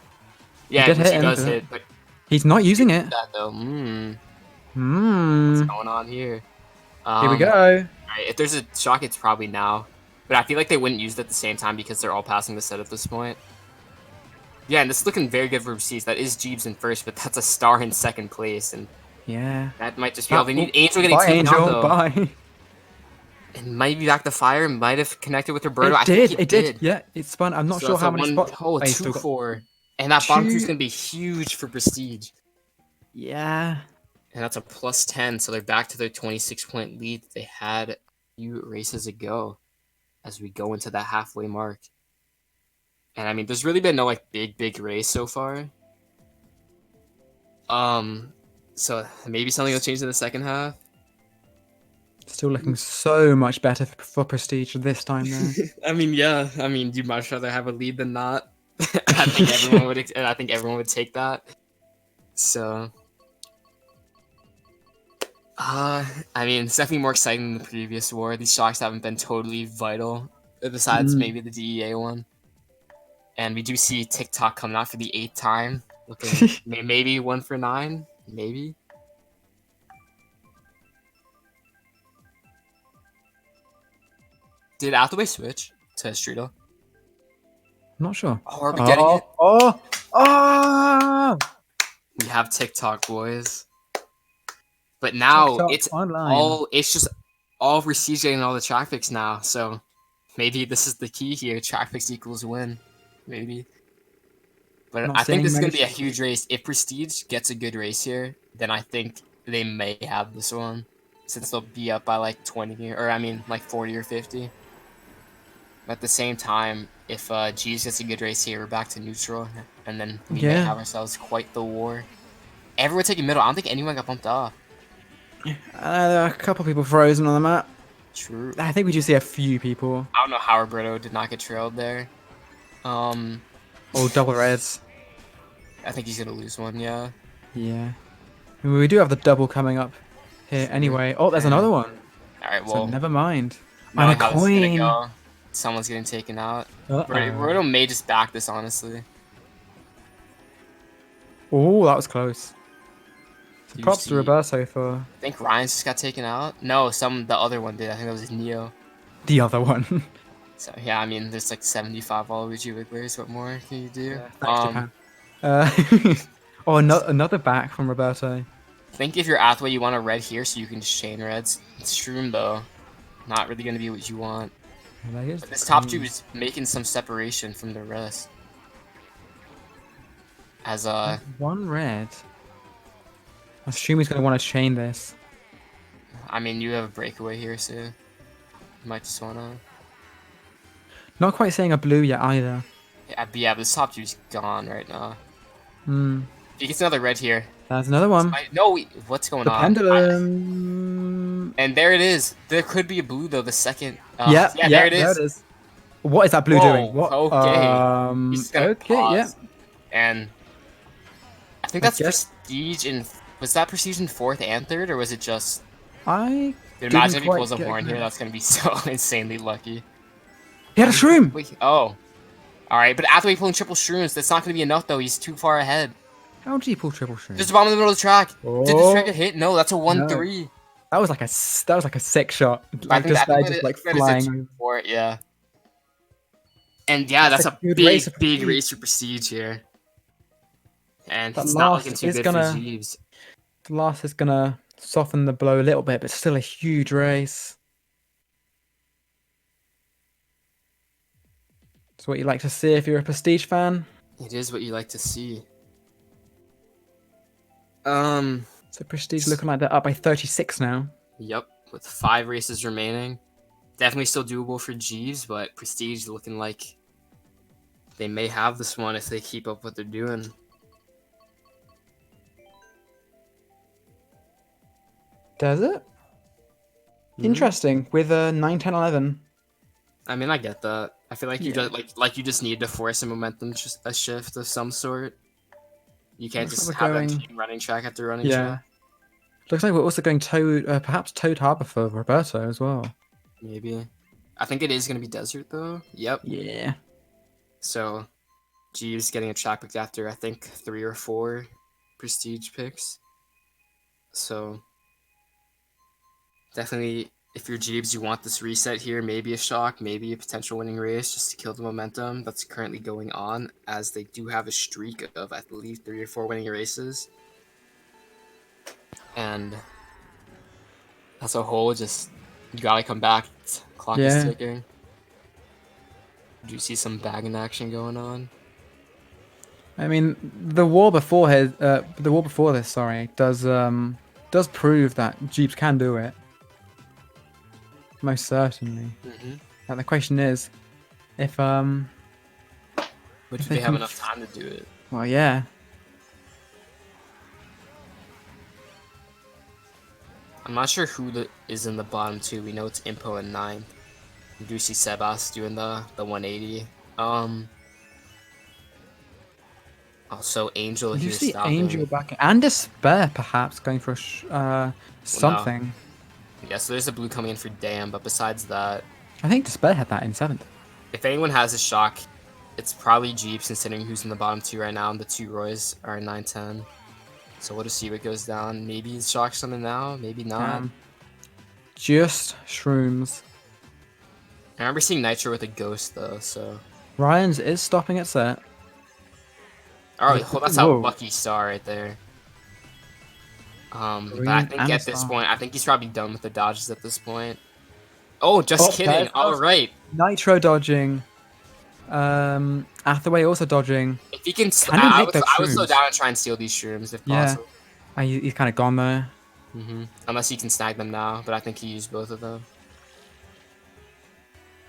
Yeah, he does hit, but he's not using it. That though. What's going on here? Here we go. Alright, if there's a shock, it's probably now. But I feel like they wouldn't use it at the same time because they're all passing the set at this point. Yeah, and this is looking very good for Prestige. That is Jeebs in first, but that's a star in second place, and yeah, that might just be all they need. Angel getting taken out though. Bye. It might be back to fire. Might have connected with Roberto. It did. Yeah, it spun. I'm not sure how many spots. Oh, 2-4. And that bottom two is going to be huge for Prestige. Yeah. And that's a +10, so they're back to their 26-point lead they had a few races ago as we go into that halfway mark. And I mean, there's really been no like big race so far. So maybe something will change in the second half. Still looking so much better for Prestige this time, though. I mean, yeah. I mean, you'd much rather have a lead than not. I think everyone would, and I think everyone would take that. So, I mean, it's definitely more exciting than the previous war. These shocks haven't been totally vital, besides maybe the DEA one. And we do see TikTok coming out for the 8th time, looking maybe 1 for 9, maybe. Did Athaway switch to Streeto? I'm not sure. Oh, are we getting it? Oh! We have TikTok, boys. But now TikTok it's online. It's just all Prestige getting all the track picks now. So maybe this is the key here. Track picks equals win. Maybe. But I think this is going to be a huge race. If Prestige gets a good race here, then I think they may have this one. Since they'll be up by like 20, or I mean like 40 or 50. But at the same time, if G's gets a good race here, we're back to neutral, and then we may have ourselves quite the war. Everyone taking middle. I don't think anyone got bumped off. A couple people frozen on the map. True. I think we do see a few people. I don't know how Roberto did not get trailed there. Oh, double reds. I think he's gonna lose one. Yeah. Yeah. I mean, we do have the double coming up here anyway. Oh, there's another one. All right. So Well, never mind. knowing And a how this is gonna coin. go, someone's getting taken out. Uh-oh. Roberto may just back this, honestly. Oh, that was close. So You props to see- Roberto for I think Ryan's just got taken out. No, the other one did. I think that was Neo. the other one. So yeah, I mean, there's like 75 Waluigi Wigglers. What more can you do? Thanks, Japan. Oh, another back from Roberto. I think if you're Athaway, you want a red here so you can just chain reds. It's Shroom though, not really gonna be what you want. But this top two is making some separation from the rest. As one red. I assume he's gonna want to chain this. I mean, you have a breakaway here, so you might just wanna. Not quite seeing a blue yet either. Yeah, but this top two's gone right now. Hmm. If he gets another red here, There's another one. no, what's going The on? pendulum. And there it is. There could be a blue though. The second. Yeah, there it is. What is that blue Whoa, doing? What? okay. He's just gonna Okay, yeah. pause. And I think I that's guess- prestige in. Was that prestige in fourth and third, or was it just? I Dude, imagine if didn't he pulls a quite get horn here. that. That's gonna be so insanely lucky. He had a shroom. Wait, oh. Alright, but Athaway pulling triple shrooms. That's not gonna be enough though. He's too far ahead. How did he pull triple shroom? Just the bottom of the middle of the track. Did the Oh. track get hit? No, that's a 1-3. That was like a sick shot. I Like think just that- there, I just think like that is a flying. 2 for it, yeah. And yeah, that's That's a a good race big, for big Prestige. race for prestige here. And That it's not last looking too is good gonna- for Jeeves. The last is gonna soften the blow a little bit, but still a huge race. It's what you like to see if you're a Prestige fan. It is what you like to see. So Prestige looking like they're up by 36 now. Yep, with 5 races remaining. Definitely still doable for Jeeves, but Prestige looking like they may have this one if they keep up what they're doing. Does it? Interesting. With a 9, 10, 11. I mean, I get that. I feel like you Yeah. just like you just need to force a momentum a shift of some sort. You can't Looks just like we're have them going- keep running track after running Yeah. track. Looks like we're also going Toad, perhaps Toad Harbor for Roberto as well. Maybe. I think it is gonna be desert though. Yep. Yeah. So, Jeeves getting a track picked after I think 3 or 4 prestige picks. So, definitely, if you're Jeeves, you want this reset here. Maybe a shock, maybe a potential winning race, just to kill the momentum that's currently going on, as they do have a streak of, I believe, 3 or 4 winning races. And as a whole, just you gotta come back. Clock is Yeah. ticking. Do you see some bagging action going on? I mean, the war before this, sorry, does prove that Jeeps can do it. Most certainly. Mm-hmm. And the question is, if But do If they they have can enough time to do it? well, yeah. I'm not sure who is in the bottom two. We know it's Impo and 9. We do see Sebas doing the 180. Also Angel You here see stopping. Angel back and Despair perhaps going for something. Yeah, so there's a blue coming in for Dam, but besides that, I think Despair had that in 7th. if anyone has a shock, it's probably Jeeps, considering who's in the bottom two right now, and the 2 Roys are 9-10. So we'll just see what goes down. Maybe he's shock something now, maybe not. Just shrooms. I remember seeing Nitro with a ghost though, so. Ryan's is stopping at set. Oh, that's a Whoa. lucky star right there. But I Green think and a at this star. point, I think he's probably done with the dodges at this point. Oh, just Oh, kidding. that- All right. Nitro dodging. Athaway also dodging. If he can, Can he I make those would slow shrooms? down and try and steal these shrooms if Yeah. possible. He's kind of gone there. Unless he can snag them now, but I think he used both of them.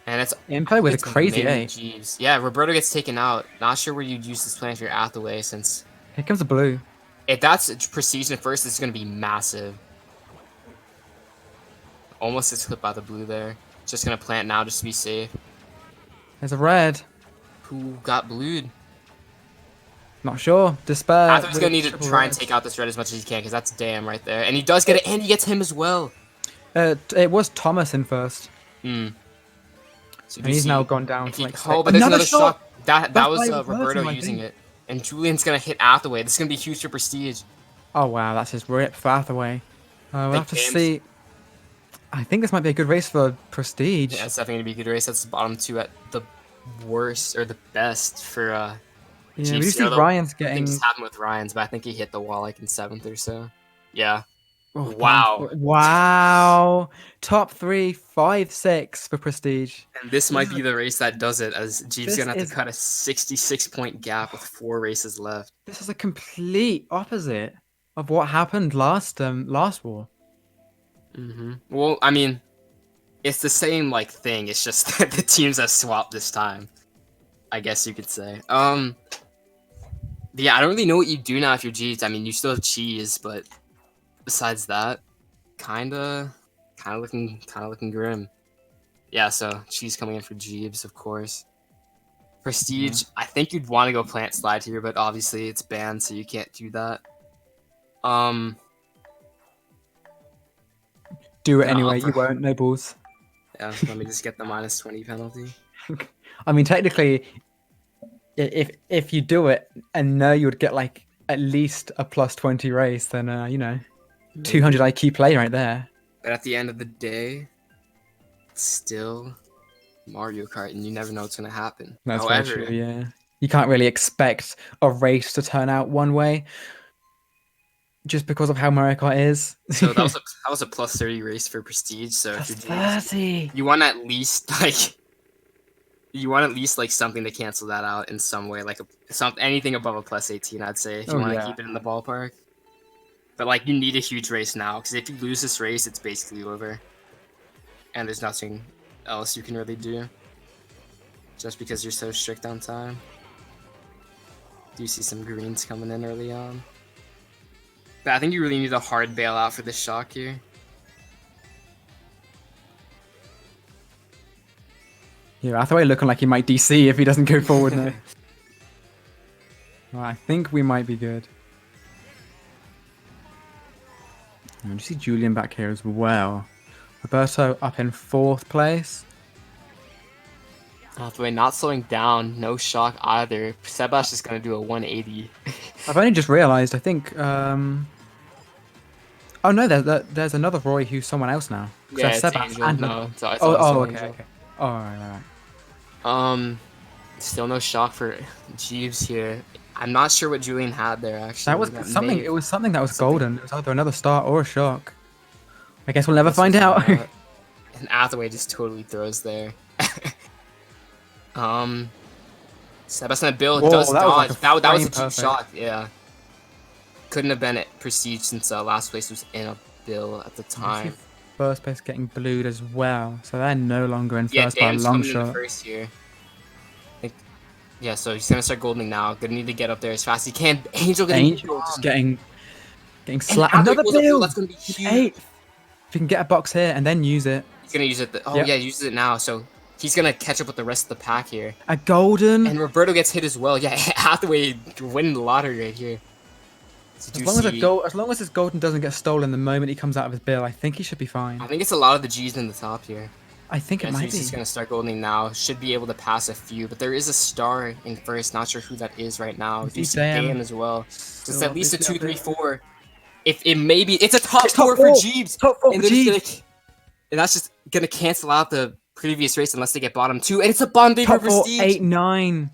And it's Impo with a it's crazy mainly A. Jeeves. Yeah, Roberto gets taken out. Not sure where you'd use this plan if you're Athaway, since Here comes a blue. if that's Prestige in first, it's going to be massive. Almost gets clipped by the blue there. Just gonna plant now just to be safe. There's a red. Who got blued? Not sure. Despair. Athaway's gonna with need to triple try and red. take out this red as much as he can, because that's damn right there. And he does get it, and he gets him as well. It was Thomas in first. Hmm. So And he's now gone down if to he, like oh, but there's another shot. shot. That That's was why it was Roberto hurting, I using think. it. And Julian's gonna hit Athaway. This is gonna be huge for Prestige. Oh wow, that's his rip for Athaway. We'll Big have to games. see. I think this might be a good race for Prestige. Yeah, it's definitely gonna be a good race. That's the bottom two at the worst or the best for Yeah, we Chiefs do see here, Ryan's Things getting. happened with Ryan's, but I think he hit the wall like in 7th or so. Yeah. Oh, Wow. Wow. Top 3, 5, 6 for Prestige. And this might be the race that does it, as Jeeves This gonna have is- to cut a 66-point gap with 4 races left. This is a complete opposite of what happened last war. Well, I mean, it's the same like thing. It's just that the teams have swapped this time. I guess you could say. Yeah, I don't really know what you do now if you're Jeeves. I mean, you still have cheese, but besides that, kinda looking grim. Yeah, so cheese coming in for Jeeves, of course. Prestige, I think you'd want to go plant slide here, but obviously it's banned, so you can't do that. Do it Yeah, anyway, upper- you won't, no balls. Yeah, let me just get the -20 penalty. I mean, technically, if you do it and know you would get like at least a +20 race, then, 200 IQ play right there. But at the end of the day, it's still Mario Kart, and you never know what's gonna happen. That's However, very true, yeah. You can't really expect a race to turn out one way just because of how Mario Kart is. so that was a +30 race for Prestige. So if That's you're Jeeves, 30. you want at least like something to cancel that out in some way, like anything above a +18, I'd say, if you Oh, want to yeah. keep it in the ballpark. But like, you need a huge race now, because if you lose this race, it's basically over, and there's nothing else you can really do, just because you're so strict on time. Do you see some greens coming in early on? But I think you really need a hard bailout for this shock here. Yeah, Athaway looking like he might DC if he doesn't go forward now. Well, I think we might be good. And you see Julian back here as well. Roberto up in 4th place. Athaway not slowing down, no shock either. Sebas just gonna do a 180. I've only just realised, I think... Oh no, there's another Roy who's someone else now. 'Cause Yeah, there's it's Sebas Angel. and- No, it's Oh, also okay, Angel. okay. Oh, right. Still no shock for Jeeves here. I'm not sure what Julian had there actually. That was something. may- It was something that was something- golden. It was either another star or a shock. I guess we'll never find out. And Athaway just totally throws there. Sebastian Bill Whoa, does that was like dodge. a that was a frame cheap perfect. shot. Yeah. Couldn't have been at Prestige since last place was in a Bill at the time. First place getting blued as well, so they're no longer in Yeah, first by a Dan's long coming in the shot. first here. Yeah, so he's gonna start goldening now. Gonna need to get up there as fast as he can. Angel getting Angel just getting and slapped. Athaway Another pulls a Bill, build. That's gonna be huge. 8th. If you can get a box here and then use it. He's gonna use it. Oh Yep. yeah, he uses it now. So he's gonna catch up with the rest of the pack here. A golden. And Roberto gets hit as well. Yeah, Hathaway winning the lottery right here. So As long as his golden doesn't get stolen the moment he comes out of his bill, I think he should be fine. I think it's a lot of the G's in the top here. I think it Yeah, so might he's be. just gonna start goldening now. Should be able to pass a few, but there is a star in first. Not sure who that is right now. You see Dan. Dan as well. Still It's at least a obviously 2, up 3, there. 4. If it may be, it's a top It's top 4 for four. Jeeves. Top 4 And for then he's Jeeves. and that's just gonna cancel out the previous race unless they get bottom 2. And it's a bottom day for Top 4, Prestige. 8, 9.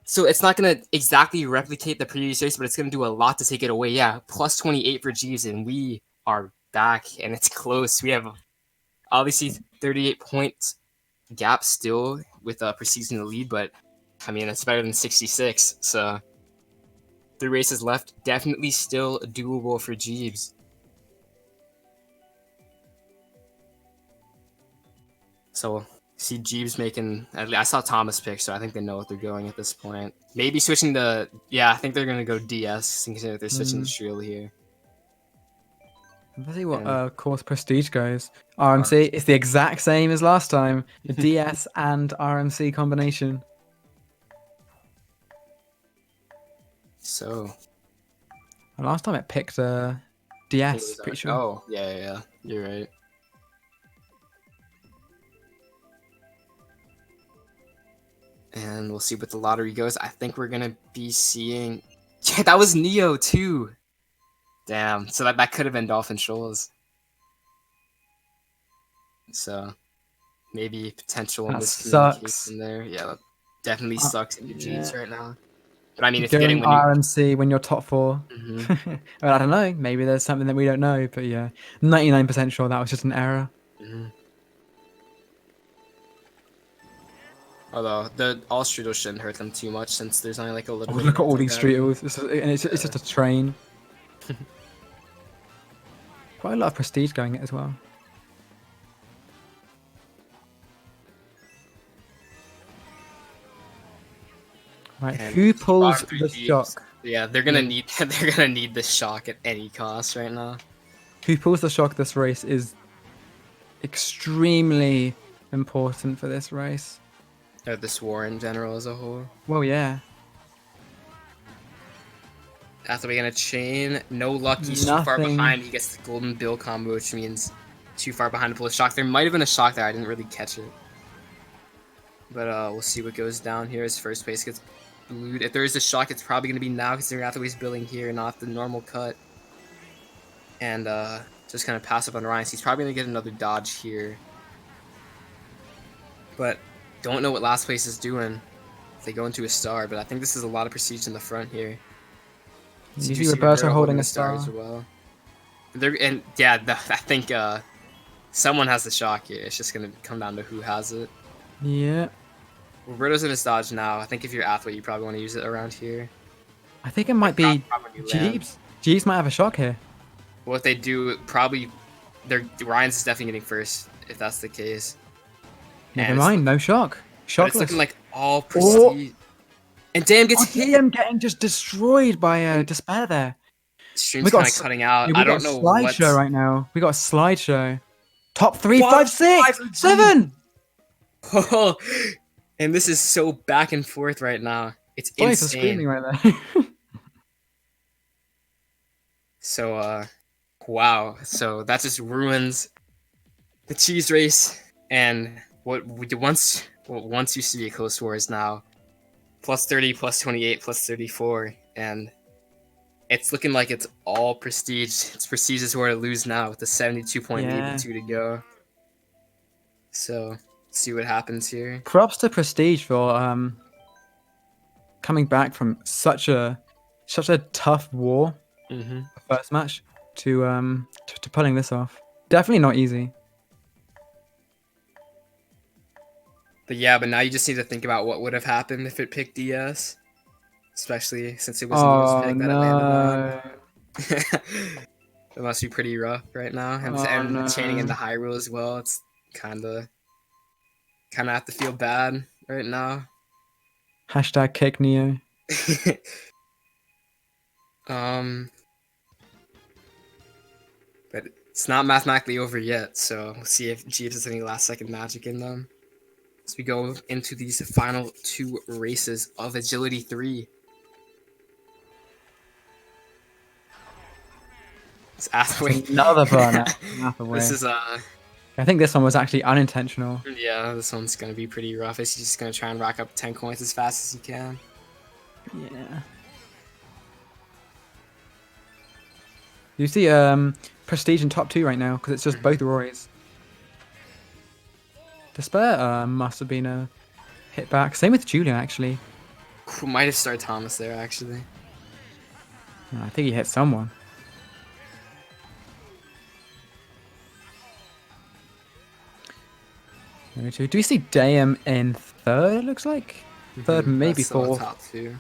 So it's not gonna exactly replicate the previous race, but it's gonna do a lot to take it away. Yeah, plus 28 for Jeeves, and we are back, and it's close. We have obviously 38 points gap still with Prestige in the lead, but I mean it's better than 66. So 3 races left, definitely still doable for Jeeves. So see Jeeves making. I saw Thomas pick, so I think they know what they're going at this point. Maybe switching to. Yeah, I think they're gonna go DS, considering they're switching to Shrill here. Let's see what And course prestige goes. RMC, it's the exact same as last time. The DS and RMC combination. so Last time it picked I think it DS, was pretty sure. oh yeah, you're right. And we'll see what the lottery goes. I think we're gonna be seeing. Yeah, that was Neo too. Damn. So that could have been Dolphin Shoals. So maybe potential That sucks. miscommunication there. Yeah, that definitely sucks in your Yeah. Jeeves right now. But I mean, if you're Going getting when you. RMC when you're top 4. Mhm, Well, I don't know. Maybe there's something that we don't know, but yeah, 99% sure that was just an error. mhm. Although the all strudel shouldn't hurt them too much since there's only like a little Oh, bit look of at all these anti-gravity. streetals, and it's just a train. Quite a lot of prestige going it as well. Right, And who pulls bottom three the Jeeves. shock? Yeah, they're gonna need they're gonna need this shock at any cost right now. Who pulls the shock this race is extremely important for this race. Or this war in general as a whole. Well, yeah. Athaway gonna chain. No luck. He's too far Nothing. behind. He gets the golden bill combo, which means too far behind to pull a shock. There might have been a shock there. I didn't really catch it. But we'll see what goes down here as first place gets blued. If there is a shock, it's probably gonna be now considering Athaway's billing here, not the normal cut. And just kind of pass up on Ryan. So he's probably gonna get another dodge here. But don't know what last place is doing if they go into a star. But I think this is a lot of prestige in the front here. You see Roberto holding a star star. as well. I think someone has the shock here. It's just gonna come down to who has it. Yeah. Roberto's in his dodge now. I think if you're Athaway, you probably want to use it around here. I think it might be Jeeves. Jeeves might have a shock here. What they do, probably, Ryan's is definitely getting first if that's the case. Never mind, no shock. Shockless. It's looking like all prestige. And damn, gets hit. DM getting just destroyed by Despair there. Stream's kind of cutting out. Yeah, I don't know what. Slideshow right now. We got a slideshow. Top 3, 5, 6, 7. Oh, and this is so back and forth right now. It's Sorry insane. for screaming right there. So, wow. So that just ruins the cheese race. And what once used to be a close war is now plus 30, plus 28, plus 34. And it's looking like it's all prestige. It's prestige is where to lose now with the 72-point lead with 2 to go. So, let's see what happens here. Props to Prestige for coming back from such a tough war, first match, to pulling this off. Definitely not easy. But yeah, but now you just need to think about what would have happened if it picked DS. Especially since it was Neo's pick that it landed on. It must be pretty rough right now. And chaining into Hyrule as well. It's kinda have to feel bad right now. Hashtag kick Neo. But it's not mathematically over yet, so we'll see if Jeeves has any last second magic in them. As we go into these final 2 races of Agility 3. It's Athaway. Another burn. This is I think this one was actually unintentional. Yeah, this one's gonna be pretty rough. He's just gonna try and rack up 10 coins as fast as he can. Yeah. You see Prestige in top 2 right now because it's just both Roys. Despair must have been a hit back. Same with Julian actually. Who might have started Thomas there actually. I think he hit someone. Do we see Dayam in 3rd? It looks like 3rd, maybe 4th. Top 2.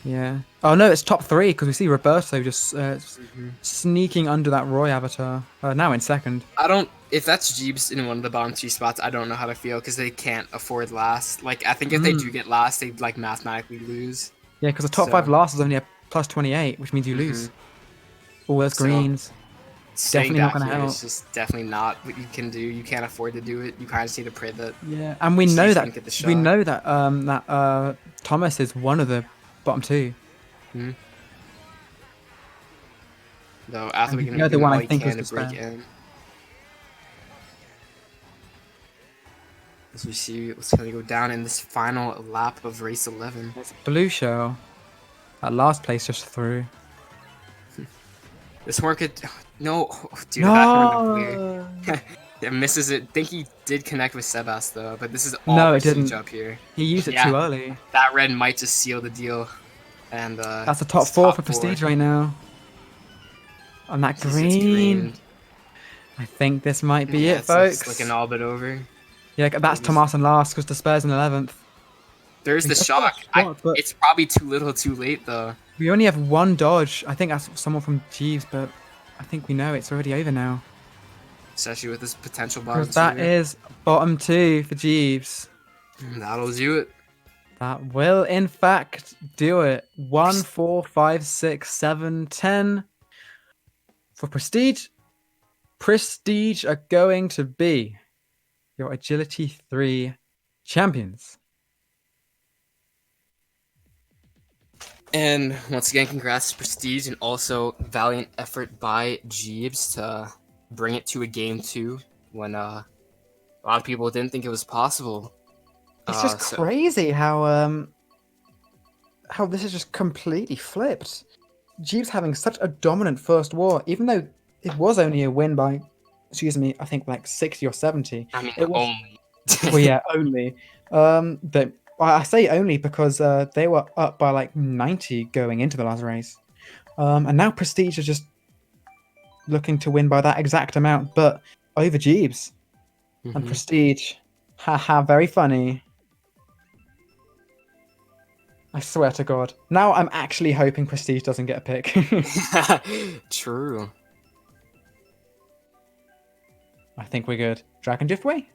Yeah. Oh no, it's top 3 because we see Roberto just sneaking under that Roy avatar. Now in 2nd. If that's Jeeves in one of the bottom 2 spots, I don't know how to feel because they can't afford last. Like I think if they do get last, they'd like mathematically lose. Yeah, because the top 5 last is only a plus 28, which means you lose. Oh, there's greens. Staying Definitely not back going to here help. is just definitely not what you can do. You can't afford to do it. You kind of just need to pray that Yeah, and we Steve's know gonna that get the shot. Thomas is one of the bottom two, Hmm. Though and Athaway gonna the be other doing one all I he think was can to break Despair. in. As we see what's gonna go down in this final lap of race 11. It's Blue Shell. At last place just through. This horn could. No, dude, that horn No, weird. It misses it. I think he did connect with Sebas though, but this is all no, it prestige didn't. up here. He used it Yeah, too early. that red might just seal the deal. And That's a top it's four for top four. Prestige right now. On that This is green. green. I think this might be Yeah, it, it's looking folks. all but over. Yeah, that's Tomas in last because Despair's in 11th. There's the He's got a shock. spot, but It's probably too little too late though. we only have one dodge. I think that's someone from Jeeves, but I think we know it's already over now. Especially with this potential bottom Because that two. is bottom two for Jeeves. That'll do it. That will, in fact, do it. 1, 4, 5, 6, 7, 10 for Prestige. Prestige are going to be your Agility 3 champions. And once again, congrats to Prestige and also valiant effort by Jeeves to bring it to a game 2 when a lot of people didn't think it was possible. It's just crazy how this is just completely flipped. Jeeves having such a dominant first war, even though it was only a win by, excuse me, I think like 60 or 70. I mean, It was, only. well, yeah, only. But I say only because they were up by like 90 going into the last race. And now Prestige are just looking to win by that exact amount, but over Jeeves. And Prestige, haha, very funny. I swear to God. Now I'm actually hoping Prestige doesn't get a pick. True. I think we're good. Dragon Driftway?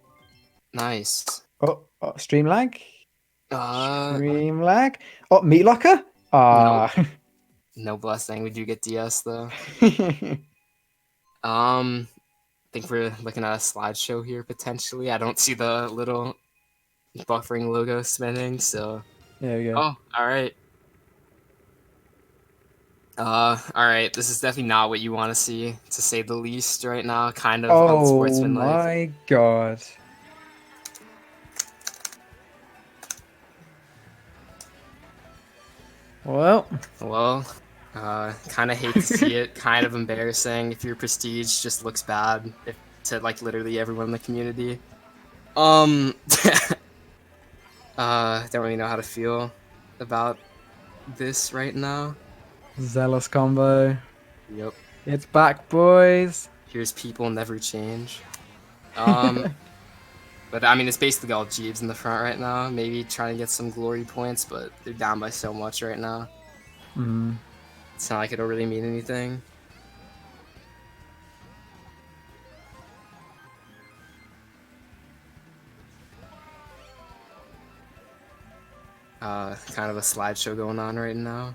Nice. Oh, stream lag? Uh, Stream lag? Oh, Meat Locker? Ah. no blessing. We do get DS though. Yeah, I think we're looking at a slideshow here potentially. I don't see the little buffering logo spinning, so. there we go. Oh, all right. All right. This is definitely not what you want to see, to say the least, right now. Kind of Oh unsportsmanlike. my God. Well, Kind of hate to see it. Kind of embarrassing. If your prestige just looks bad to like literally everyone in the community. Don't really know how to feel about this right now. Zealous combo. Yep. It's back, boys. Here's people never change. But I mean, it's basically all Jeeves in the front right now. Maybe trying to get some glory points, but they're down by so much right now. It's not like it'll really mean anything. Kind of a slideshow going on right now.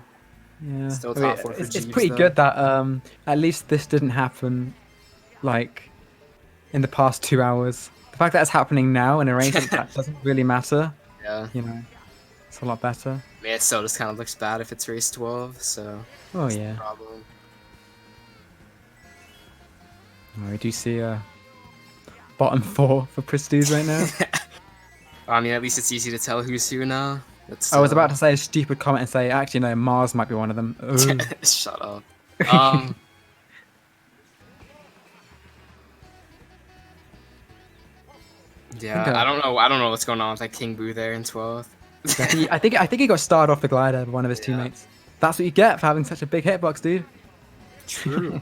Yeah. Still I mean, top 4 for it's Jeeves, pretty though. good that at least this didn't happen like in the past 2 hours. The fact that it's happening now in a race that doesn't really matter. Yeah. You know, it's a lot better. I mean, it still just kind of looks bad if it's race 12, so. Oh that's yeah. the problem. We do see bottom 4 for Prestige right now. I mean, at least it's easy to tell who's who now. I was about to say a stupid comment and say, actually, no, Mars might be one of them. Shut up. Yeah, I don't know what's going on with that King Boo there in 12th. I think he got started off the glider by one of his teammates. That's what you get for having such a big hitbox, dude. True.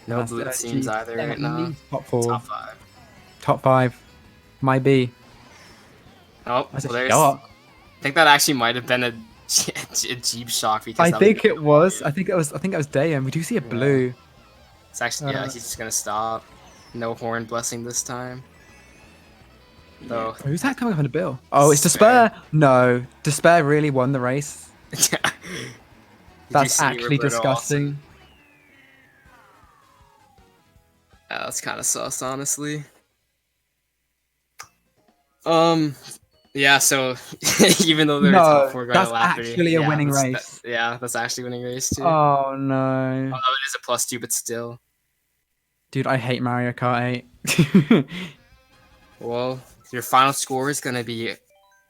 No blue teams either right now. Top 4. Top 5. Top 5. Might be. Oh, That's well, a there's. shot. I think that actually might have been a Jeep shock because I that think it was. I think it was Dayan. We do see a blue. It's actually he's just gonna stop. No horn blessing this time. Though. Who's that coming up on the bill? Oh, it's Despair. No, Despair really won the race. That's actually disgusting. That's kind of sus, honestly. Um, yeah. So even though they're top No, four going to that's lap three, actually a yeah, winning race. that's actually winning race too. Oh no. Although it is a +2, but still. Dude, I hate Mario Kart 8. Well, your final score is gonna be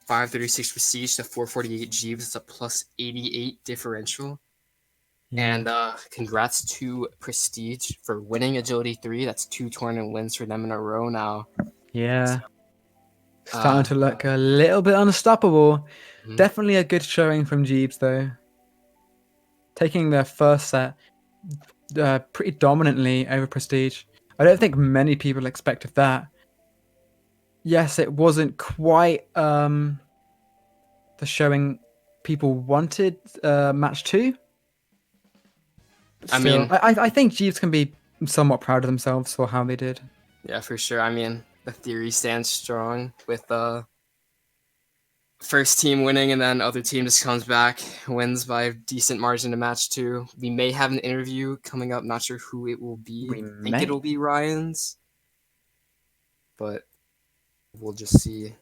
536 Prestige to 448 Jeeves. It's a +88 differential. Yeah. And congrats to Prestige for winning Agility 3. That's 2 tournament wins for them in a row now. Yeah. Starting Uh, to look a little bit unstoppable. mhm. Definitely a good showing from Jeeves, though. Taking their first set pretty dominantly over Prestige. I don't think many people expected that. Yes, it wasn't quite the showing people wanted match two. But I still, mean, I think Jeeves can be somewhat proud of themselves for how they did. yeah, for sure. I mean, the theory stands strong with first team winning, and then other team just comes back, wins by a decent margin to match two. We may have an interview coming up. Not sure who it will be. We I think may. it'll be Ryan's, but we'll just see.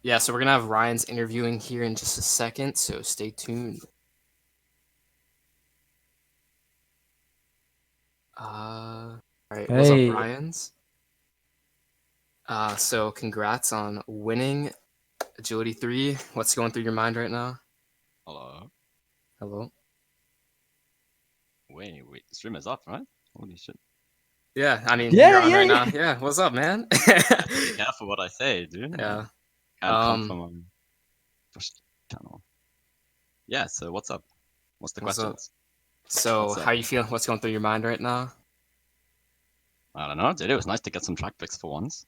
Yeah, so we're gonna have Ryan's interviewing here in just a second, so stay tuned. All right, what's up, Hey. Ryan's? So congrats on winning Agility 3. What's going through your mind right now? Hello. Hello? Wait, the stream is up, right? Holy shit. Yeah, I mean, Yeah, you're on yeah, right yeah. now. Yeah, what's up, man? Be careful what I say, dude. Yeah. Can't come from a first channel. Yeah, so what's up? What's the What's up? questions? So, What's up? how you feeling? What's going through your mind right now? I don't know, dude. It was nice to get some track picks for once.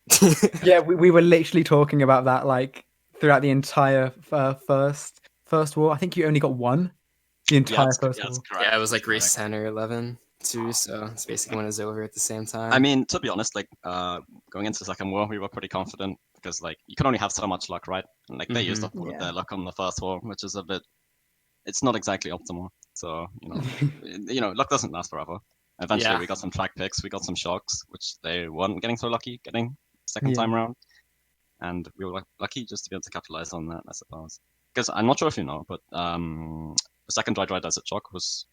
Yeah, we were literally talking about that like throughout the entire first war. I think you only got one. The entire first That's war. correct. Yeah, it was like that's race correct. 10 or 11 too, so it's basically when it was over at the same time. I mean, to be honest, like going into the second war, we were pretty confident because like you can only have so much luck, right? And like they used up all of their luck on the first war, which is a bit. It's not exactly optimal. So luck doesn't last forever. Eventually, Yeah. we got some track picks, we got some shocks, which they weren't getting so lucky getting second Yeah. time around, and we were lucky just to be able to capitalize on that, I suppose. Because I'm not sure if you know, but the second dry desert shock was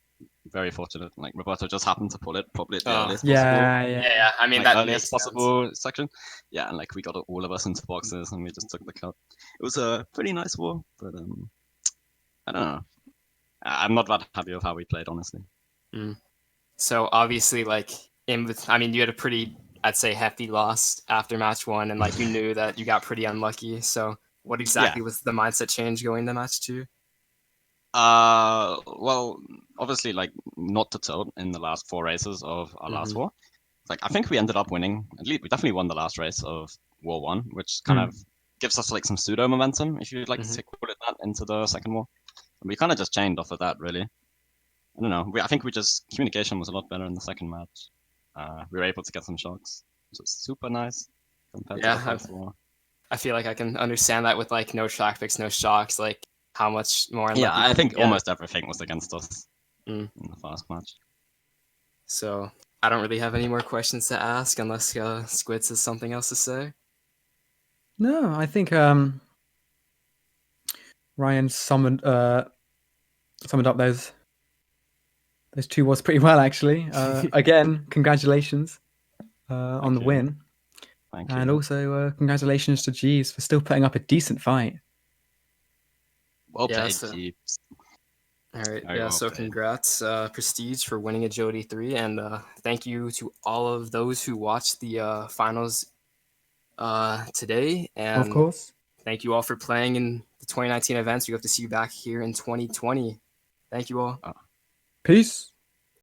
very fortunate. Like Roberto just happened to pull it probably at the earliest possible. Yeah, Yeah, yeah. I mean, Like that earliest makes possible section. Yeah, and like we got all of us into boxes and we just took the cut. It was a pretty nice war, but I don't know. I'm not that happy with how we played, honestly. So obviously, like I mean, you had a pretty, I'd say, hefty loss after match one, and like you knew that you got pretty unlucky. So what exactly was the mindset change going to match two? Well, obviously, like not to tilt in the last 4 races of our last war. Like I think we ended up winning. At least we definitely won the last race of War One, which kind of gives us like some pseudo momentum, if you'd like to call it that, into the second war. And we kind of just chained off of that, really. I don't know. I think communication was a lot better in the second match. We were able to get some shocks, which was super nice compared to the first war. I feel like I can understand that with like no track picks, no shocks, like how much more unlucky. Yeah, I think almost everything was against us in the first match. So I don't really have any more questions to ask unless Squidz has something else to say. No, I think Ryan summoned up those 2 wars pretty well, actually. Again, congratulations on the win. Thank you. And also congratulations to Jeeves for still putting up a decent fight. Well played, Jeeves. All right, so congrats, Prestige, for winning Agility 3, and thank you to all of those who watched the finals today, and of course, thank you all for playing in the 2019 events. We hope to see you back here in 2020. Thank you all. Peace.